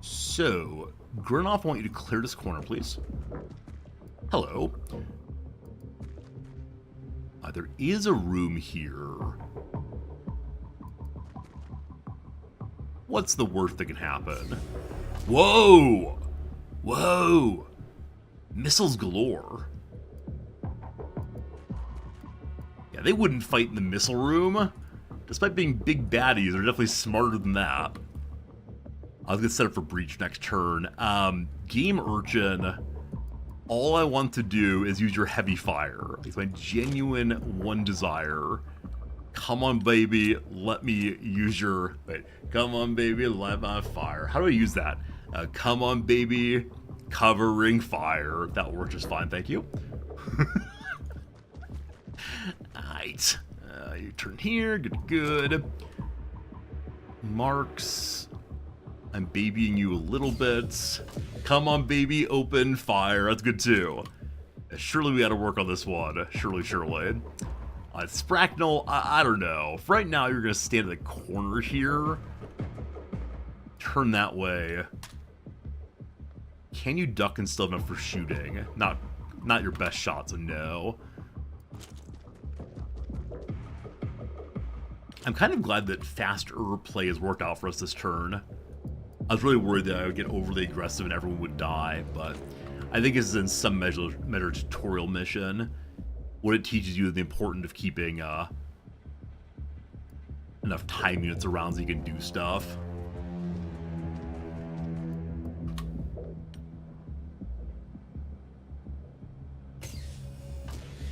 Speaker 1: So, Gurnoff, I want you to clear this corner, please. Hello. There is a room here. What's the worst that can happen? Whoa! Whoa! Missiles galore. Yeah, they wouldn't fight in the missile room. Despite being big baddies, they're definitely smarter than that. I was gonna set up for breach next turn. Game Urchin, all I want to do is use your heavy fire. It's my genuine one desire. Come on, baby, let me use your... Wait, come on, baby, light my fire. How do I use that? Come on, baby, covering fire. That works just fine, thank you. Alright. You turn here, good. Marks. I'm babying you a little bit. Come on, baby, open fire. That's good, too. Surely we gotta work on this one. Surely. Spracknell, I don't know. For right now, you're going to stand in the corner here. Turn that way. Can you duck and still have enough for shooting? Not your best shot, so no. I'm kind of glad that faster play has worked out for us this turn. I was really worried that I would get overly aggressive and everyone would die, but I think this is in some measure a tutorial mission. What it teaches you is the importance of keeping enough time units around so you can do stuff.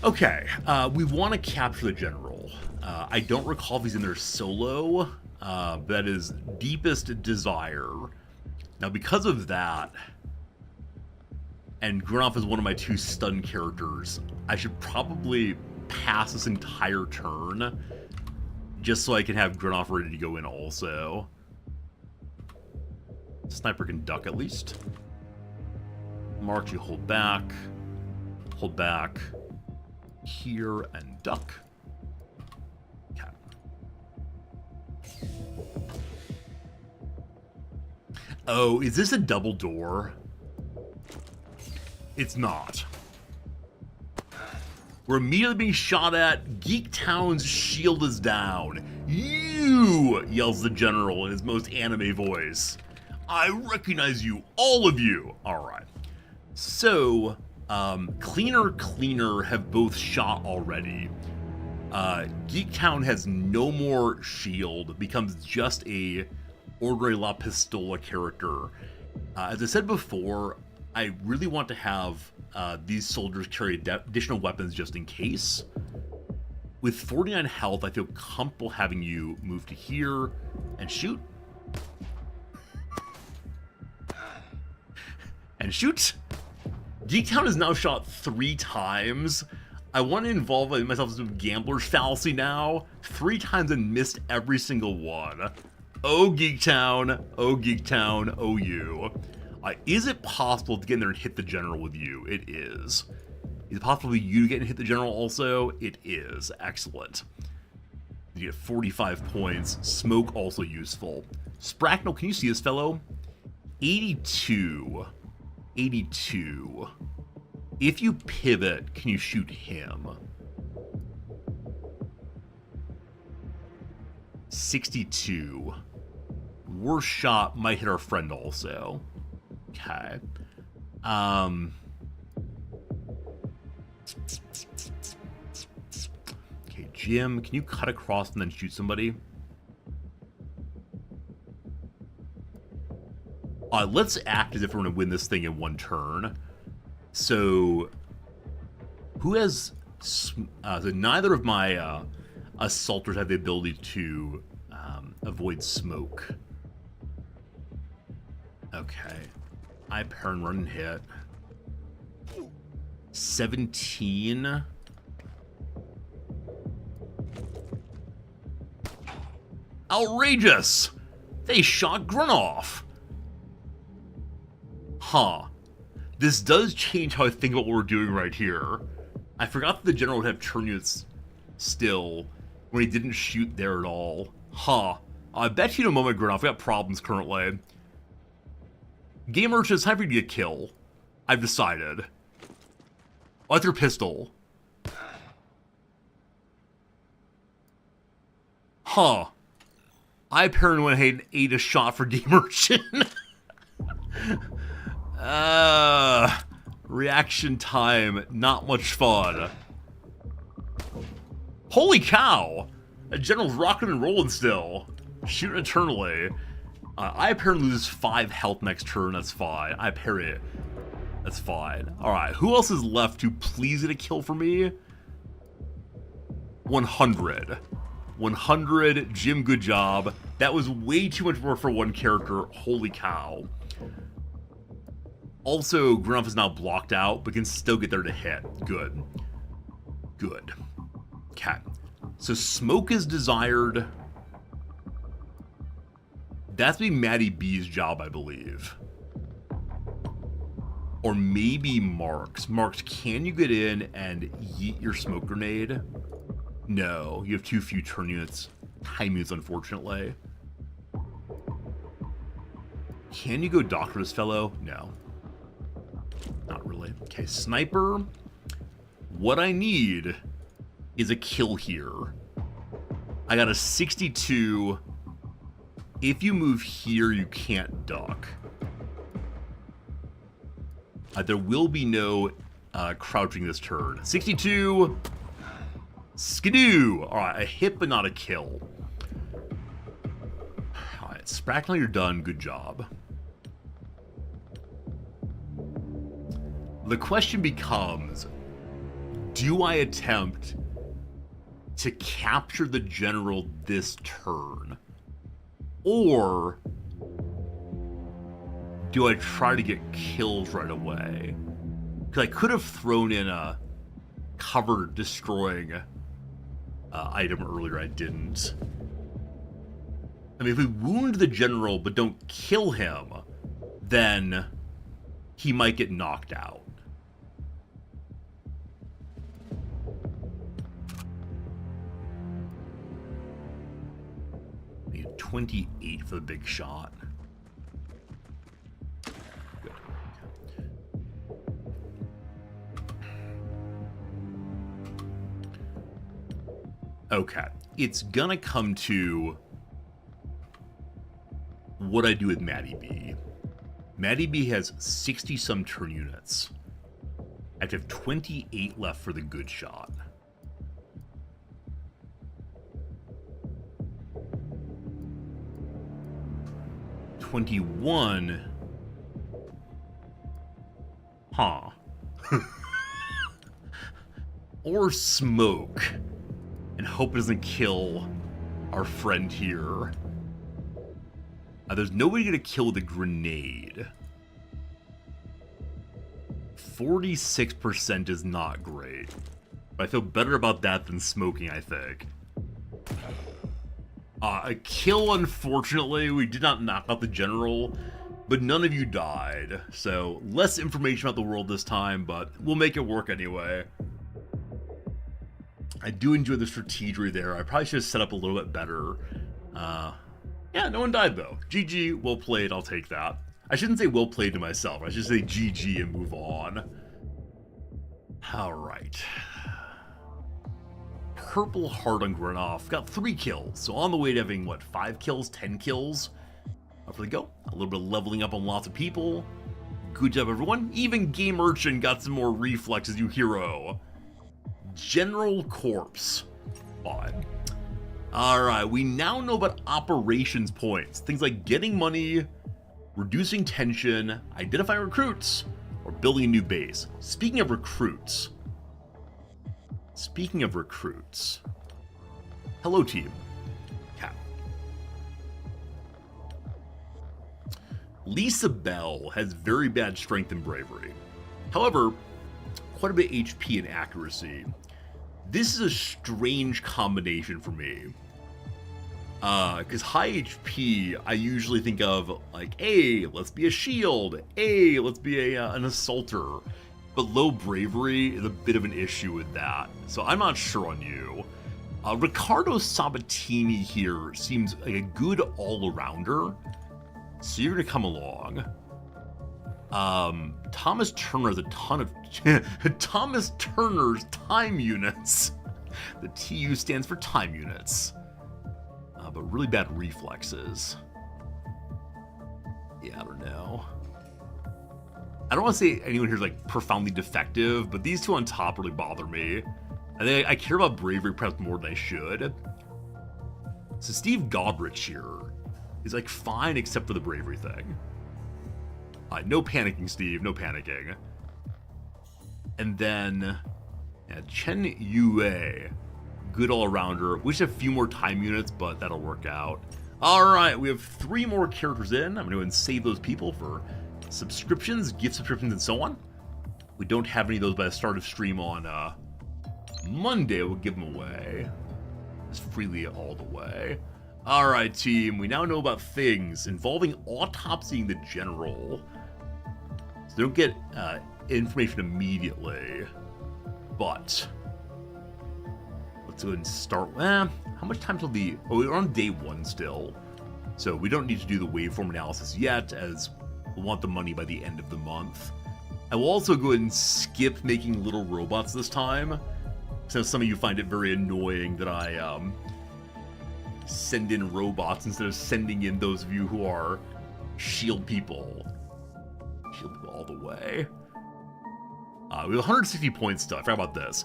Speaker 1: Okay, we want to capture the general. I don't recall if he's in there solo. That is deepest desire. Now, because of that, and Gurnoff is one of my two stun characters, I should probably pass this entire turn just so I can have Gurnoff ready to go in also. Sniper can duck at least. Mark, you hold back. Hold back. Here and duck. Okay. Oh, is this a double door? It's not. We're immediately being shot at. Geek Town's shield is down. You, yells the general in his most anime voice. I recognize you, all of you. All right. So, Cleaner have both shot already. Geek Town has no more shield, becomes just a ordinary La Pistola character. As I said before, I really want to have these soldiers carry additional weapons just in case. With 49 health, I feel comfortable having you move to here and shoot. And shoot! Geektown has now shot 3 times. I want to involve myself in some gambler's fallacy now. 3 times and missed every single one. Oh, Geektown. Oh, Geektown. Oh, you. Is it possible to get in there and hit the general with you? It is. Is it possible you get and hit the general also? It is. Excellent. You get 45 points. Smoke also useful. Spracknell, can you see this fellow? 82. 82. If you pivot, can you shoot him? 62. Worst shot might hit our friend also. Okay. Okay, Jim, can you cut across and then shoot somebody? Let's act as if we're going to win this thing in one turn. So, who has... so neither of my assaulters have the ability to avoid smoke. Okay. I Perrin run and hit. 17. Outrageous! They shot Grunoff! Huh. This does change how I think about what we're doing right here. I forgot that the general would have turn units still when he didn't shoot there at all. Huh. I bet you in a moment, Grunoff, I've got problems currently. Game Urchin, it's time for you to get a kill. I've decided. Oh, that's your pistol. Huh. I apparently went ahead and ate a shot for Game Urchin. Reaction time, not much fun. Holy cow! A general's rocking and rolling still. Shooting eternally. I apparently lose 5 health next turn, that's fine. I parry it. That's fine. Alright, who else is left to please get a kill for me? 100. 100, Jim, good job. That was way too much work for one character. Holy cow. Also, Grunoff is now blocked out, but can still get there to hit. Good. Good. Okay. So smoke is desired. That's be Maddie B's job, I believe. Or maybe Mark's. Mark's, can you get in and yeet your smoke grenade? No, you have too few turn units. Time units, unfortunately. Can you go doctor this fellow? No. Not really. Okay, sniper. What I need is a kill here. I got a 62. If you move here, you can't duck. There will be no crouching this turn. 62. Skidoo. Alright, a hit but not a kill. Alright, Spracknell, you're done. Good job. The question becomes, do I attempt to capture the general this turn? Or do I try to get kills right away? Because I could have thrown in a cover destroying item earlier. I didn't. I mean, if we wound the general but don't kill him, then he might get knocked out. Need 28 for the big shot. Good. Okay. It's gonna come to what I do with Maddie B. Maddie B has 60-some turn units. I have to have 28 left for the good shot. $21. Huh. Or smoke. And hope it doesn't kill our friend here. There's nobody gonna kill with a grenade. 46% is not great. But I feel better about that than smoking, I think. A kill, unfortunately. We did not knock out the general, but none of you died. So, less information about the world this time, but we'll make it work anyway. I do enjoy the strategery there. I probably should have set up a little bit better. Yeah, no one died though. GG, well played, I'll take that. I shouldn't say well played to myself. I should say GG and move on. Alright. Purple Heart on Grunoff. Got 3 kills. So on the way to having, what, 5 kills? 10 kills? Off we go. A little bit of leveling up on lots of people. Good job, everyone. Even Game Urchin got some more reflexes, you hero. General Corpse. Fine. Alright, we now know about operations points. Things like getting money, reducing tension, identifying recruits, or building a new base. Speaking of recruits. Hello, team. Cat. Lisa Bell has very bad strength and bravery. However, quite a bit of HP and accuracy. This is a strange combination for me. Because high HP, I usually think of like, hey, let's be a shield. Hey, let's be an assaulter. But low bravery is a bit of an issue with that. So I'm not sure on you. Riccardo Sabatini here seems like a good all-arounder. So you're going to come along. Thomas Turner has a ton of... Thomas Turner's time units. The TU stands for time units. But really bad reflexes. Yeah, I don't know. I don't want to say anyone here's like profoundly defective, but these two on top really bother me. I think I care about bravery perhaps more than I should. So Steve Godrich here is like fine except for the bravery thing. No panicking, Steve. No panicking. And then Chen Yue. Good all-arounder. We should have a few more time units, but that'll work out. Alright, we have 3 more characters in. I'm going to go ahead and save those people for subscriptions, gift subscriptions, and so on. We don't have any of those by the start of stream on Monday. We'll give them away. Just freely all the way. Alright, team. We now know about things involving autopsying the general. So they don't get information immediately. But... let's go ahead and start. How much time till the... oh, we're on day 1 still. So we don't need to do the waveform analysis yet, as we'll want the money by the end of the month. I will also go ahead and skip making little robots this time, since some of you find it very annoying that I send in robots instead of sending in those of you who are shield people. Shield people all the way. We have 160 points still. I forgot about this.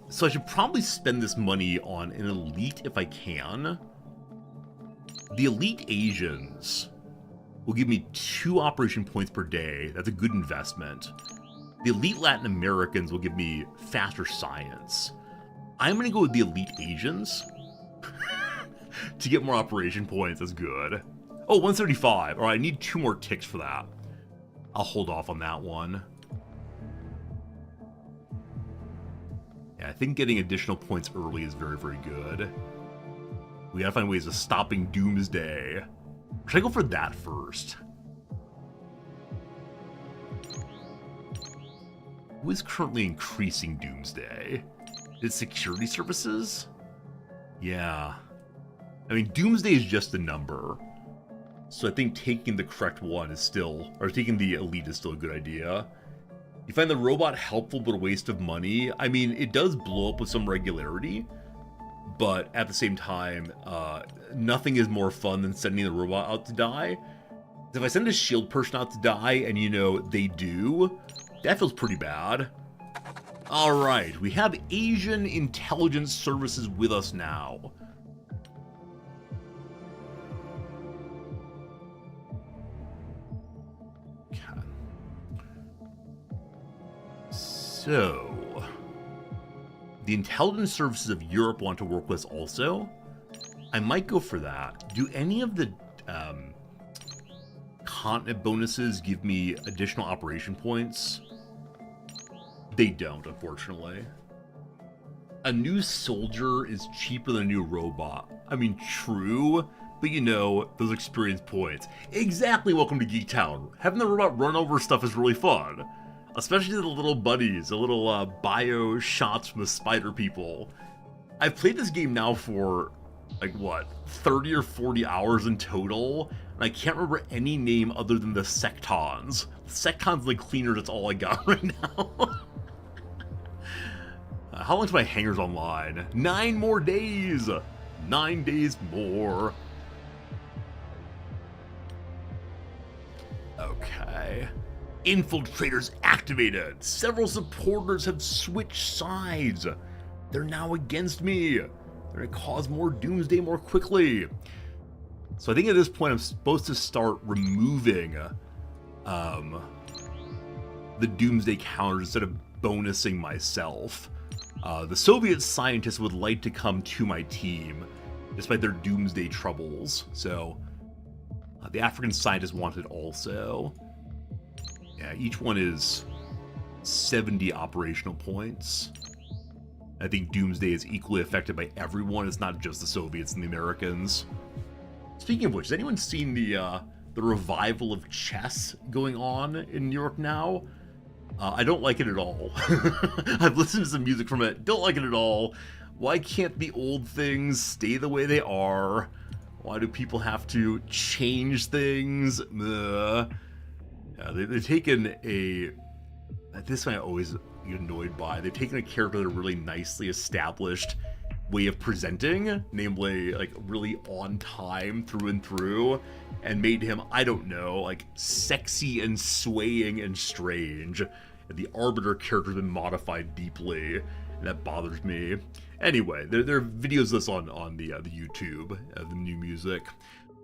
Speaker 1: So I should probably spend this money on an elite if I can. The elite Asians will give me 2 operation points per day. That's a good investment. The elite Latin Americans will give me faster science. I'm going to go with the elite Asians to get more operation points. That's good. Oh, 175. All right, I need 2 more ticks for that. I'll hold off on that one. I think getting additional points early is very, very good. We gotta find ways of stopping Doomsday. Should I go for that first? Who is currently increasing Doomsday? Is it security services? Yeah. I mean, Doomsday is just a number. So I think taking the correct one is still... or taking the elite is still a good idea. You find the robot helpful but a waste of money. I mean, it does blow up with some regularity, but at the same time, nothing is more fun than sending the robot out to die. If I send a shield person out to die, and you know, they do, that feels pretty bad. Alright, we have Asian intelligence services with us now. So, the intelligence services of Europe want to work with us also. I might go for that. Do any of the continent bonuses give me additional operation points? They don't, unfortunately. A new soldier is cheaper than a new robot. I mean, true, but you know, those experience points. Exactly, welcome to Geek Town. Having the robot run over stuff is really fun. Especially the little buddies, the little bio shots from the spider people. I've played this game now for, like, what, 30 or 40 hours in total, and I can't remember any name other than the Sectons. Sectons like cleaner, that's all I got right now. How long is my hangers online? 9 more days! 9 days more. Okay. Infiltrators activated. Several supporters have switched sides. They're now against me. They're going to cause more doomsday more quickly. So I think at this point I'm supposed to start removing the doomsday counters instead of bonusing myself. The Soviet scientists would like to come to my team, despite their doomsday troubles. So the African scientists wanted also. Yeah, each one is 70 operational points. I think doomsday is equally affected by everyone. It's not just the Soviets and the Americans. Speaking of which, has anyone seen the revival of chess going on in New York now? I don't like it at all. I've listened to some music from it. Don't like it at all. Why can't the old things stay the way they are? Why do people have to change things? Yeah, they've taken a... This one I always get annoyed by. They've taken a character that are really nicely established way of presenting, namely like really on time through and through, and made him, I don't know, like sexy and swaying and strange. And the Arbiter character has been modified deeply, and that bothers me. Anyway, there are videos of this on the YouTube of the new music.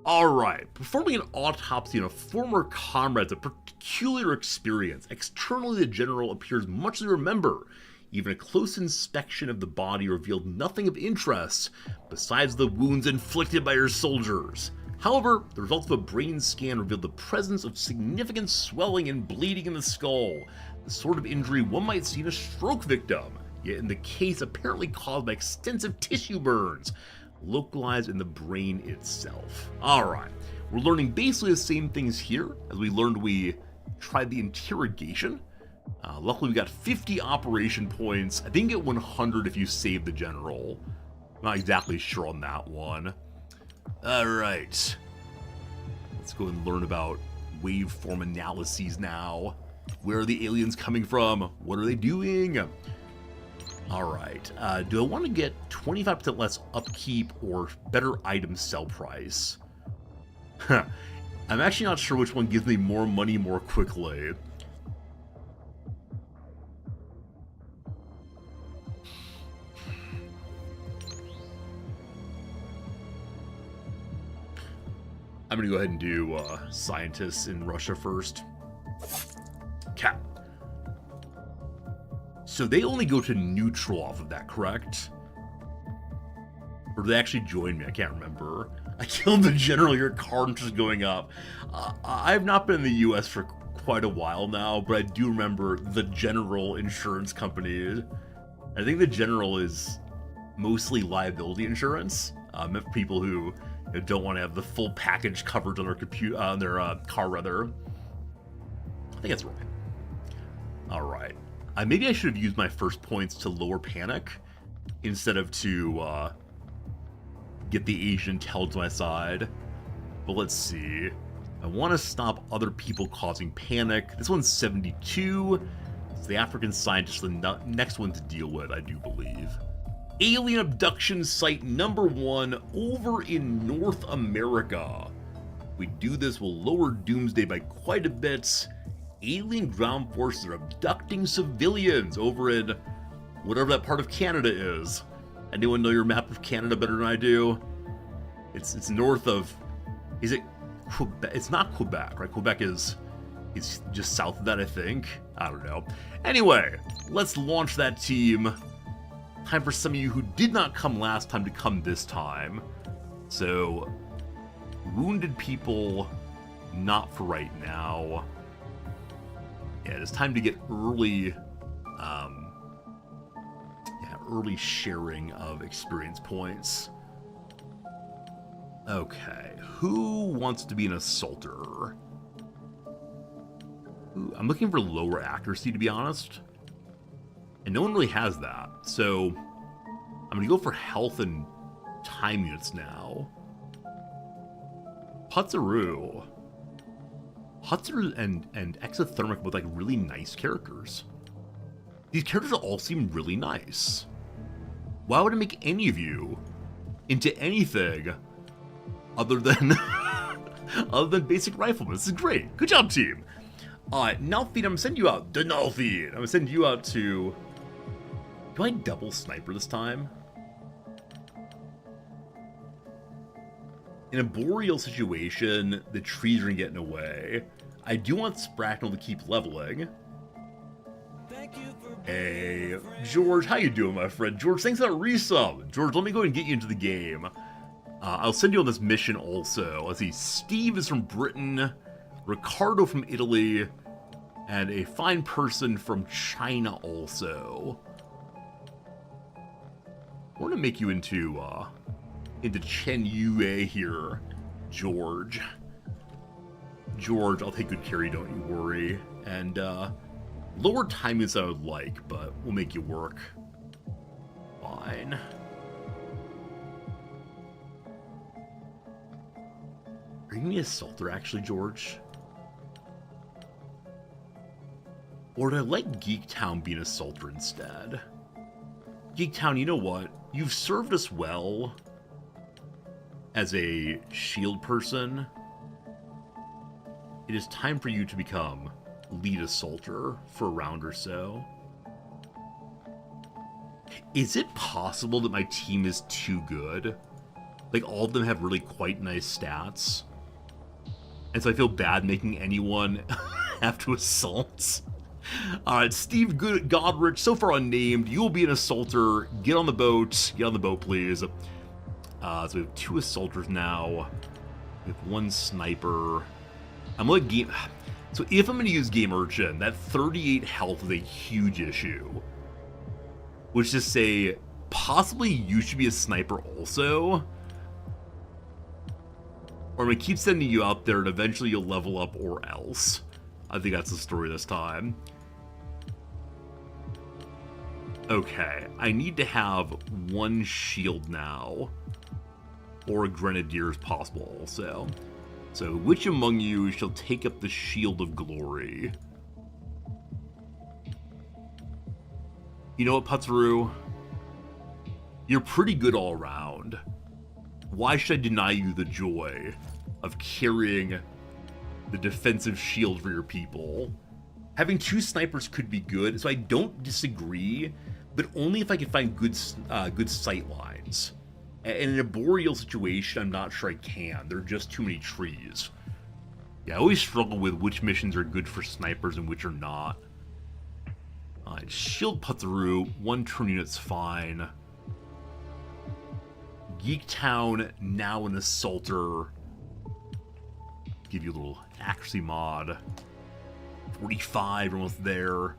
Speaker 1: Alright, performing an autopsy on a former comrade's a peculiar experience. Externally, the general appears much to remember. Even a close inspection of the body revealed nothing of interest, besides the wounds inflicted by her soldiers. However, the results of a brain scan revealed the presence of significant swelling and bleeding in the skull, the sort of injury one might see in a stroke victim, yet in the case apparently caused by extensive tissue burns, localized in the brain itself. Alright, we're learning basically the same things here as we learned we tried the interrogation. Luckily we got 50 operation points. I think you get 100 if you save the general. Not exactly sure on that one. Alright. Let's go and learn about waveform analyses now. Where are the aliens coming from? What are they doing? Alright. Do I want to get 25% less upkeep or better item sell price? I'm actually not sure which one gives me more money more quickly. I'm gonna go ahead and do scientists in Russia first. Cat. So they only go to neutral off of that, correct? Or do they actually join me? I can't remember. I killed the general, your card is going up. I've not been in the US for quite a while now, but I do remember the general insurance company. I think the general is mostly liability insurance. Meant for people who don't want to have the full package coverage on their computer, on their car, rather. I think that's right. All right. Maybe I should have used my first points to lower panic instead of to get the Asian intel to my side. But let's see. I want to stop other people causing panic. This one's 72. It's the African scientist, the next one to deal with, I do believe. Alien abduction site number 1 over in North America. If we do this, we'll lower doomsday by quite a bit. Alien ground forces are abducting civilians over in whatever that part of Canada is. Anyone know your map of Canada better than I do? It's north of... Is it Quebec? It's not Quebec, right? Quebec is just south of that, I think. I don't know. Anyway, let's launch that team. Time for some of you who did not come last time to come this time. So, wounded people, not for right now. Yeah, it's time to get early, early sharing of experience points. Okay, who wants to be an assaulter? Ooh, I'm looking for lower accuracy, to be honest. And no one really has that, so I'm gonna go for health and time units now. Hutzeru and Exothermic with like really nice characters. These characters all seem really nice. Why would I make any of you into anything other than other than basic rifleman. This is great. Good job, team. Nalfine, I'm gonna send you out. Nalfine, I'm gonna send you out to... Do I double sniper this time? In a boreal situation, the trees are gonna get in the way. I do want Spracknel to keep leveling. Hey, George, how you doing, my friend? George, thanks for that resub. George, let me go ahead and get you into the game. I'll send you on this mission also. Let's see, Steve is from Britain, Ricardo from Italy, and a fine person from China also. I want to make you into Chen Yue here, George. George, I'll take good care of you, don't you worry. And, lower timings than I would like, but we'll make you work. Fine. Are you gonna be a assaulter, actually, George? Or do I like Geek Town being an assaulter instead? Geek Town, you know what? You've served us well as a shield person. It is time for you to become lead assaulter for a round or so. Is it possible that my team is too good? Like, all of them have really quite nice stats. And so I feel bad making anyone have to assault. Alright, Steve Godrich, so far unnamed. You will be an assaulter. Get on the boat. Get on the boat, please. So we have 2 assaulters now. We have 1 sniper. I'm gonna game... So if I'm going to use Game Urchin, that 38 health is a huge issue. Which is to say, possibly you should be a sniper also. Or I'm going to keep sending you out there and eventually you'll level up or else. I think that's the story this time. Okay, I need to have 1 shield now. Or a grenadier is possible also. So, which among you shall take up the Shield of Glory? You know what, Putzaru? You're pretty good all around. Why should I deny you the joy of carrying the defensive shield for your people? Having 2 snipers could be good, so I don't disagree, but only if I can find good sight lines. And in a boreal situation, I'm not sure I can. There are just too many trees. Yeah, I always struggle with which missions are good for snipers and which are not. Shield Putzaru, 1 turn unit's fine. Geek Town, now an assaulter. Give you a little accuracy mod. 45, almost there.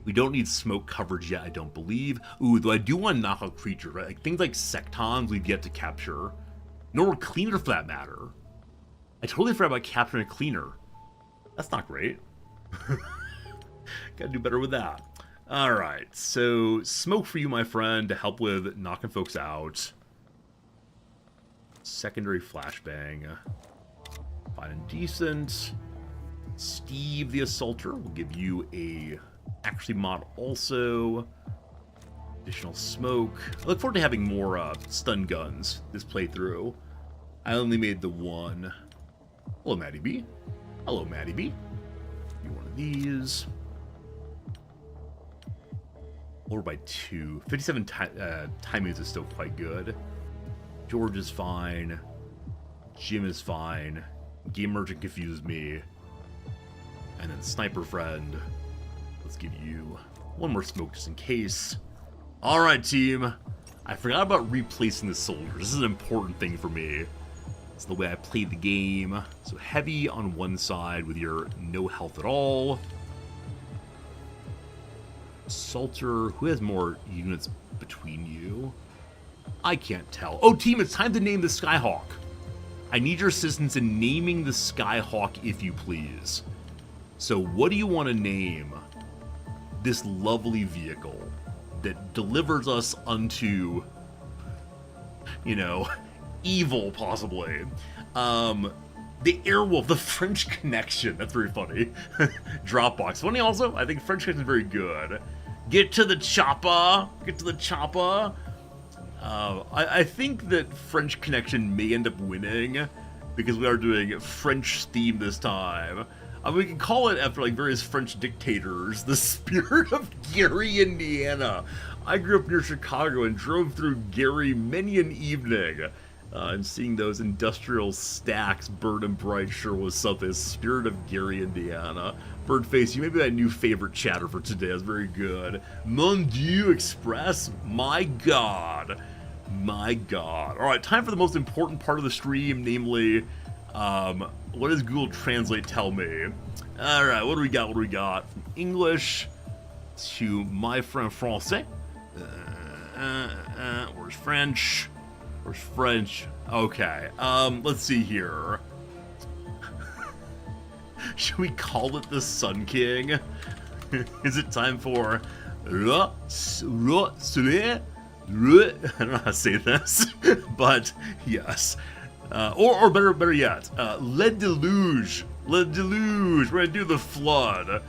Speaker 1: We don't need smoke coverage yet, I don't believe. Ooh, though I do want to knock out creatures, right? Like, things like sectons we've yet to capture. Nor a cleaner for that matter. I totally forgot about capturing a cleaner. That's not great. Gotta do better with that. Alright, so smoke for you, my friend, to help with knocking folks out. Secondary flashbang. Fine and decent. Steve the Assaulter will give you a accuracy mod also. Additional smoke. I look forward to having more stun guns this playthrough. I only made the 1. Hello, Maddie B. Hello, Maddie B. Do one of these. Lower by 2. 57 timings is still quite good. George is fine. Jim is fine. Game Merchant confused me. And then Sniper Friend. Let's give you 1 more smoke just in case. Alright, team. I forgot about replacing the soldiers. This is an important thing for me. It's the way I play the game. So heavy on one side with your no health at all. Assaulter. Who has more units between you? I can't tell. Oh, team, it's time to name the Skyhawk. I need your assistance in naming the Skyhawk, if you please. So what do you want to name this lovely vehicle that delivers us unto, you know, evil, possibly? The Airwolf, the French Connection. That's very funny. Dropbox. Funny also, I think French Connection is very good. Get to the chopper. Get to the chopper. I think that French Connection may end up winning, because we are doing French theme this time. We can call it after like various French dictators, the Spirit of Gary, Indiana. I grew up near Chicago and drove through Gary many an evening. And seeing those industrial stacks burn and bright sure was something. Spirit of Gary, Indiana. Birdface, you may be my new favorite chatter for today. That's very good. Mon Dieu Express? My God. My God. Alright, time for the most important part of the stream, namely, what does Google Translate tell me? Alright, what do we got? What do we got? From English to my friend Francais. Where's French? Where's French? Okay, let's see here. Should we call it the Sun King? Is it time for I don't know how to say this, but yes. Or better yet, Le Deluge. Le Deluge. We're gonna do the flood.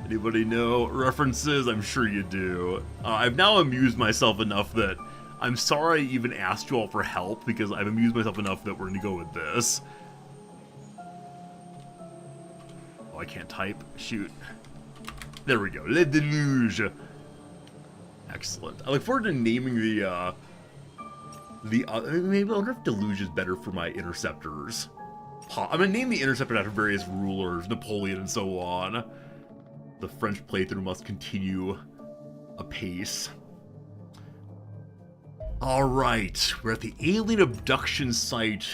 Speaker 1: Anybody know references? I'm sure you do. I've now amused myself enough that I'm sorry I even asked you all for help, because I've amused myself enough that we're gonna go with this. Oh, I can't type. Shoot. There we go. Le Deluge. Excellent. I look forward to naming maybe I wonder if Deluge is better for my interceptors. I'm gonna name the interceptor after various rulers, Napoleon and so on. The French playthrough must continue apace. Alright, we're at the alien abduction site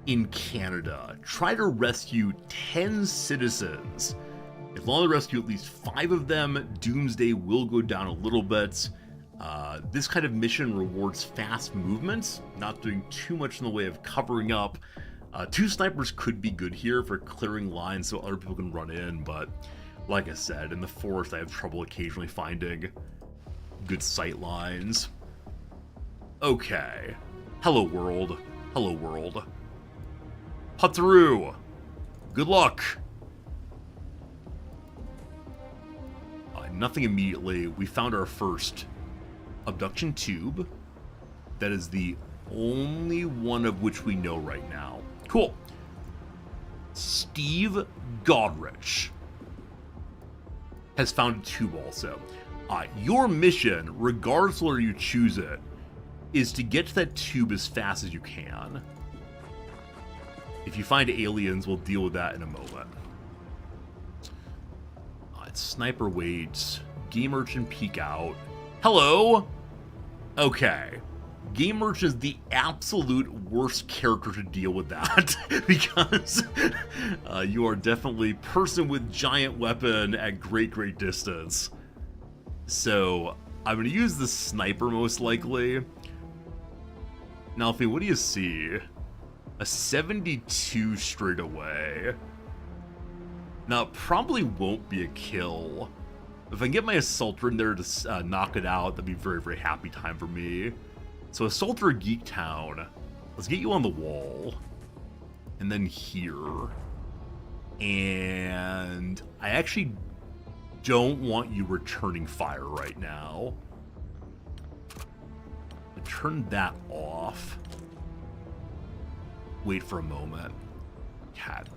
Speaker 1: in Canada. Try to rescue 10 citizens. As long as we rescue at least 5 of them, Doomsday will go down a little bit. This kind of mission rewards fast movements, not doing too much in the way of covering up. 2 snipers could be good here for clearing lines so other people can run in, but like I said, in the forest I have trouble occasionally finding good sight lines. Okay. Hello world. Hello world. Put through. Good luck. Nothing immediately. We found our first abduction tube. That is the only one of which we know right now. Cool. Steve Godrich has found a tube also. Your mission, regardless of whether you choose it, is to get to that tube as fast as you can. If you find aliens, we'll deal with that in a moment. It's Sniper waits. Game Merchant peek out. Hello! Okay. Game Merchant is the absolute worst character to deal with that. Because you are definitely person with giant weapon at great distance. So, I'm going to use the Sniper most likely. Nalfi, what do you see? A 72 straight away. Now, it probably won't be a kill. If I can get my Assaulter in there to knock it out, that'd be very happy time for me. So Assaulter Geek Town. Let's get you on the wall. And then here. And I actually don't want you returning fire right now. Turn that off. Wait for a moment. Cat.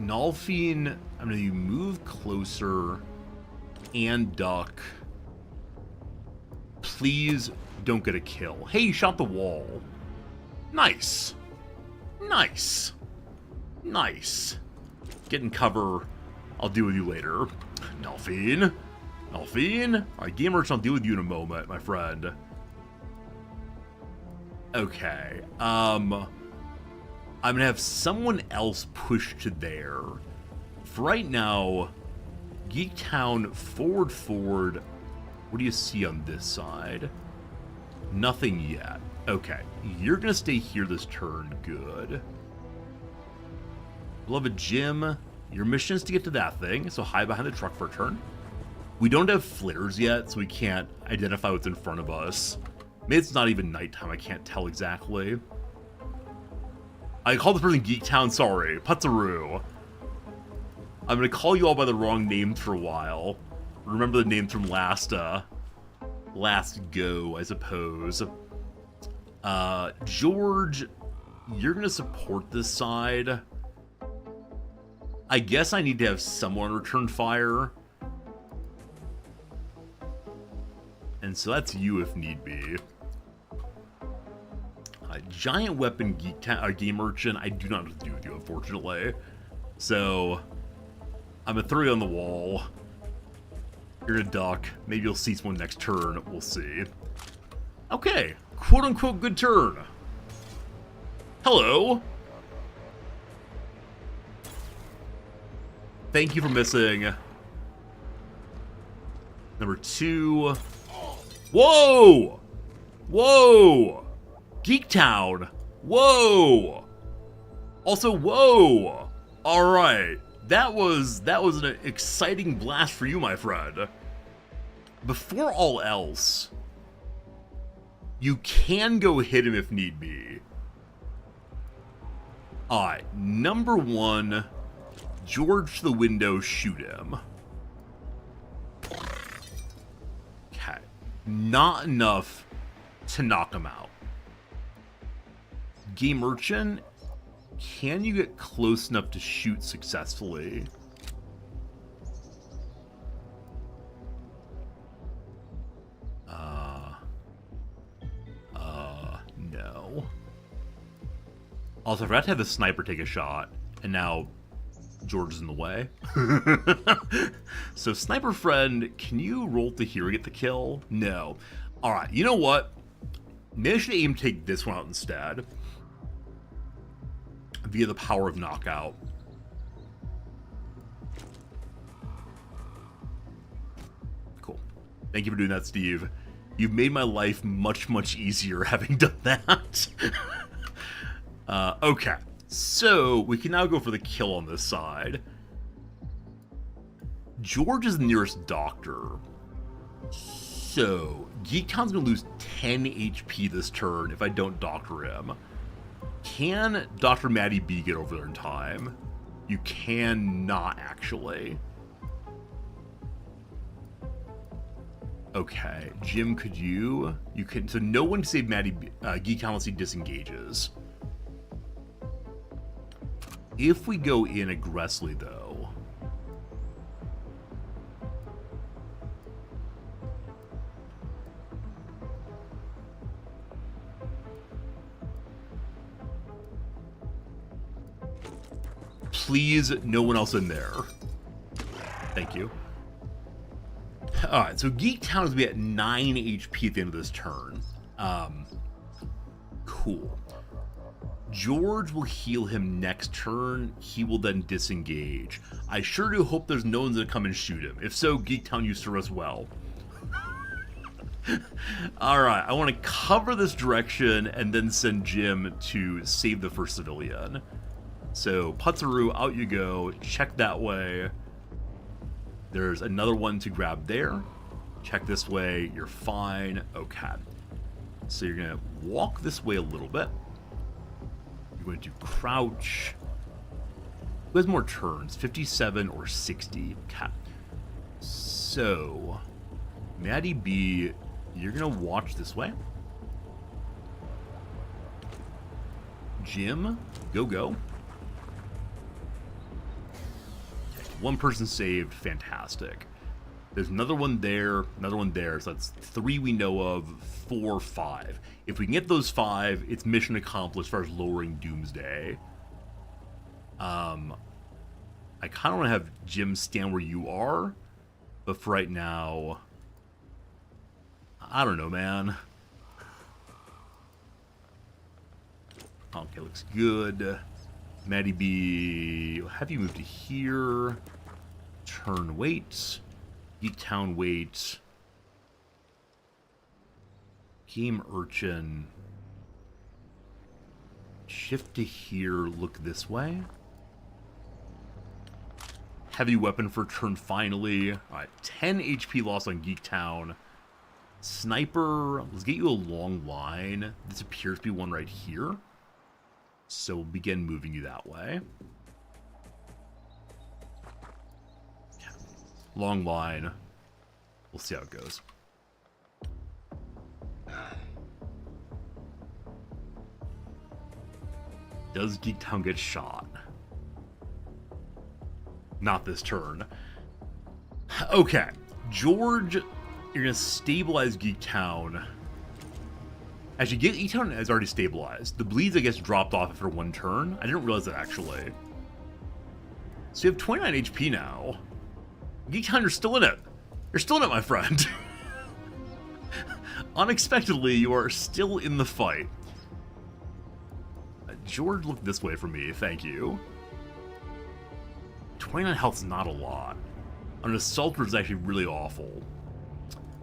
Speaker 1: Nalfine, I'm gonna move closer and duck. Please don't get a kill. Hey, you shot the wall. Nice. Nice. Nice. Get in cover. I'll deal with you later. Nalfine. Nalfine? Alright, Game Merchant, I'll deal with you in a moment, my friend. Okay. I'm gonna have someone else push to there. For right now, Geek Town, forward. What do you see on this side? Nothing yet. Okay, you're gonna stay here this turn. Good. Beloved Jim, your mission is to get to that thing, so hide behind the truck for a turn. We don't have flares yet, so we can't identify what's in front of us. Maybe it's not even nighttime, I can't tell exactly. I called the person Geek Town, sorry. Putzaroo. I'm gonna call you all by the wrong names for a while. Remember the names from last go, I suppose. George you're going to support this side. I guess I need to have someone return fire. And so that's you if need be. Giant weapon game merchant, I do not know what to do with you, unfortunately. So, I'm gonna throw you on the wall. You're gonna duck. Maybe you'll see someone next turn. We'll see. Okay, quote unquote good turn. Hello. Thank you for missing. Number 2. Whoa! Whoa! Geek Town! Whoa! Also, whoa! Alright. That was an exciting blast for you, my friend. Before all else, you can go hit him if need be. Alright, number 1, George to the window, shoot him. Okay. Not enough to knock him out. Game Merchant, can you get close enough to shoot successfully? No. Also, I forgot to have the sniper take a shot, and now George is in the way. So, sniper friend, can you roll to hero get the kill? No. Alright, you know what? Maybe I should aim to take this one out instead. Via the power of knockout. Cool. Thank you for doing that, Steve. You've made my life much, much easier having done that. Okay. So, we can now go for the kill on this side. George is the nearest doctor. So, Geektown's gonna lose 10 HP this turn if I don't doctor him. Can Dr. Maddie B get over there in time? You can not, actually. Okay, Jim, could you? You can. So no one can save Maddie B. Geektown unless he disengages. If we go in aggressively, though... Please, no one else in there. Thank you. Alright, so Geektown is going to be at 9 HP at the end of this turn. Cool. George will heal him next turn. He will then disengage. I sure do hope there's no one's going to come and shoot him. If so, Geektown, you serve us well. Alright, I want to cover this direction and then send Jim to save the first civilian. So, Putzaru, out you go. Check that way. There's another one to grab there. Check this way. You're fine. Okay. So you're going to walk this way a little bit. You're going to crouch. Who has more turns? 57 or 60? Okay. So, Maddie B, you're going to watch this way. Jim, go. One person saved, fantastic. There's another one there, so that's 3 we know of, 4, 5. If we can get those 5, it's mission accomplished as far as lowering Doomsday. I kind of want to have Jim stand where you are, but for right now, I don't know, man. Okay, looks good. Maddie B, have you moved to here? Turn wait. Geektown wait. Game Urchin. Shift to here, look this way. Heavy weapon for turn finally. Alright, 10 HP loss on Geektown. Sniper, let's get you a long line. This appears to be one right here. So we'll begin moving you that way. Long line. We'll see how it goes. Does Geektown get shot? Not this turn. Okay. George, you're going to stabilize Geektown. Actually, Geektown has already stabilized. The bleeds, I guess, dropped off after one turn. I didn't realize that, actually. So you have 29 HP now. Geektown, you're still in it. You're still in it, my friend. Unexpectedly, you are still in the fight. George, look this way for me. Thank you. 29 health is not a lot. An assaulter is actually really awful.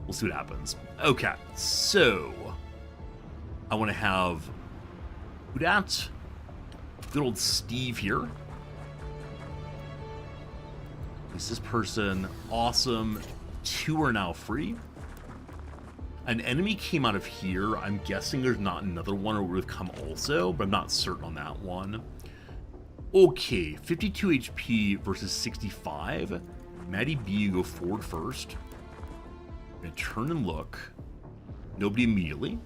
Speaker 1: We'll see what happens. Okay, so I want to have who dat? Good old Steve here. Is this person awesome? 2 are now free. An enemy came out of here. I'm guessing there's not another one, or would have come also, but I'm not certain on that one. Okay, 52 HP versus 65. Maddie B, you go forward first. I'm gonna turn and look. Nobody immediately.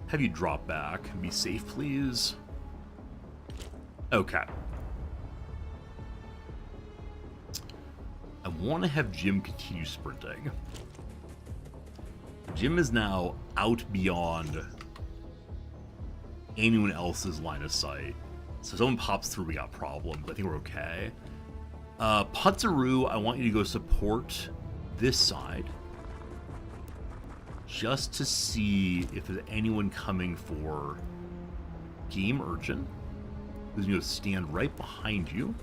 Speaker 1: Have you drop back. Be safe, please. Okay. I want to have Jim continue sprinting. Jim is now out beyond anyone else's line of sight. So if someone pops through, we got problems. I think we're okay. Putzaru, I want you to go support this side. Just to see if there's anyone coming for Game Urchin. Who's going to stand right behind you.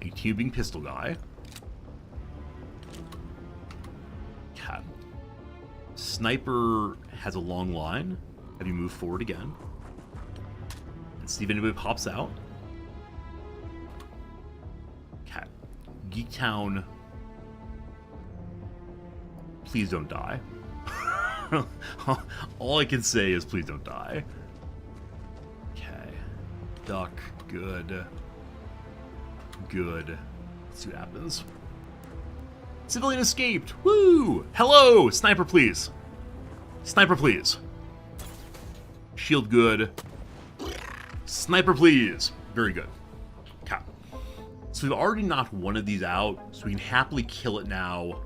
Speaker 1: A tubing pistol guy. Cat. Sniper has a long line. Have you move forward again? And see if anybody pops out. Cat. Geektown. Please don't die. All I can say is please don't die. Okay. Duck. Good. Good. Let's see what happens. Civilian escaped. Woo! Hello! Sniper, please. Sniper, please. Shield good. Sniper, please. Very good. Okay. So we've already knocked one of these out, so we can happily kill it now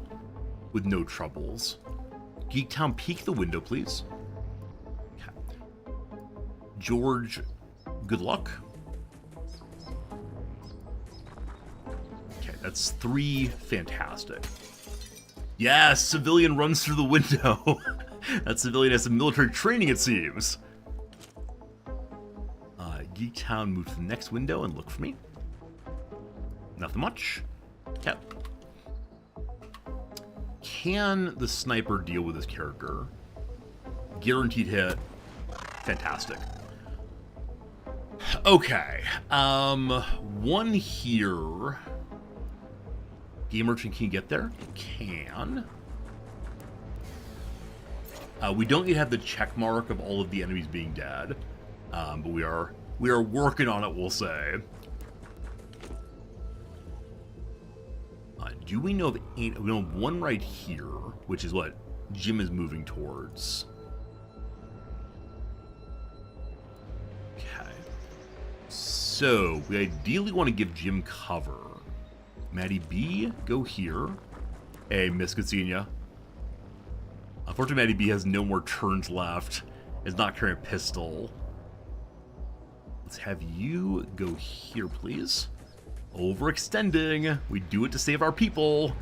Speaker 1: with no troubles. Geektown, peek the window, please. Okay. George, good luck. Okay, that's 3. Fantastic. Yes, civilian runs through the window. That civilian has some military training, it seems. Geektown, move to the next window and look for me. Nothing much. Okay. Can the sniper deal with this character? Guaranteed hit. Fantastic. Okay. One here. Game Merchant can get there? Can. We don't yet have the check mark of all of the enemies being dead. But we are working on it, we'll say. Do we know of we know of one right here, which is what Jim is moving towards. Okay. So, we ideally want to give Jim cover. Maddie B, go here. Hey, Miss Cassina. Unfortunately, Maddie B has no more turns left. Is not carrying a pistol. Let's have you go here, please. Overextending. We do it to save our people.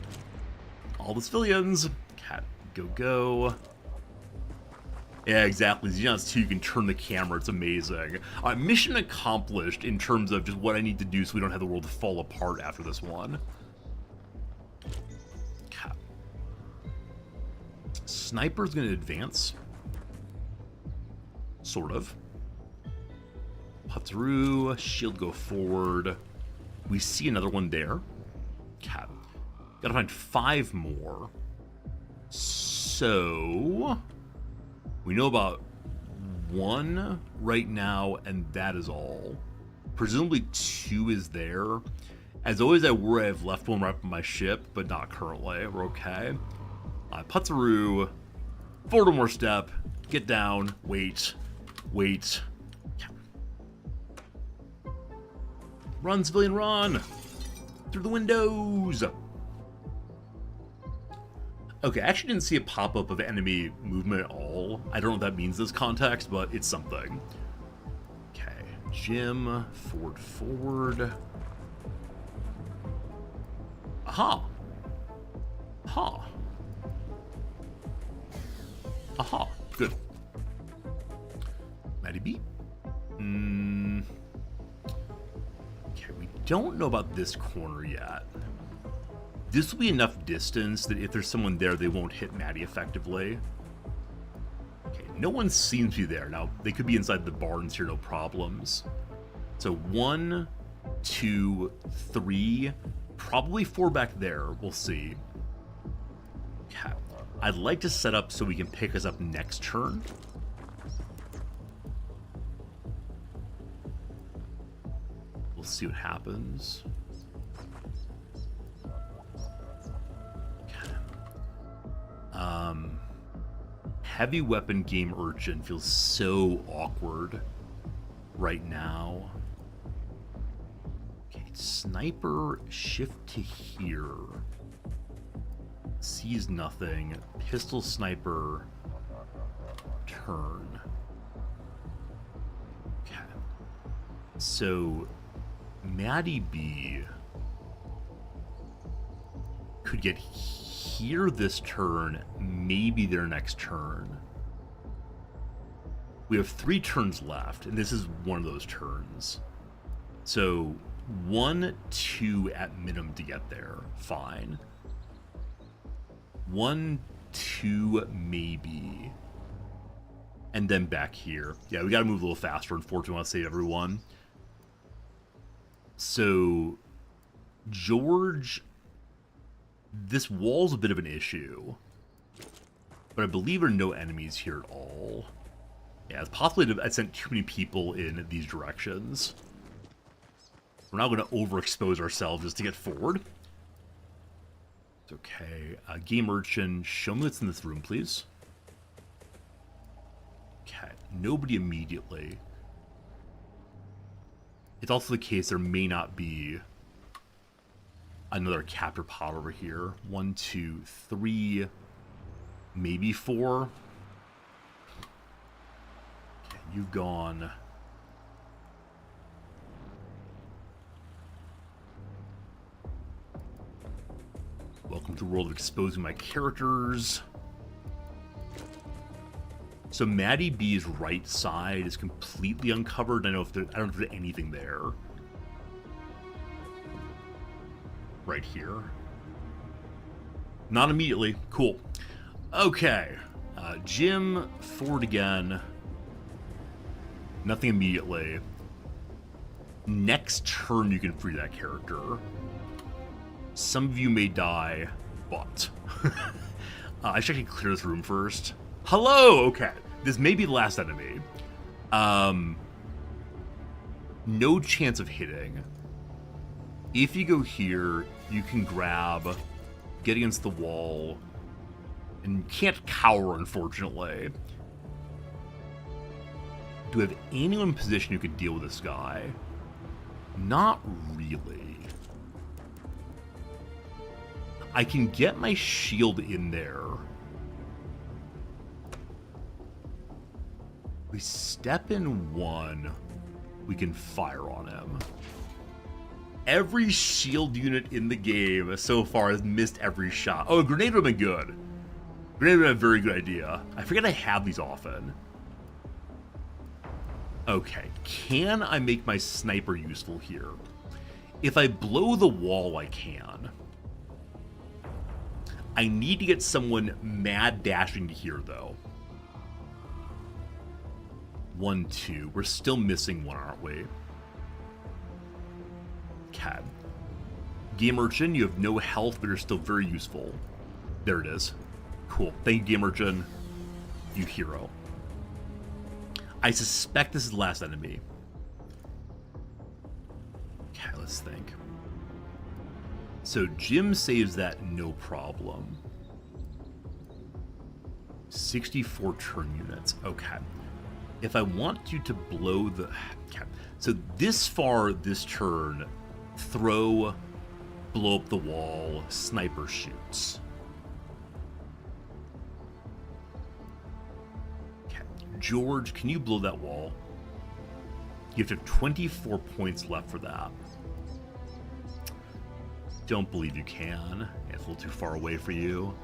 Speaker 1: All the civilians. Cat, go. Yeah, exactly. Xenonauts 2, you can turn the camera. It's amazing. Mission accomplished in terms of just what I need to do so we don't have the world fall apart after this one. Cat. Sniper's going to advance. Sort of. Putzaru, shield go forward. We see another one there. Cat. Gotta find 5 more. So we know about 1 right now, and that is all. Presumably 2 is there. As always, I worry I've left one right up on my ship, but not currently. We're okay. Putzaru, forward 1 more step. Get down. Wait. Wait. Run, civilian, run! Through the windows! Okay, I actually didn't see a pop-up of enemy movement at all. I don't know what that means in this context, but it's something. Okay, Jim, forward. Aha! Aha! Aha! Good. Maddie B? Okay, we don't know about this corner yet. This will be enough distance that if there's someone there, they won't hit Maddie effectively. Okay, no one seems to be there. Now, they could be inside the barns here, no problems. So 1, 2, 3, probably 4 back there. We'll see. Okay. I'd like to set up so we can pick us up next turn. We'll see what happens. Heavy weapon game urchin feels so awkward right now. Okay, sniper, shift to here. Sees nothing. Pistol sniper, turn. Okay. So, Maddie B could get here this turn, maybe their next turn. We have 3 turns left, and this is one of those turns. So 1, 2 at minimum to get there. Fine. 1, 2 maybe. And then back here. Yeah, we gotta move a little faster. Unfortunately, I want to save everyone. So George, this wall's a bit of an issue, but I believe there are no enemies here at all. Yeah, it's possibly I sent too many people in these directions. We're not going to overexpose ourselves just to get forward. It's okay. Game Urchin, show me what's in this room, please. Okay, nobody immediately. It's also the case there may not be another capture pod over here. 1, 2, 3, maybe 4. Okay, you've gone. Welcome to the world of exposing my characters. So Maddie B's right side is completely uncovered. I don't know if there's anything there. Right here. Not immediately. Cool. Okay. Jim, forward again. Nothing immediately. Next turn you can free that character. Some of you may die, but... I should actually clear this room first. Hello! Okay. This may be the last enemy. No chance of hitting. If you go here, you can grab, get against the wall, and can't cower, unfortunately. Do we have anyone in position who could deal with this guy? Not really. I can get my shield in there. We step in 1, we can fire on him. Every shield unit in the game so far has missed every shot. Oh, a grenade would have been good. Grenade would have been a very good idea. I forget I have these often. Okay, can I make my sniper useful here? If I blow the wall, I can. I need to get someone mad dashing to here, though. 1, 2. We're still missing 1, aren't we? Okay. Game Urchin, you have no health, but you're still very useful. There it is. Cool. Thank you, Game Urchin. You hero. I suspect this is the last enemy. Okay, let's think. So Jim saves that no problem. 64 turn units. Okay. if I want you to blow the... So this far, this turn, throw, blow up the wall, sniper shoots. Okay. George, can you blow that wall? You have to have 24 points left for that. Don't believe you can. It's a little too far away for you.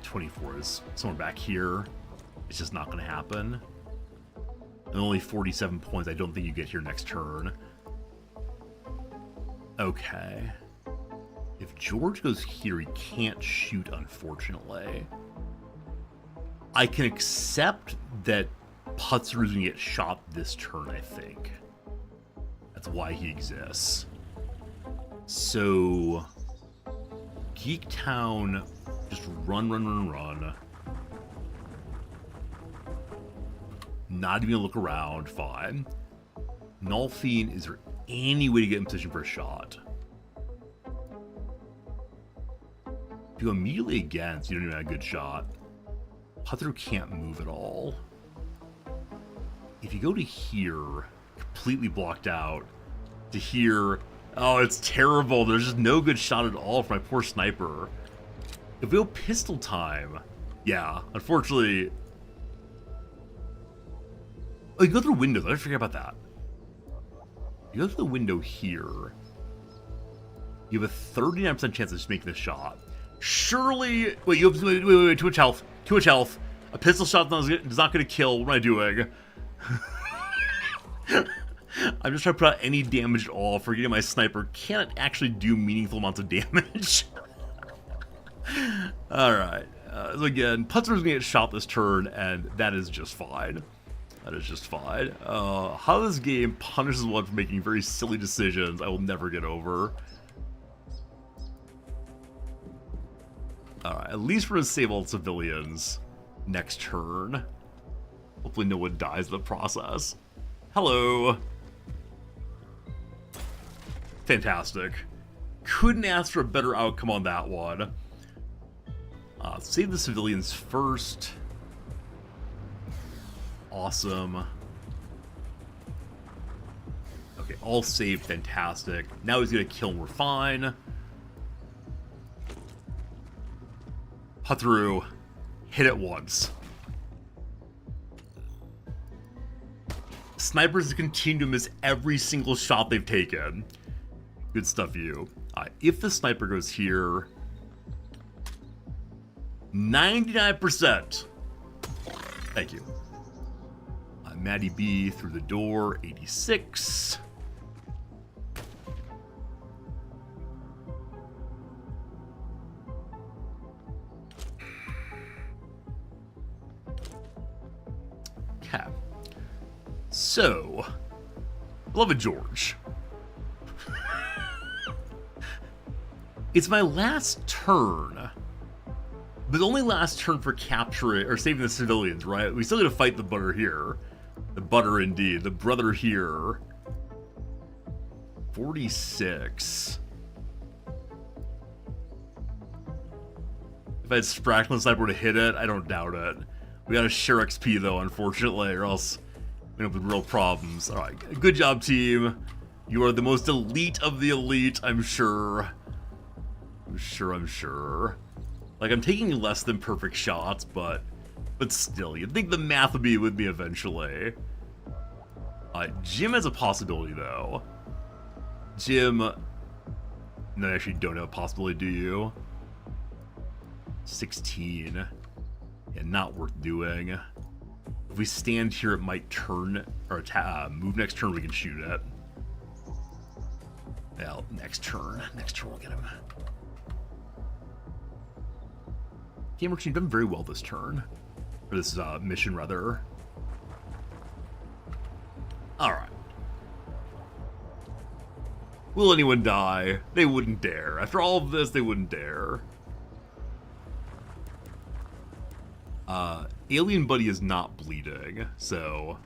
Speaker 1: 24 is somewhere back here. It's just not going to happen. And only 47 points. I don't think you get here next turn. Okay. If George goes here, he can't shoot, unfortunately. I can accept that Putzer's going to get shot this turn, I think. That's why he exists. So... Geek Town... Just run. Not even look around. Fine. Nulfine, is there any way to get in position for a shot? If you go immediately against, you don't even have a good shot. Puther can't move at all. If you go to here, completely blocked out, to here, oh, it's terrible. There's just no good shot at all for my poor sniper. If we go pistol time, yeah, unfortunately. Oh, you go through windows. I forget about that. You go through the window here. You have a 39% chance of just making the shot. Surely, wait, you have wait, too much health. Too much health. A pistol shot is not going to kill. What am I doing? I'm just trying to put out any damage at all. Forgetting my sniper can't actually do meaningful amounts of damage. Alright, so again, Putzer's gonna get shot this turn, and that is just fine. That is just fine. How this game punishes one for making very silly decisions, I will never get over. Alright, at least we're gonna save all the civilians next turn. Hopefully no one dies in the process. Hello! Fantastic. Couldn't ask for a better outcome on that one. Save the civilians first. Awesome. Okay, all saved. Fantastic. Now he's gonna kill him. We're fine. Put through. Hit it once. Snipers continue to miss every single shot they've taken. Good stuff, you. If the sniper goes here... 99%. Thank you. Maddie B through the door, 86. Okay. So, beloved George. It's my last turn. But only last turn for capturing or saving the civilians, right? We still gotta fight the butter here. The butter indeed. The brother here. 46. If I had Sprackling Sniper to hit it, I don't doubt it. We gotta share XP though, unfortunately, or else we end up with real problems. Alright, good job, team. You are the most elite of the elite, I'm sure. I'm sure. Like, I'm taking less than perfect shots, but still, you'd think the math would be with me eventually. Jim has a possibility, though. Jim... No, I actually don't have a possibility, do you? 16. Yeah, not worth doing. If we stand here, it might turn, or move next turn, we can shoot it. Well, next turn we'll get him. Gamer team done very well this turn. Or this mission, rather. Alright. Will anyone die? They wouldn't dare. After all of this, they wouldn't dare. Alien Buddy is not bleeding, so...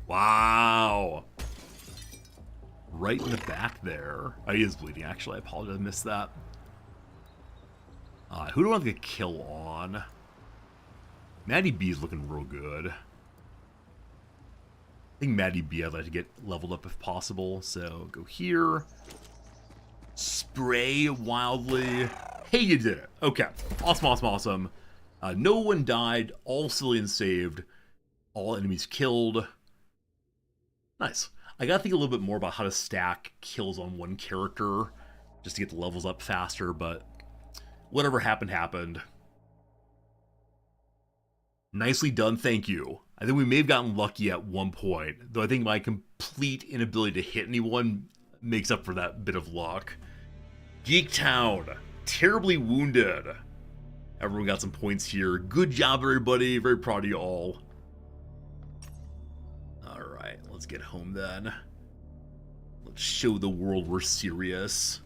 Speaker 1: Wow! Right in the back there. Oh, he is bleeding, actually. I apologize, I missed that. Who do I want to get a kill on? Maddie B is looking real good. I think Maddie B I'd like to get leveled up if possible. So go here. Spray wildly. Hey, you did it. Okay. Awesome, awesome, awesome. No one died. All civilians saved. All enemies killed. Nice. I gotta think a little bit more about how to stack kills on one character just to get the levels up faster, but whatever happened, happened. Nicely done, thank you. I think we may have gotten lucky at one point, though I think my complete inability to hit anyone makes up for that bit of luck. Geektown, terribly wounded. Everyone got some points here. Good job, everybody. Very proud of you all. Alright, let's get home then. Let's show the world we're serious.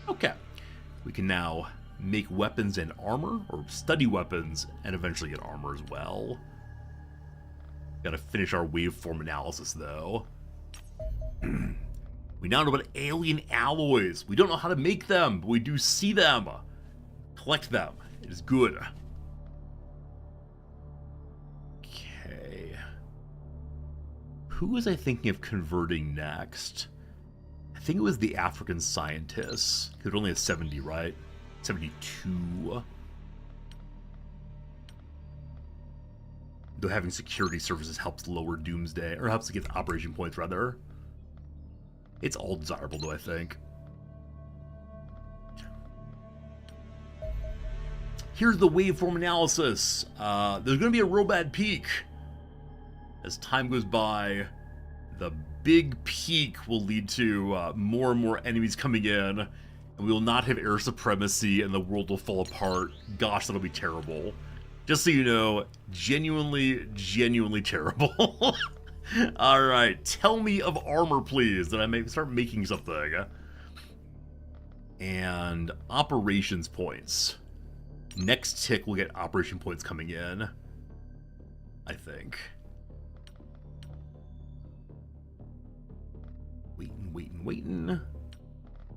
Speaker 1: Okay. We can now make weapons and armor, or study weapons and eventually get armor as well. Gotta finish our waveform analysis though. We now know about alien alloys. We don't know how to make them, but we do see them. Collect them. It is good. Okay. Who was I thinking of converting next? I think it was the African scientists. It only has 70, right? 72. Though having security services helps lower doomsday, or helps to get operation points rather. It's all desirable though, I think. Here's the waveform analysis. There's going to be a real bad peak. As time goes by, the big peak will lead to more and more enemies coming in, and we will not have air supremacy, and the world will fall apart. Gosh, that'll be terrible. Just so you know, genuinely, genuinely terrible. Alright, tell me of armor, please, that I may start making something. And operations points. Next tick, we'll get operation points coming in, I think. Waiting.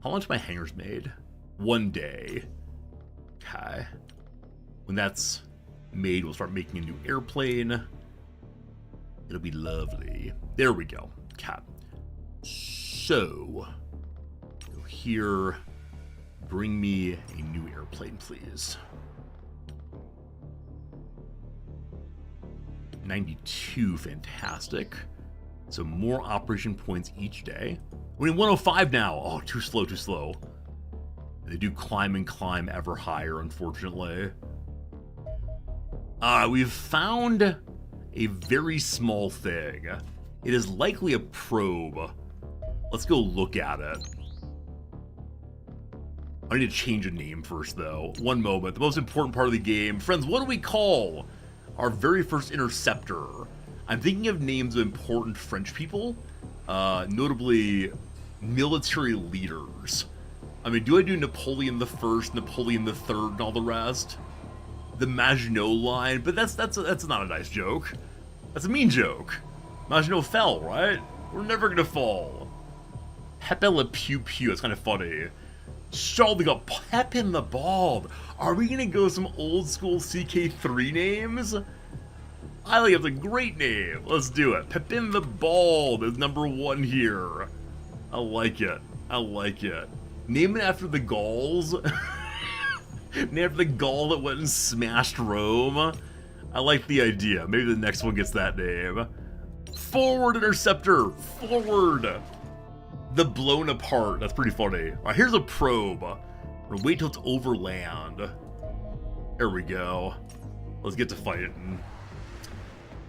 Speaker 1: How much my hangers made? 1 day. Okay. When that's made, we'll start making a new airplane. It'll be lovely. There we go. Okay. So, go here. Bring me a new airplane, please. 92, fantastic. So more operation points each day. We're in 105 now. Oh, too slow, too slow. They do climb and climb ever higher, unfortunately. We've found a very small thing. It is likely a probe. Let's go look at it. I need to change a name first, though. One moment. The most important part of the game. Friends, what do we call our very first interceptor? I'm thinking of names of important French people, notably military leaders. I mean, do I do Napoleon the First, Napoleon the Third, and all the rest? The Maginot line, but that's not a nice joke. That's a mean joke. Maginot fell, right? We're never gonna fall. Pepin le Pew Pew. That's kind of funny. Charlie got Pepin the Bald. Are we gonna go some old school CK3 names? I think it's a great name. Let's do it. Pepin the Bald is #1 here. I like it. I like it. Name it after the Gauls. Name it after the Gaul that went and smashed Rome. I like the idea. Maybe the next one gets that name. Forward interceptor. Forward. The blown apart. That's pretty funny. All right, here's a probe. We're gonna wait till it's over land. There we go. Let's get to fighting.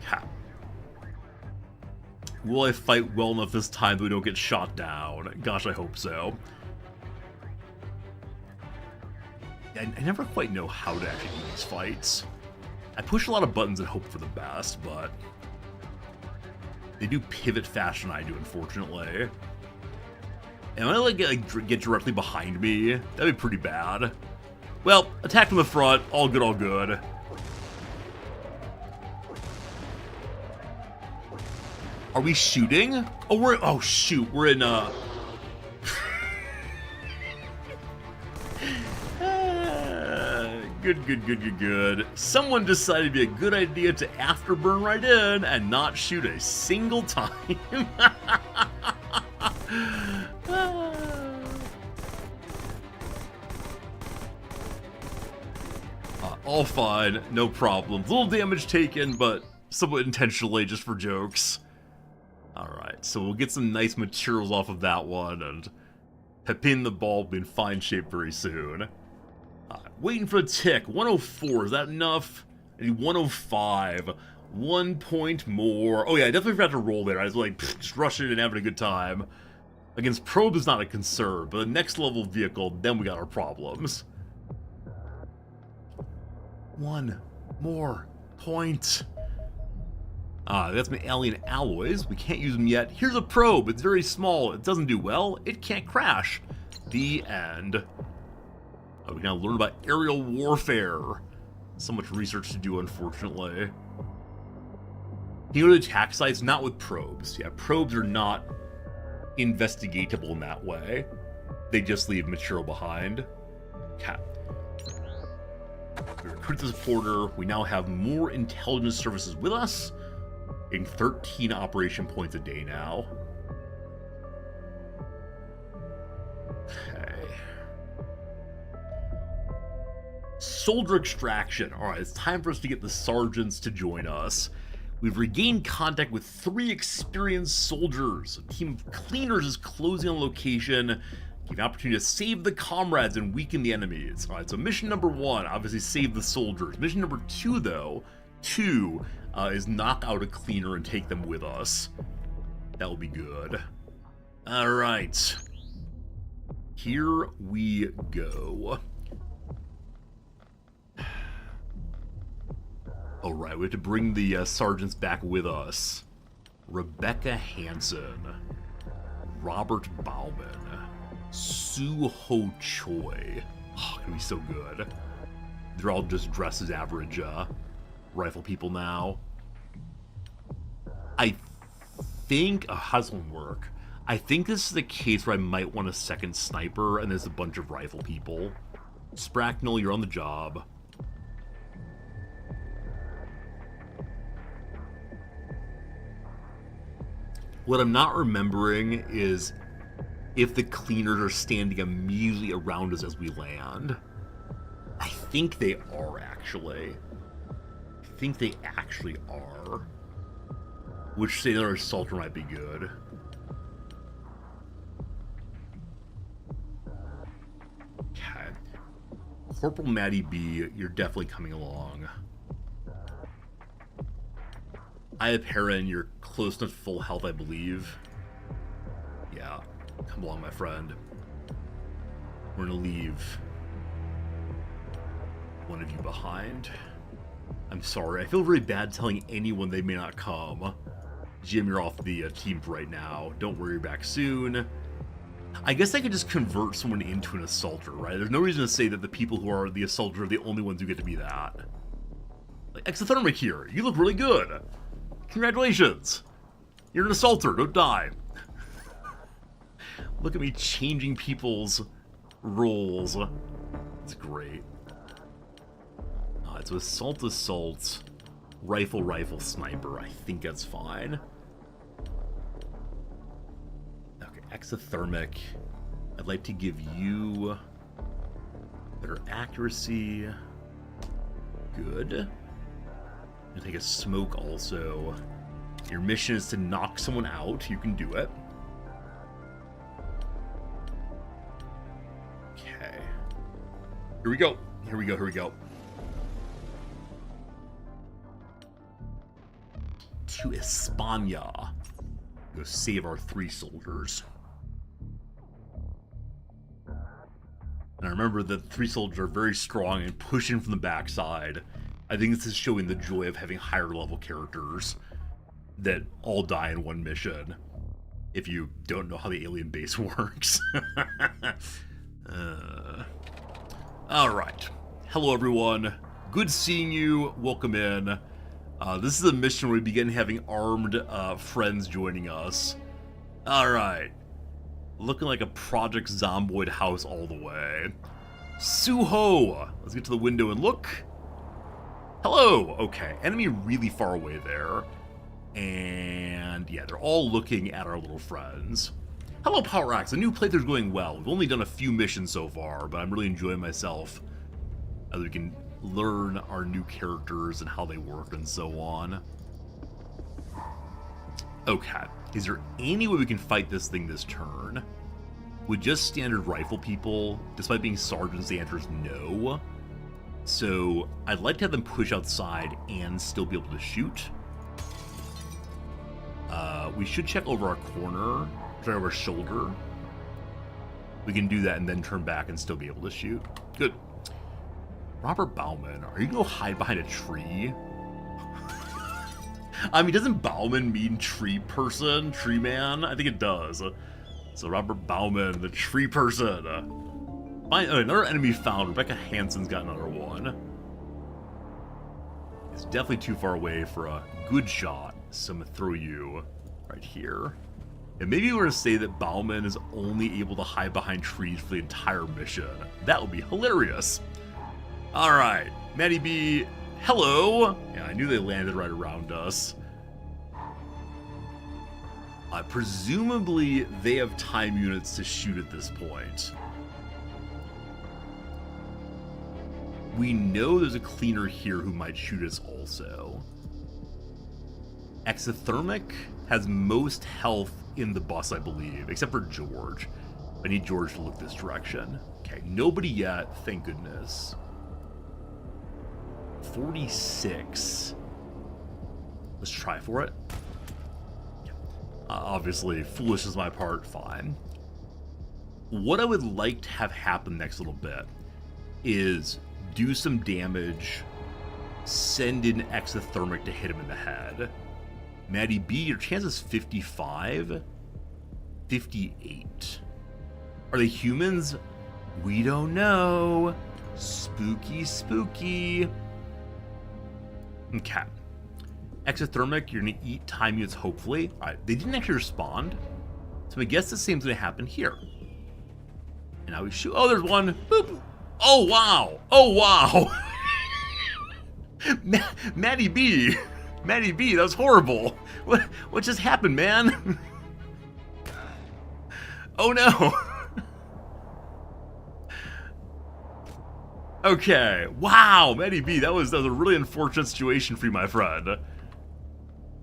Speaker 1: Ha. Will I fight well enough this time that we don't get shot down? Gosh, I hope so. I never quite know how to actually do these fights. I push a lot of buttons and hope for the best, but they do pivot faster than I do, unfortunately. And when I get directly behind me, that'd be pretty bad. Well, attack from the front, all good, all good. Are we shooting? Oh, oh shoot, we're in Good. Someone decided it'd be a good idea to afterburn right in and not shoot a single time. All fine, no problems. Little damage taken, but somewhat intentionally, just for jokes. Alright, so we'll get some nice materials off of that one, and Pepin the ball will be in fine shape very soon. Waiting for a tick. 104, is that enough? I need 105. 1 point more. Oh yeah, I definitely forgot to roll there. I was like, just rushing and having a good time. Against probe is not a concern, but the next level vehicle, then we got our problems. 1 more point. That's my alien alloys. We can't use them yet. Here's a probe. It's very small. It doesn't do well. It can't crash. The end. We can now learn about aerial warfare. So much research to do, unfortunately. Can you go to attack sites? Not with probes. Yeah, probes are not investigatable in that way. They just leave material behind. Okay. We recruit the supporter. We now have more intelligence services with us. Getting 13 operation points a day now. Okay. Soldier extraction. Alright, it's time for us to get the sergeants to join us. We've regained contact with 3 experienced soldiers. A team of cleaners is closing on location. Give an opportunity to save the comrades and weaken the enemies. Alright, so mission number 1, obviously save the soldiers. Mission number 2, though, is knock out a cleaner and take them with us. That will be good. Alright. Here we go. Alright, we have to bring the sergeants back with us. Rebecca Hansen. Robert Bauman. Su Ho Choi. Oh, gonna be so good. They're all just dressed as average rifle people now. I think... how does one work? I think this is the case where I might want a second sniper, and there's a bunch of rifle people. Spracknell, you're on the job. What I'm not remembering is if the cleaners are standing immediately around us as we land. I think they are, actually. I think they actually are. Which say another assaulter might be good. Okay. Corporal Maddie B, you're definitely coming along. I have Heron, you're close to full health, I believe. Yeah, come along, my friend. We're gonna leave one of you behind. I'm sorry, I feel very bad telling anyone they may not come. Jim, you're off the team for right now. Don't worry, you're back soon. I guess I could just convert someone into an assaulter, right? There's no reason to say that the people who are the assaulter are the only ones who get to be that. Like, Exothermic here, you look really good. Congratulations! You're an assaulter, don't die. Look at me changing people's roles. It's great. So assault, rifle, sniper. I think that's fine. Okay, exothermic. I'd like to give you better accuracy. Good. You take a smoke also. Your mission is to knock someone out. You can do it. Okay. Here we go. To España. Go save our 3 soldiers. And I remember that 3 soldiers are very strong and pushing from the backside. I think this is showing the joy of having higher level characters that all die in one mission. If you don't know how the alien base works. Alright. Hello everyone. Good seeing you. Welcome in. This is a mission where we begin having armed friends joining us. Alright. Looking like a Project Zomboid house all the way. Suho! Let's get to the window and look. Hello! Okay, enemy really far away there. And yeah, they're all looking at our little friends. Hello, Power Axe. The new playthrough's going well. We've only done a few missions so far, but I'm really enjoying myself as we can learn our new characters and how they work and so on. Okay, is there any way we can fight this thing this turn? With just standard rifle people, despite being sergeants, the answer is no. So I'd like to have them push outside and still be able to shoot. We should check over our corner, check over our shoulder. We can do that and then turn back and still be able to shoot. Good. Robert Bauman, are you gonna hide behind a tree? I mean, doesn't Bauman mean tree person, tree man? I think it does. So Robert Bauman, the tree person. Another enemy found. Rebecca Hansen's got another one. It's definitely too far away for a good shot, so I'm gonna throw you right here. And maybe we're gonna say that Bauman is only able to hide behind trees for the entire mission. That would be hilarious. Alright, Maddie B, hello! Yeah, I knew they landed right around us. Presumably, they have time units to shoot at this point. We know there's a cleaner here who might shoot us also. Exothermic has most health in the bus, I believe, except for George. I need George to look this direction. Okay, nobody yet, thank goodness. 46. Let's try for it. Obviously, foolish is my part, fine. What I would like to have happen next little bit is do some damage, send in Exothermic to hit him in the head. Maddie B, your chance is 55? 58. Are they humans? We don't know. Spooky, spooky. Okay. Exothermic, you're gonna eat time units, hopefully. Alright, they didn't actually respond. So I guess the same's gonna happen here. And now we shoot. Oh, there's one. Boop. Oh, wow. Oh, wow. Maddie B. Maddie B, that was horrible. What just happened, man? Oh, no. Okay. Wow, Maddie B, that was a really unfortunate situation for you, my friend.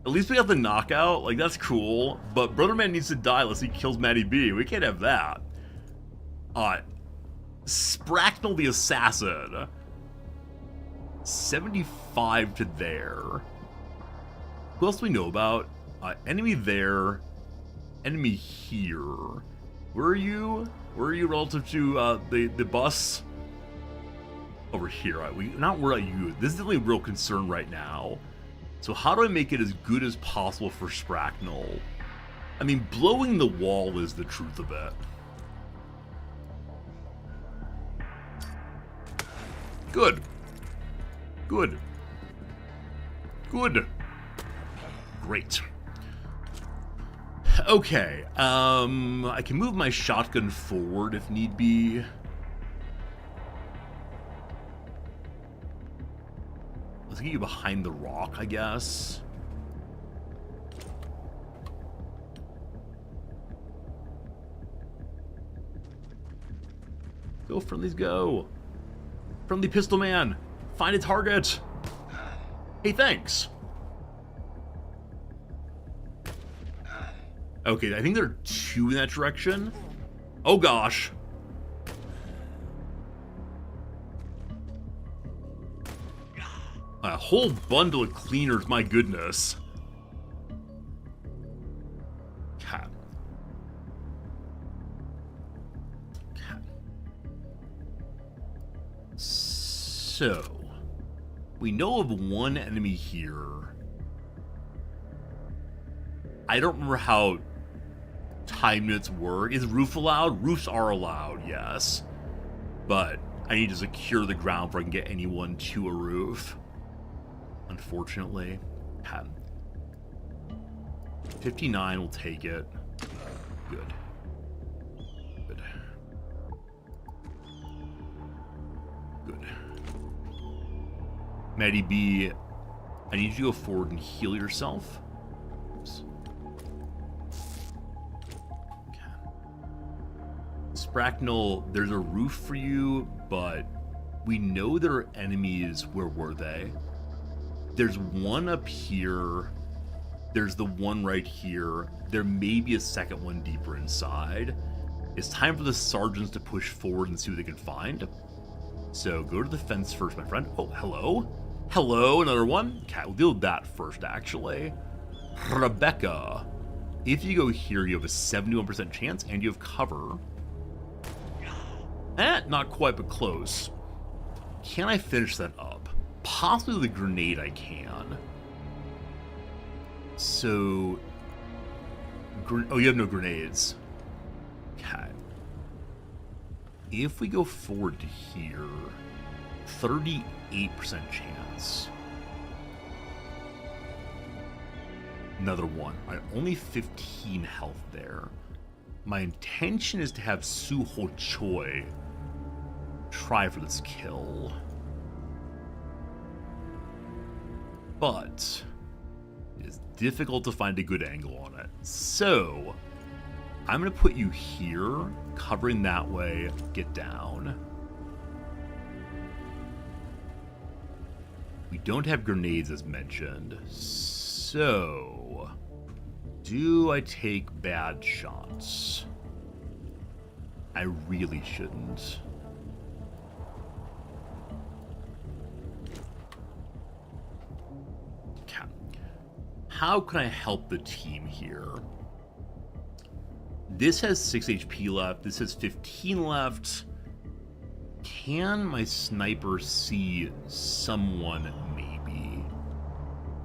Speaker 1: At least we got the knockout. Like, that's cool. But Brother Man needs to die unless he kills Maddie B. We can't have that. Spracknel the Assassin. 75 to there. Who else do we know about? Enemy there. Enemy here. Where are you? Where are you relative to the bus? Over here. We're not worried about you. This is the only real concern right now. So how do I make it as good as possible for Spracknel? I mean, blowing the wall is the truth of it. Good. Good. Good. Great. Okay, I can move my shotgun forward if need be. Let's get you behind the rock, I guess. Go, friendlies, go. Friendly pistol man, find a target. Hey, thanks. Okay, I think there are two in that direction. Oh gosh. A whole bundle of cleaners, my goodness. Cat. So, we know of one enemy here. I don't remember how time units work. Is roof allowed? Roofs are allowed, yes. But I need to secure the ground before I can get anyone to a roof. Unfortunately. 59 will take it. Good. Good. Maddie B, I need you to go forward and heal yourself. Oops. Okay. Spracknell, there's a roof for you, but we know there are enemies. Where were they? There's one up here. There's the one right here. There may be a second one deeper inside. It's time for the sergeants to push forward and see what they can find. So go to the fence first, my friend. Oh, hello. Hello, another one. Okay, we'll deal with that first, actually. Rebecca. If you go here, you have a 71% chance, and you have cover. Not quite, but close. Can I finish that up? Possibly with a grenade I can. So... oh, you have no grenades. Okay. If we go forward to here, 38% chance. Another one. All right, only 15 health there. My intention is to have Suho Choi try for this kill. But it is difficult to find a good angle on it. So I'm going to put you here, covering that way. Get down. We don't have grenades as mentioned. So do I take bad shots? I really shouldn't. Okay. How can I help the team here? This has 6 HP left. This has 15 left. Can my sniper see someone? Maybe.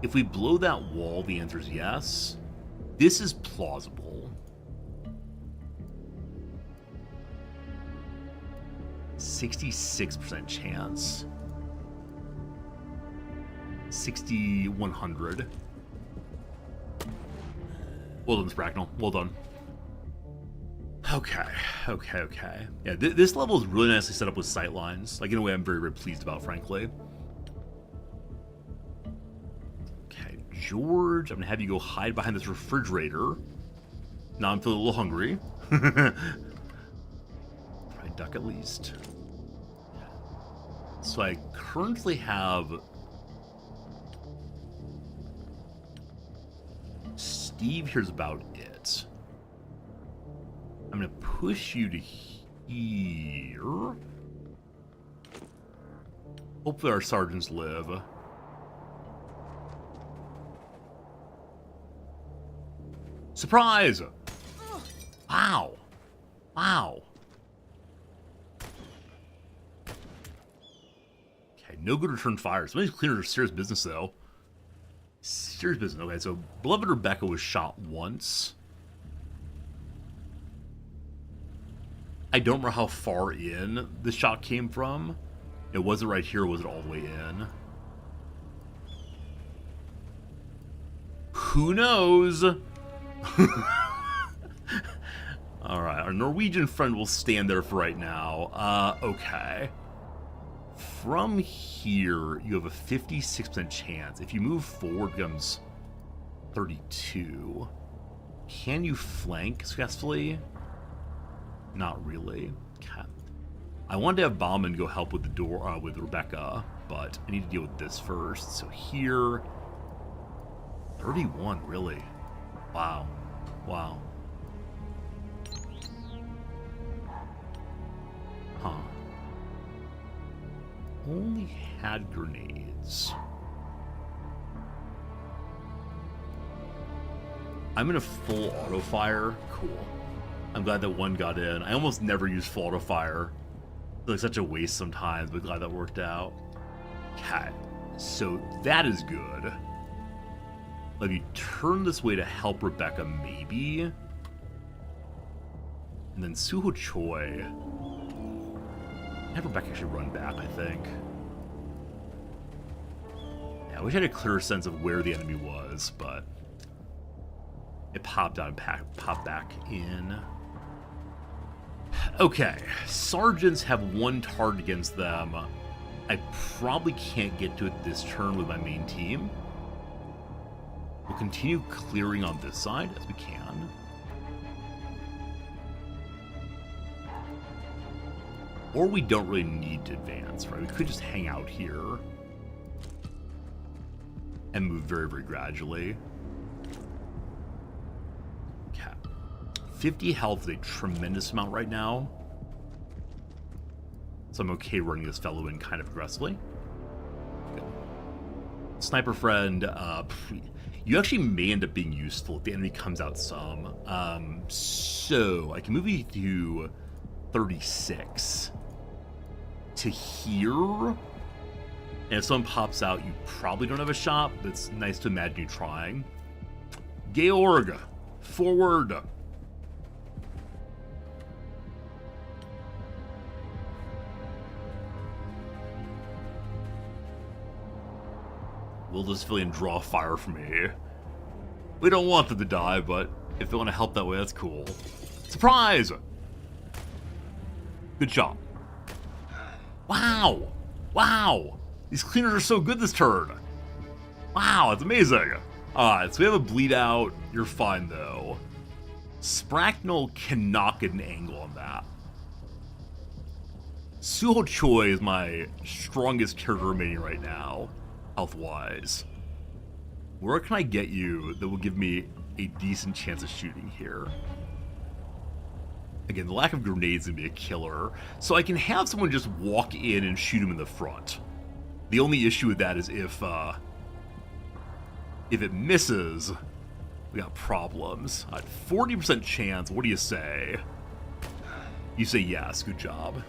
Speaker 1: If we blow that wall, the answer is yes. This is plausible. 66% chance. 6,100. Well done, Spracknell. Well done. Okay. Yeah, this level is really nicely set up with sight lines. Like, in a way I'm very, very pleased about, frankly. Okay, George, I'm gonna have you go hide behind this refrigerator. Now I'm feeling a little hungry. Try duck at least. So I currently have Steve here's about it. I'm going to push you to here. Hopefully our sergeants live. Surprise! Wow. Wow. Okay, no good return fire. Somebody's cleared serious business, though. Serious business. Okay, so Beloved Rebecca was shot once. I don't remember how far in the shot came from. It wasn't right here, or was it all the way in? Who knows? Alright, our Norwegian friend will stand there for right now. Okay. From here, you have a 56% chance. If you move forward, it becomes 32. Can you flank successfully? Not really. Okay. I wanted to have Bauman go help with the door with Rebecca, but I need to deal with this first. So here, 31, really? Wow. Wow. Huh. Only had grenades. I'm in a full auto fire. Cool. I'm glad that one got in. I almost never use full auto fire. It's like such a waste sometimes, but glad that worked out. Okay, so that is good. Let me turn this way to help Rebecca, maybe. And then Suho Choi. Have Rebecca actually run back, I think. Yeah, I wish I had a clearer sense of where the enemy was, but it popped out and popped back in. Okay, sergeants have one target against them. I probably can't get to it this turn with my main team. We'll continue clearing on this side as we can. Or we don't really need to advance, right? We could just hang out here and move very, very gradually. Okay. 50 health is a tremendous amount right now. So I'm okay running this fellow in kind of aggressively. Good. Sniper friend, you actually may end up being useful if the enemy comes out some. So I can move you to 36 to here. And if someone pops out, you probably don't have a shot, but it's nice to imagine you trying. Georg, forward. Will the civilian draw fire from me? We don't want them to die, but if they want to help that way, that's cool. Surprise! Good shot. Wow! Wow! These cleaners are so good this turn. Wow, it's amazing. Alright, so we have a bleed out. You're fine, though. Spracknell cannot get an angle on that. Suho Choi is my strongest character remaining right now, health-wise. Where can I get you that will give me a decent chance of shooting here? Again, the lack of grenades is going to be a killer, so I can have someone just walk in and shoot him in the front. The only issue with that is if it misses, we got problems. 40% chance, what do you say? You say yes, good job.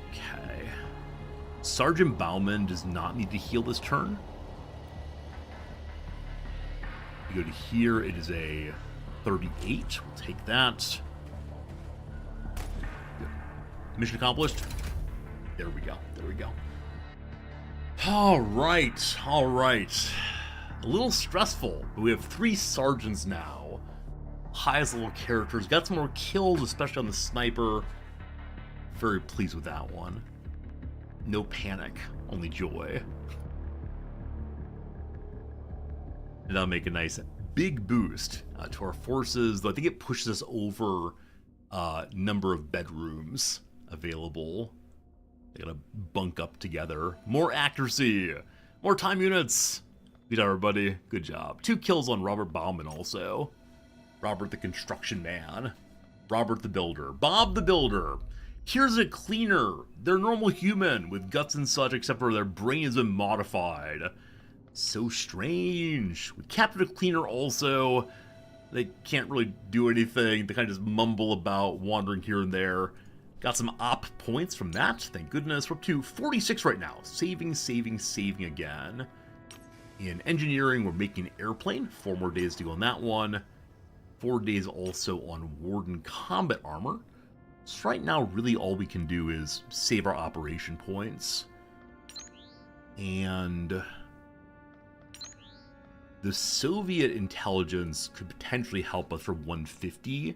Speaker 1: Okay. Sergeant Bauman does not need to heal this turn. You go to here, it is a 38. We'll take that. Good. Mission accomplished. There we go. There we go. All right. All right. A little stressful, but we have 3 sergeants now. Highest level characters. Got some more kills, especially on the sniper. Very pleased with that one. No panic, only joy. And that'll make a nice big boost to our forces, though I think it pushes us over number of bedrooms available. They gotta bunk up together. More accuracy, more time units. Good job, everybody. Good job. 2 kills on Robert Bauman also. Robert the construction man. Robert the builder. Bob the builder. Here's a cleaner. They're normal human with guts and such, except for their brain has been modified. So strange. We captured a cleaner also. They can't really do anything. They kind of just mumble about wandering here and there. Got some op points from that. Thank goodness. We're up to 46 right now. Saving, saving, saving again. In engineering, we're making an airplane. 4 more days to go on that one. 4 days also on Warden combat armor. So right now, really all we can do is save our operation points. And the Soviet intelligence could potentially help us for 150.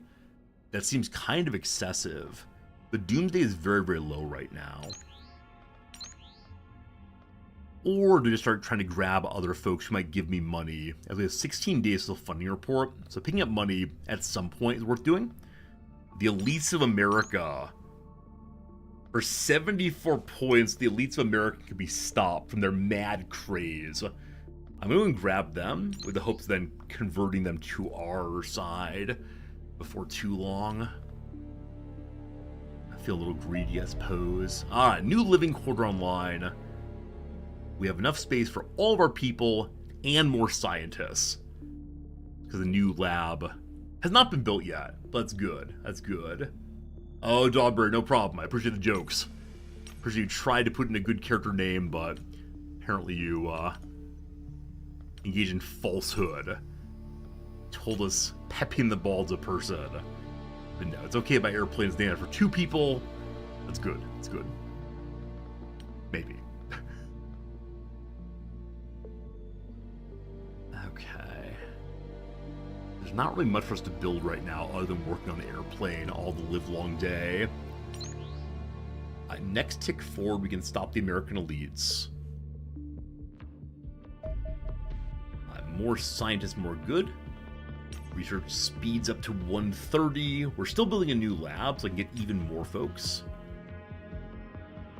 Speaker 1: That seems kind of excessive. The Doomsday is very, very low right now. Or to just start trying to grab other folks who might give me money, as we have 16 days till funding report, so picking up money at some point is worth doing. The Elites of America. For 74 points, the Elites of America could be stopped from their mad craze. I'm going to grab them with the hopes of then converting them to our side before too long. I feel a little greedy, I suppose. Alright, new living quarter online. We have enough space for all of our people and more scientists. Because the new lab has not been built yet, but that's good. That's good. Oh, Dogberry, no problem. I appreciate the jokes. Appreciate you tried to put in a good character name, but apparently you, engaged in falsehood. Told us Pepping the Bald's a person. But no, it's okay by airplanes named for 2 people. That's good. That's good. Maybe. Okay. There's not really much for us to build right now other than working on the airplane all the live long day. Next tick forward, we can stop the American elites. More scientists, more good. Research speeds up to 130. We're still building a new lab so I can get even more folks.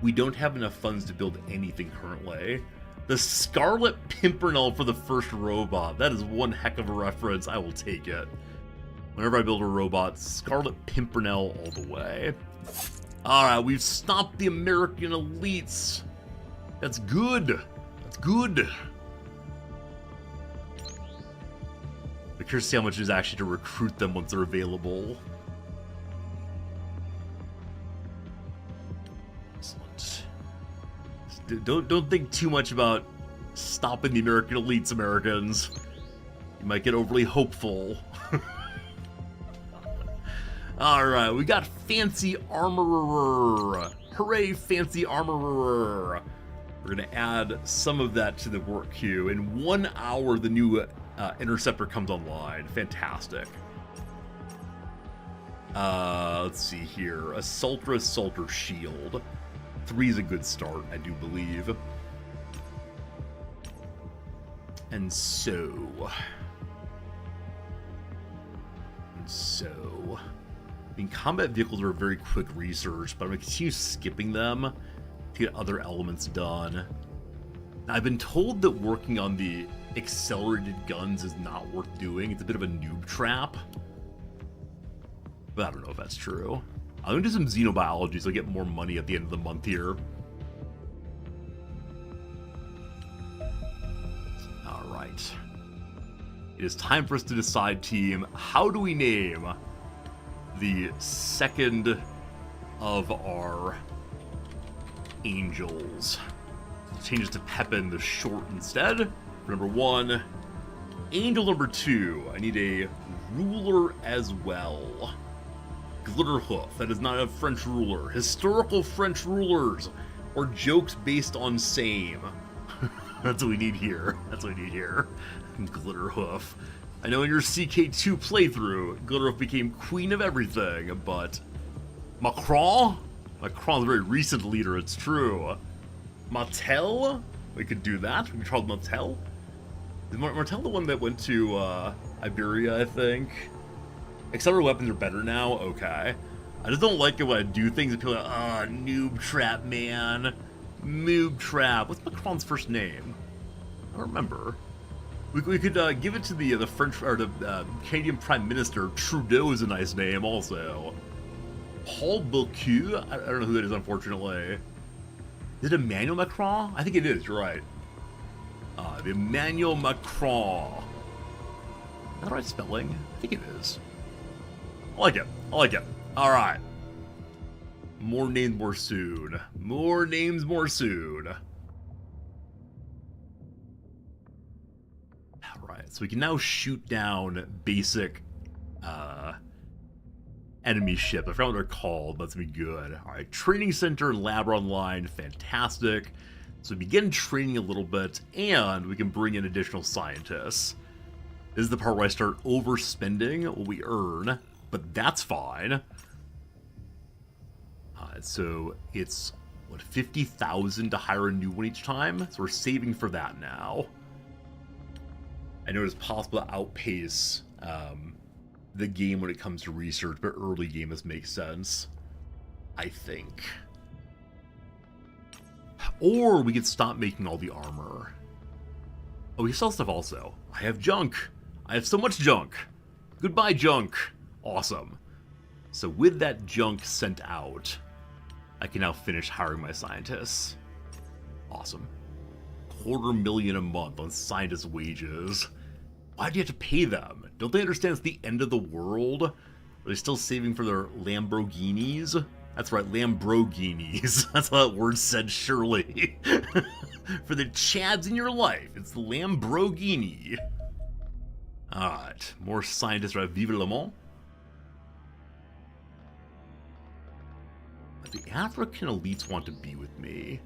Speaker 1: We don't have enough funds to build anything currently. The Scarlet Pimpernel for the first robot. That is one heck of a reference. I will take it. Whenever I build a robot, Scarlet Pimpernel all the way. Alright, we've stopped the American elites. That's good. That's good. I'm curious to see how much it is actually to recruit them once they're available. Excellent. Don't think too much about stopping the American elites, Americans. You might get overly hopeful. Alright, we got Fancy Armorer. Hooray, Fancy Armorer. We're going to add some of that to the work queue. In 1 hour, the new Interceptor comes online. Fantastic. Let's see here. Assaulter Shield. 3 is a good start, I do believe. And so... I mean, combat vehicles are a very quick research, but I'm going to continue skipping them to get other elements done. Now, I've been told that working on the accelerated guns is not worth doing. It's a bit of a noob trap. But I don't know if that's true. I'm going to do some xenobiology so I get more money at the end of the month here. Alright. It is time for us to decide, team, how do we name the second of our angels? Change it to Pepin the short instead. For number 1. Angel number 2. I need a ruler as well. Glitterhoof. That is not a French ruler. Historical French rulers. Or jokes based on same. That's what we need here. That's what we need here. Glitterhoof. I know in your CK2 playthrough, Glitterhoof became queen of everything, but... Macron? Macron's a very recent leader, it's true. Martel? We could do that. We could try Martel. Is Martel the one that went to Iberia, I think? Accelerated weapons are better now? Okay. I just don't like it when I do things and people are like, noob trap, man. Noob trap. What's Macron's first name? I don't remember. We could give it to the French, or the Canadian Prime Minister. Trudeau is a nice name, also. Paul Bocuse? I don't know who that is, unfortunately. Is it Emmanuel Macron? I think it is, you're right. The Emmanuel Macron. Is that the right spelling? I think it is. I like it. I like it. Alright. More names more soon. More names more soon. Alright, so we can now shoot down basic enemy ship. I forgot what they're called, but that's gonna be good. Alright, training center and lab are online. Fantastic. So we begin training a little bit, and we can bring in additional scientists. This is the part where I start overspending what we earn, but that's fine. So it's, what, 50,000 to hire a new one each time? So we're saving for that now. I know it's possible to outpace the game when it comes to research, but early game this makes sense, I think. Or we could stop making all the armor. Oh, we sell stuff also. I have junk. I have so much junk. Goodbye, junk. Awesome. So with that junk sent out, I can now finish hiring my scientists. Awesome. $250,000 a month on scientist wages. Why do you have to pay them? Don't they understand it's the end of the world? Are they still saving for their Lamborghinis? That's right, Lamborghinis. That's how that word said, surely. For the chads in your life, it's the Lamborghini. Alright, more scientists are at Vive Le Mans. The African elites want to be with me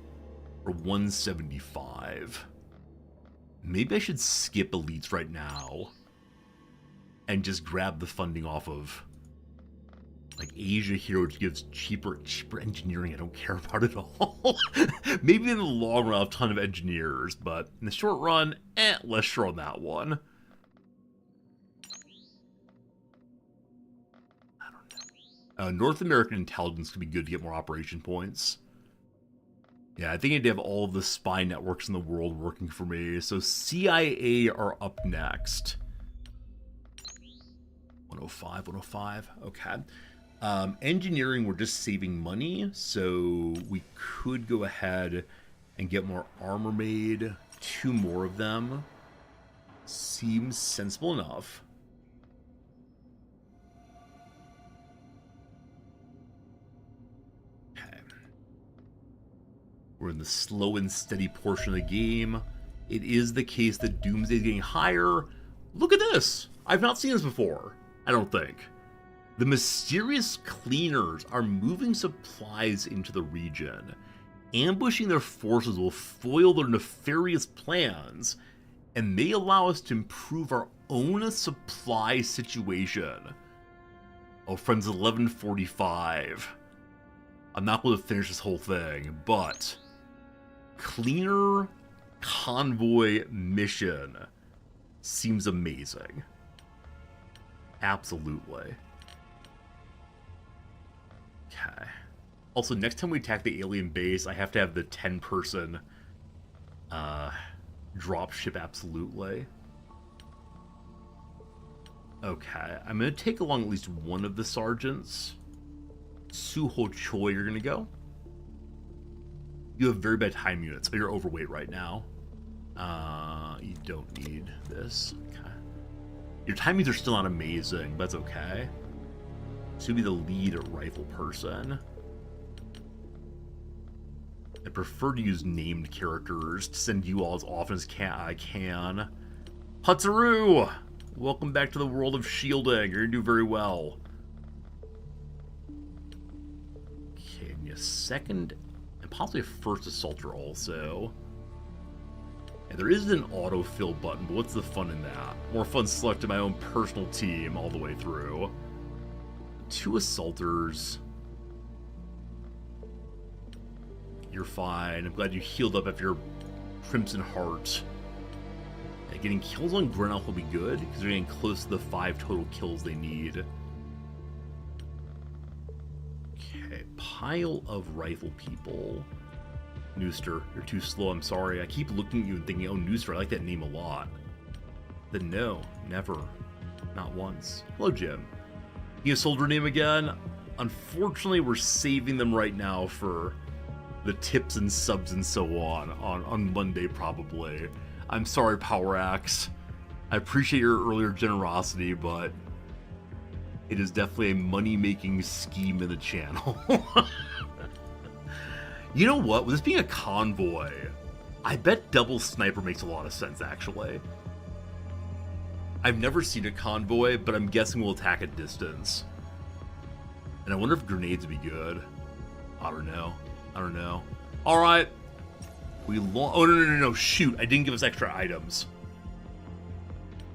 Speaker 1: for 175. Maybe I should skip elites right now and just grab the funding off of Like Asia here, which gives cheaper engineering. I don't care about it all. Maybe in the long run, I'll have a ton of engineers, but in the short run, less sure on that one. I don't know. North American intelligence could be good to get more operation points. Yeah, I think I need to have all of the spy networks in the world working for me. So CIA are up next. 105, 105. Okay. Engineering, we're just saving money, so we could go ahead and get more armor made. 2 more of them. Seems sensible enough. Okay. We're in the slow and steady portion of the game. It is the case that Doomsday is getting higher. Look at this! I've not seen this before, I don't think. The mysterious cleaners are moving supplies into the region. Ambushing their forces will foil their nefarious plans and may allow us to improve our own supply situation. Oh, friends, 11:45. I'm not going to finish this whole thing, but cleaner convoy mission seems amazing. Absolutely. Okay. Also, next time we attack the alien base, I have to have the 10-person drop ship, absolutely. Okay, I'm going to take along at least one of the sergeants. Suho Choi, you're going to go. You have very bad time units, but you're overweight right now. You don't need this. Okay. Your timings are still not amazing, but that's okay. So you'll be the lead rifle person. I prefer to use named characters to send you all as often as I can. Hutsaru! Welcome back to the world of shielding. You're gonna do very well. Okay, and a second, and possibly a first assaulter also. And there is an autofill button, but what's the fun in that? More fun selecting my own personal team all the way through. 2 assaulters. You're fine. I'm glad you healed up after your Crimson Heart. Yeah, getting kills on Grenelf will be good, because they're getting close to the 5 total kills they need. Okay, pile of rifle people. Nooster, you're too slow, I'm sorry. I keep looking at you and thinking, oh, Nooster, I like that name a lot. Then no, never. Not once. Hello, Jim. You a soldier name again? Unfortunately, we're saving them right now for the tips and subs and so on Monday, probably. I'm sorry, Power Axe. I appreciate your earlier generosity, but it is definitely a money-making scheme in the channel. You know what? With this being a convoy, I bet double sniper makes a lot of sense, actually. I've never seen a convoy, but I'm guessing we'll attack at distance. And I wonder if grenades would be good. I don't know. I don't know. Alright. Oh, no. Shoot. I didn't give us extra items.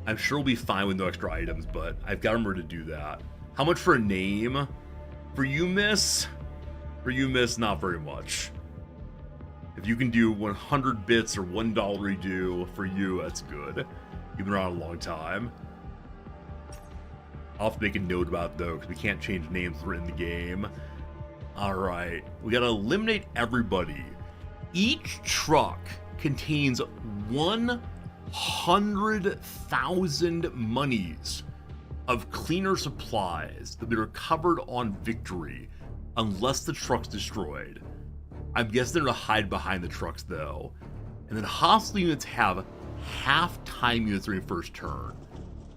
Speaker 1: I'm sure we'll be fine with no extra items, but I've got to remember to do that. How much for a name? For you, miss? For you, miss, not very much. If you can do 100 bits or $1 redo for you, that's good. You've been around a long time. I'll have to make a note about it, though, because we can't change names in the game. Alright, we gotta eliminate everybody. Each truck contains 100,000 monies of cleaner supplies that will be recovered on victory, unless the truck's destroyed. I'm guessing they're gonna hide behind the trucks, though. And then hostile units have half time units during first turn.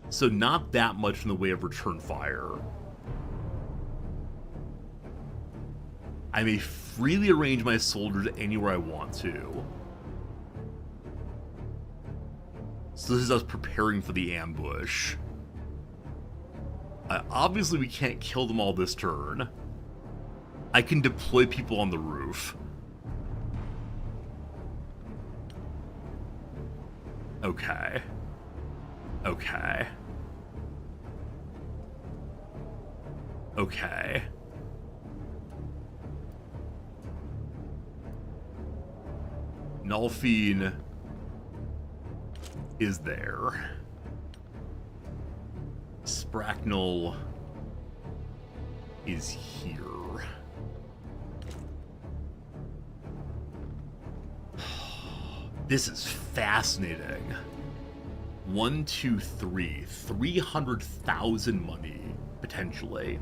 Speaker 1: So not that much in the way of return fire. I may freely arrange my soldiers anywhere I want to. So this is us preparing for the ambush. Obviously we can't kill them all this turn. I can deploy people on the roof. Okay. Okay. Okay. Nulfine is there. Spracknel is here. This is fascinating. 1, 2, 3. 300,000 money, potentially.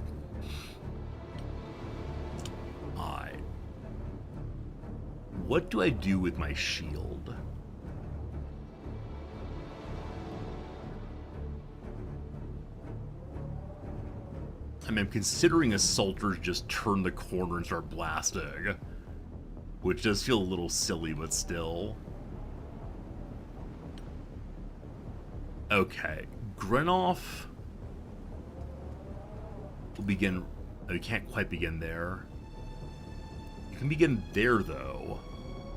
Speaker 1: What do I do with my shield? I mean, I'm considering assaulters just turn the corner and start blasting, which does feel a little silly, but still. Okay, Grenoff will begin. Oh, you can't quite begin there. You can begin there, though.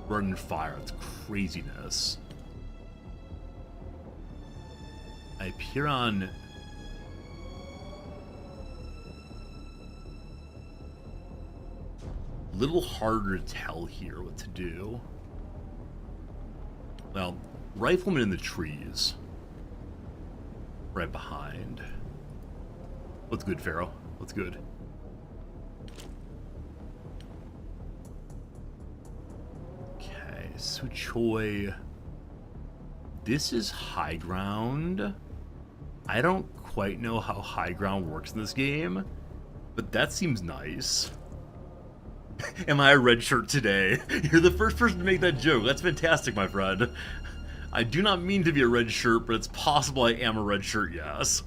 Speaker 1: Running fire, it's craziness. I appear on... little harder to tell here what to do. Well, rifleman in the trees. Right behind. What's good, Pharaoh? What's good? Okay, Suchoi. This is high ground. I don't quite know how high ground works in this game, but that seems nice. Am I a red shirt today? You're the first person to make that joke. That's fantastic, my friend. I do not mean to be a red shirt, but it's possible I am a red shirt, yes.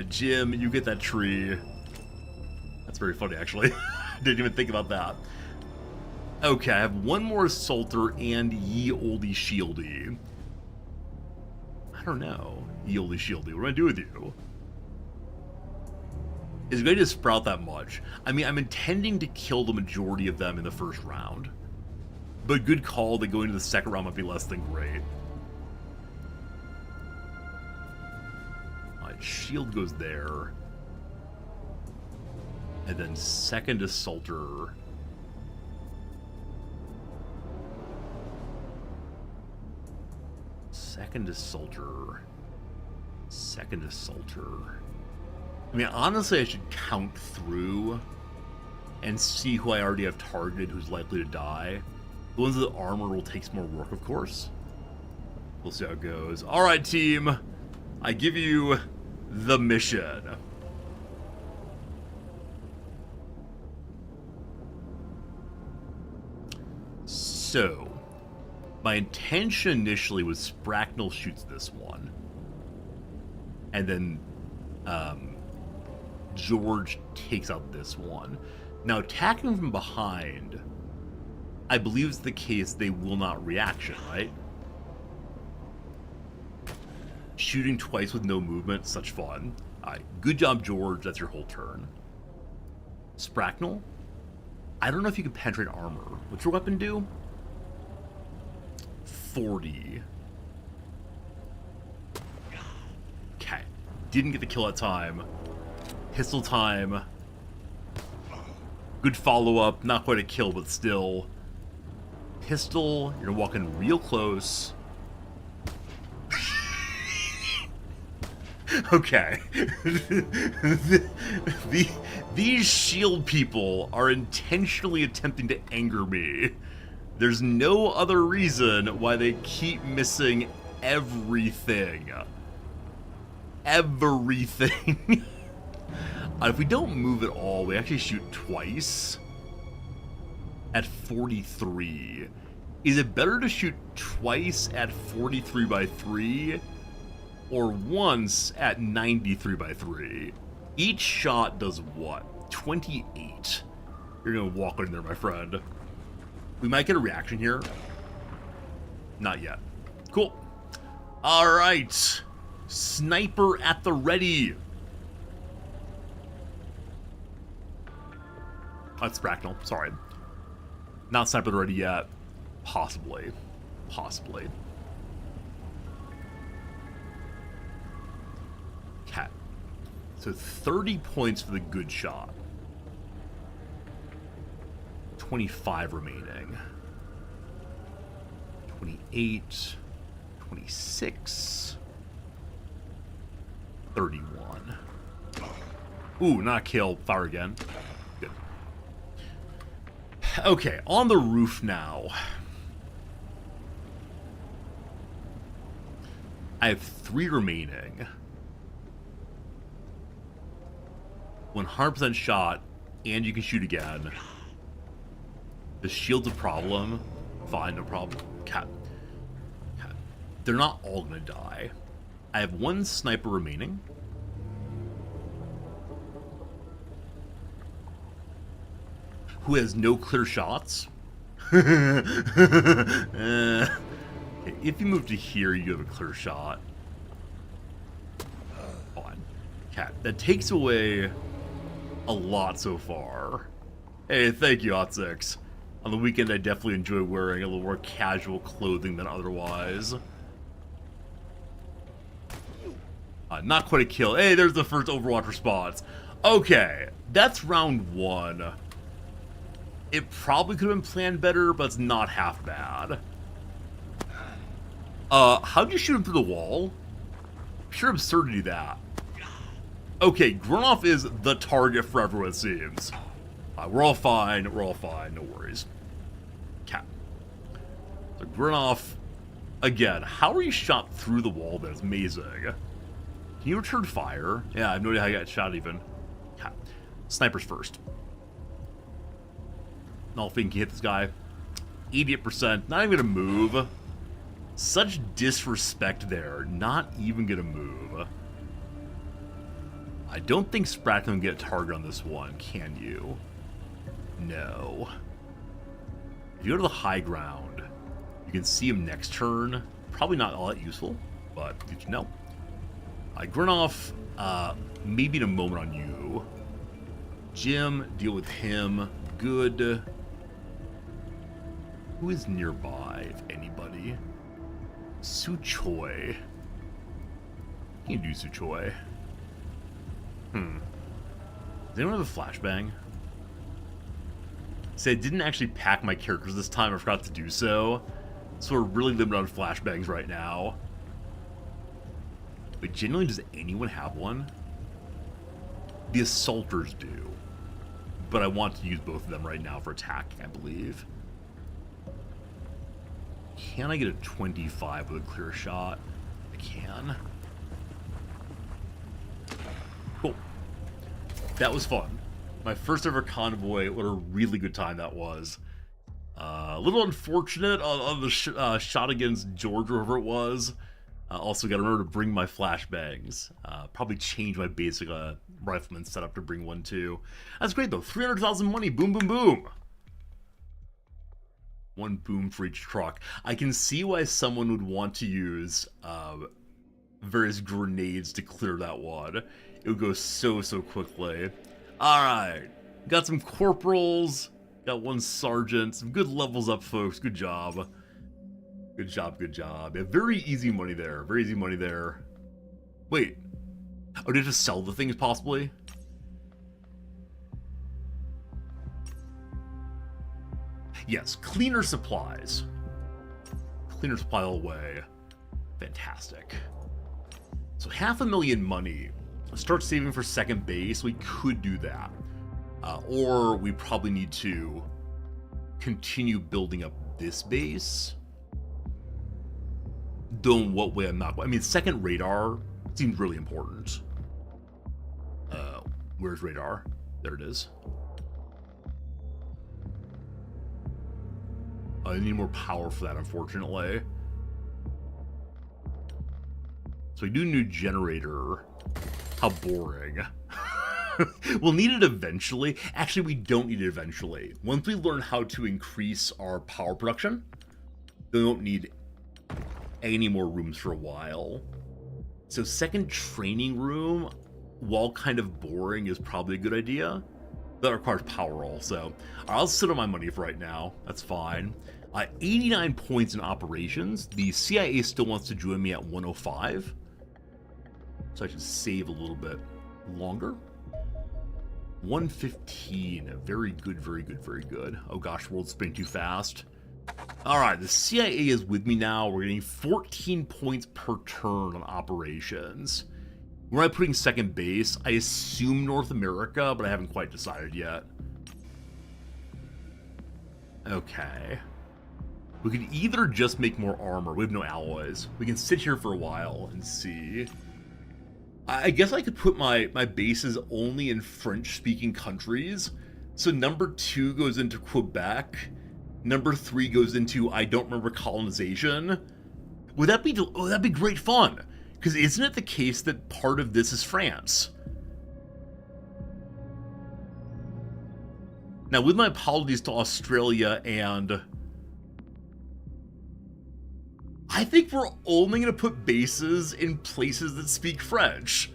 Speaker 1: Jim, you get that tree. That's very funny, actually. Didn't even think about that. Okay, I have one more Assaulter and Ye Olde Shieldy. I don't know. Ye Olde Shieldy, what do I do with you? Is it going to sprout that much? I mean, I'm intending to kill the majority of them in the first round. But good call that going to the second round might be less than great. Alright, shield goes there. And then second Assaulter. Second Assaulter. Second Assaulter. I mean, honestly, I should count through and see who I already have targeted who's likely to die. The ones with the armor will take some more work, of course. We'll see how it goes. Alright, team. I give you the mission. So, my intention initially was Spracknel shoots this one. And then, George takes out this one. Now, attacking from behind, I believe it's the case they will not reaction, right? Shooting twice with no movement, such fun. Alright, good job, George. That's your whole turn. Spracknel? I don't know if you can penetrate armor. What's your weapon do? 40. Okay. Didn't get the kill that time. Pistol time. Good follow-up. Not quite a kill, but still. Pistol. You're walking real close. Okay. These shield people are intentionally attempting to anger me. There's no other reason why they keep missing everything. Everything. If we don't move at all, we actually shoot twice at 43. Is it better to shoot twice at 43 by 3 or once at 93 by 3? Each shot does what? 28. You're gonna walk in there, my friend. We might get a reaction here. Not yet. Cool. Alright. Sniper at the ready. That's Spracknel, sorry. Not sniper at the ready yet. Possibly. Possibly. Okay. So 30 points for the good shot. 25 remaining. 28, 26, 31. Ooh, not a kill. Fire again. Good. Okay, on the roof now. I have 3 remaining. 100% shot, and you can shoot again. The shield's a problem. Fine, no problem. Cat. They're not all gonna die. I have 1 sniper remaining. Who has no clear shots. If you move to here, you have a clear shot. Fine. Cat. That takes away a lot so far. Hey, thank you, Hot6. On the weekend, I definitely enjoy wearing a little more casual clothing than otherwise. Not quite a kill. Hey, there's the first Overwatch response. Okay, that's round 1. It probably could have been planned better, but it's not half bad. How'd you shoot him through the wall? Pure absurdity, that. Okay, Grunoff is the target for everyone, it seems. We're all fine, no worries. Cat. So Grunoff, again, how are you shot through the wall? That's amazing. Can you return fire? Yeah, I have no idea how you got shot even. Cat. Snipers first. No, if we can hit this guy. 88%, not even gonna move. Such disrespect there, not even gonna move. I don't think Sprat can get a target on this one, can you? No. If you go to the high ground, you can see him next turn. Probably not all that useful, but good to know. Grunoff, maybe in a moment on you. Jim, deal with him. Good. Who is nearby, if anybody? Suchoi. You can do Suchoi. Does anyone have a flashbang? See, I didn't actually pack my characters this time. I forgot to do so. So we're really limited on flashbangs right now. But genuinely, does anyone have one? The assaulters do. But I want to use both of them right now for attacking, I believe. Can I get a 25 with a clear shot? I can. Cool. That was fun. My first ever convoy. What a really good time that was. A little unfortunate on the shot against George, or whoever it was. Also got to remember to bring my flashbangs. Probably change my basic rifleman setup to bring one too. That's great though. 300,000 money. Boom, boom, boom. 1 boom for each truck. I can see why someone would want to use various grenades to clear that one. It would go so quickly. Alright. Got some corporals. Got 1 sergeant. Some good levels up, folks. Good job. Good job, good job. Yeah, very easy money there. Very easy money there. Wait. Oh, did I just sell the things, possibly? Yes, cleaner supplies. Cleaner supply all the way. Fantastic. So 500,000 money. Let's start saving for second base. We could do that. Or we probably need to continue building up this base. Though in what way I'm not... I mean, second radar seems really important. Where's radar? There it is. I need more power for that, unfortunately. So we do a new generator. How boring. We'll need it eventually. Actually, we don't need it eventually. Once we learn how to increase our power production, we don't need any more rooms for a while. So second training room, while kind of boring, is probably a good idea. That requires power also. I'll sit on my money for right now. That's fine. 89 points in operations. The CIA still wants to join me at 105. So I should save a little bit. longer. 115. Very good, very good, very good. Oh gosh, world's spinning too fast. Alright, the CIA is with me now. We're getting 14 points per turn on operations. Where am I putting second base? I assume North America, but I haven't quite decided yet. Okay. We could either just make more armor. We have no alloys. We can sit here for a while and see. I guess I could put my bases only in French-speaking countries. So number 2 goes into Quebec. Number 3 goes into I don't remember colonization. Would that be? Oh, that'd be great fun. Because isn't it the case that part of this is France? Now, with my apologies to Australia and... I think we're only going to put bases in places that speak French.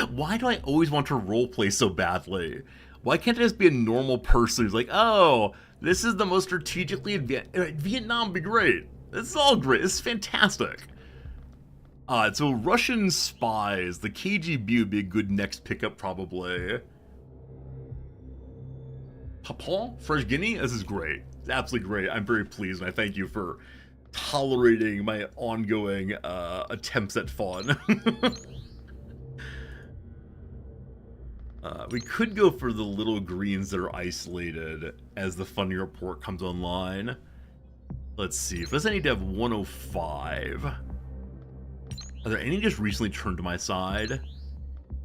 Speaker 1: Why do I always want to roleplay so badly? Why can't I just be a normal person who's like, oh, this is the most strategically advanced... Vietnam would be great. This is all great. This is fantastic. So Russian spies. The KGB would be a good next pickup, probably. Papua? Fresh Guinea? This is great. It's absolutely great. I'm very pleased, and I thank you for tolerating my ongoing attempts at fun. We could go for the little greens that are isolated as the funding report comes online. Let's see. If I need to have 105. Are there any just recently turned to my side?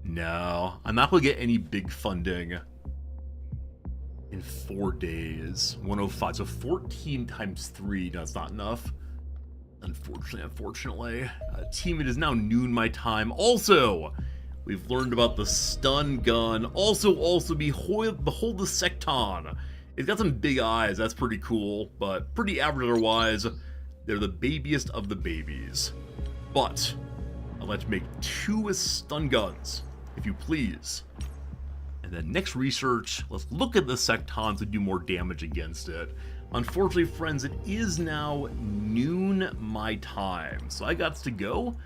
Speaker 1: No. I'm not going to get any big funding in 4 days. 105. So 14 times 3. No, it's not enough. Unfortunately. Team, it is now noon my time. Also, we've learned about the stun gun. Also, behold the Secton. It's got some big eyes. That's pretty cool, but pretty average otherwise. They're the babiest of the babies. But I'd like to make 2 stun guns, if you please. And then next research, let's look at the Sectons and do more damage against it. Unfortunately, friends, it is now noon my time, so I got to go.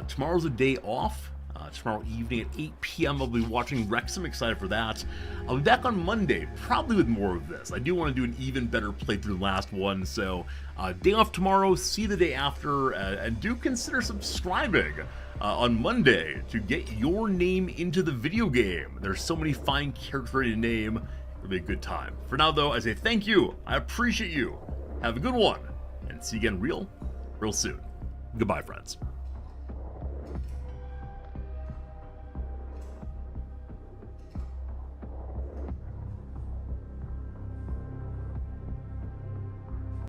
Speaker 1: Tomorrow's a day off. Tomorrow evening at 8 p.m. I'll be watching Wrexham. Excited for that. I'll be back on Monday, probably with more of this. I do want to do an even better playthrough than the last one, so day off tomorrow, see the day after, and do consider subscribing on Monday to get your name into the video game. There's so many fine characters ready to name. It'll be a good time. For now, though, I say thank you. I appreciate you. Have a good one, and see you again real soon. Goodbye, friends.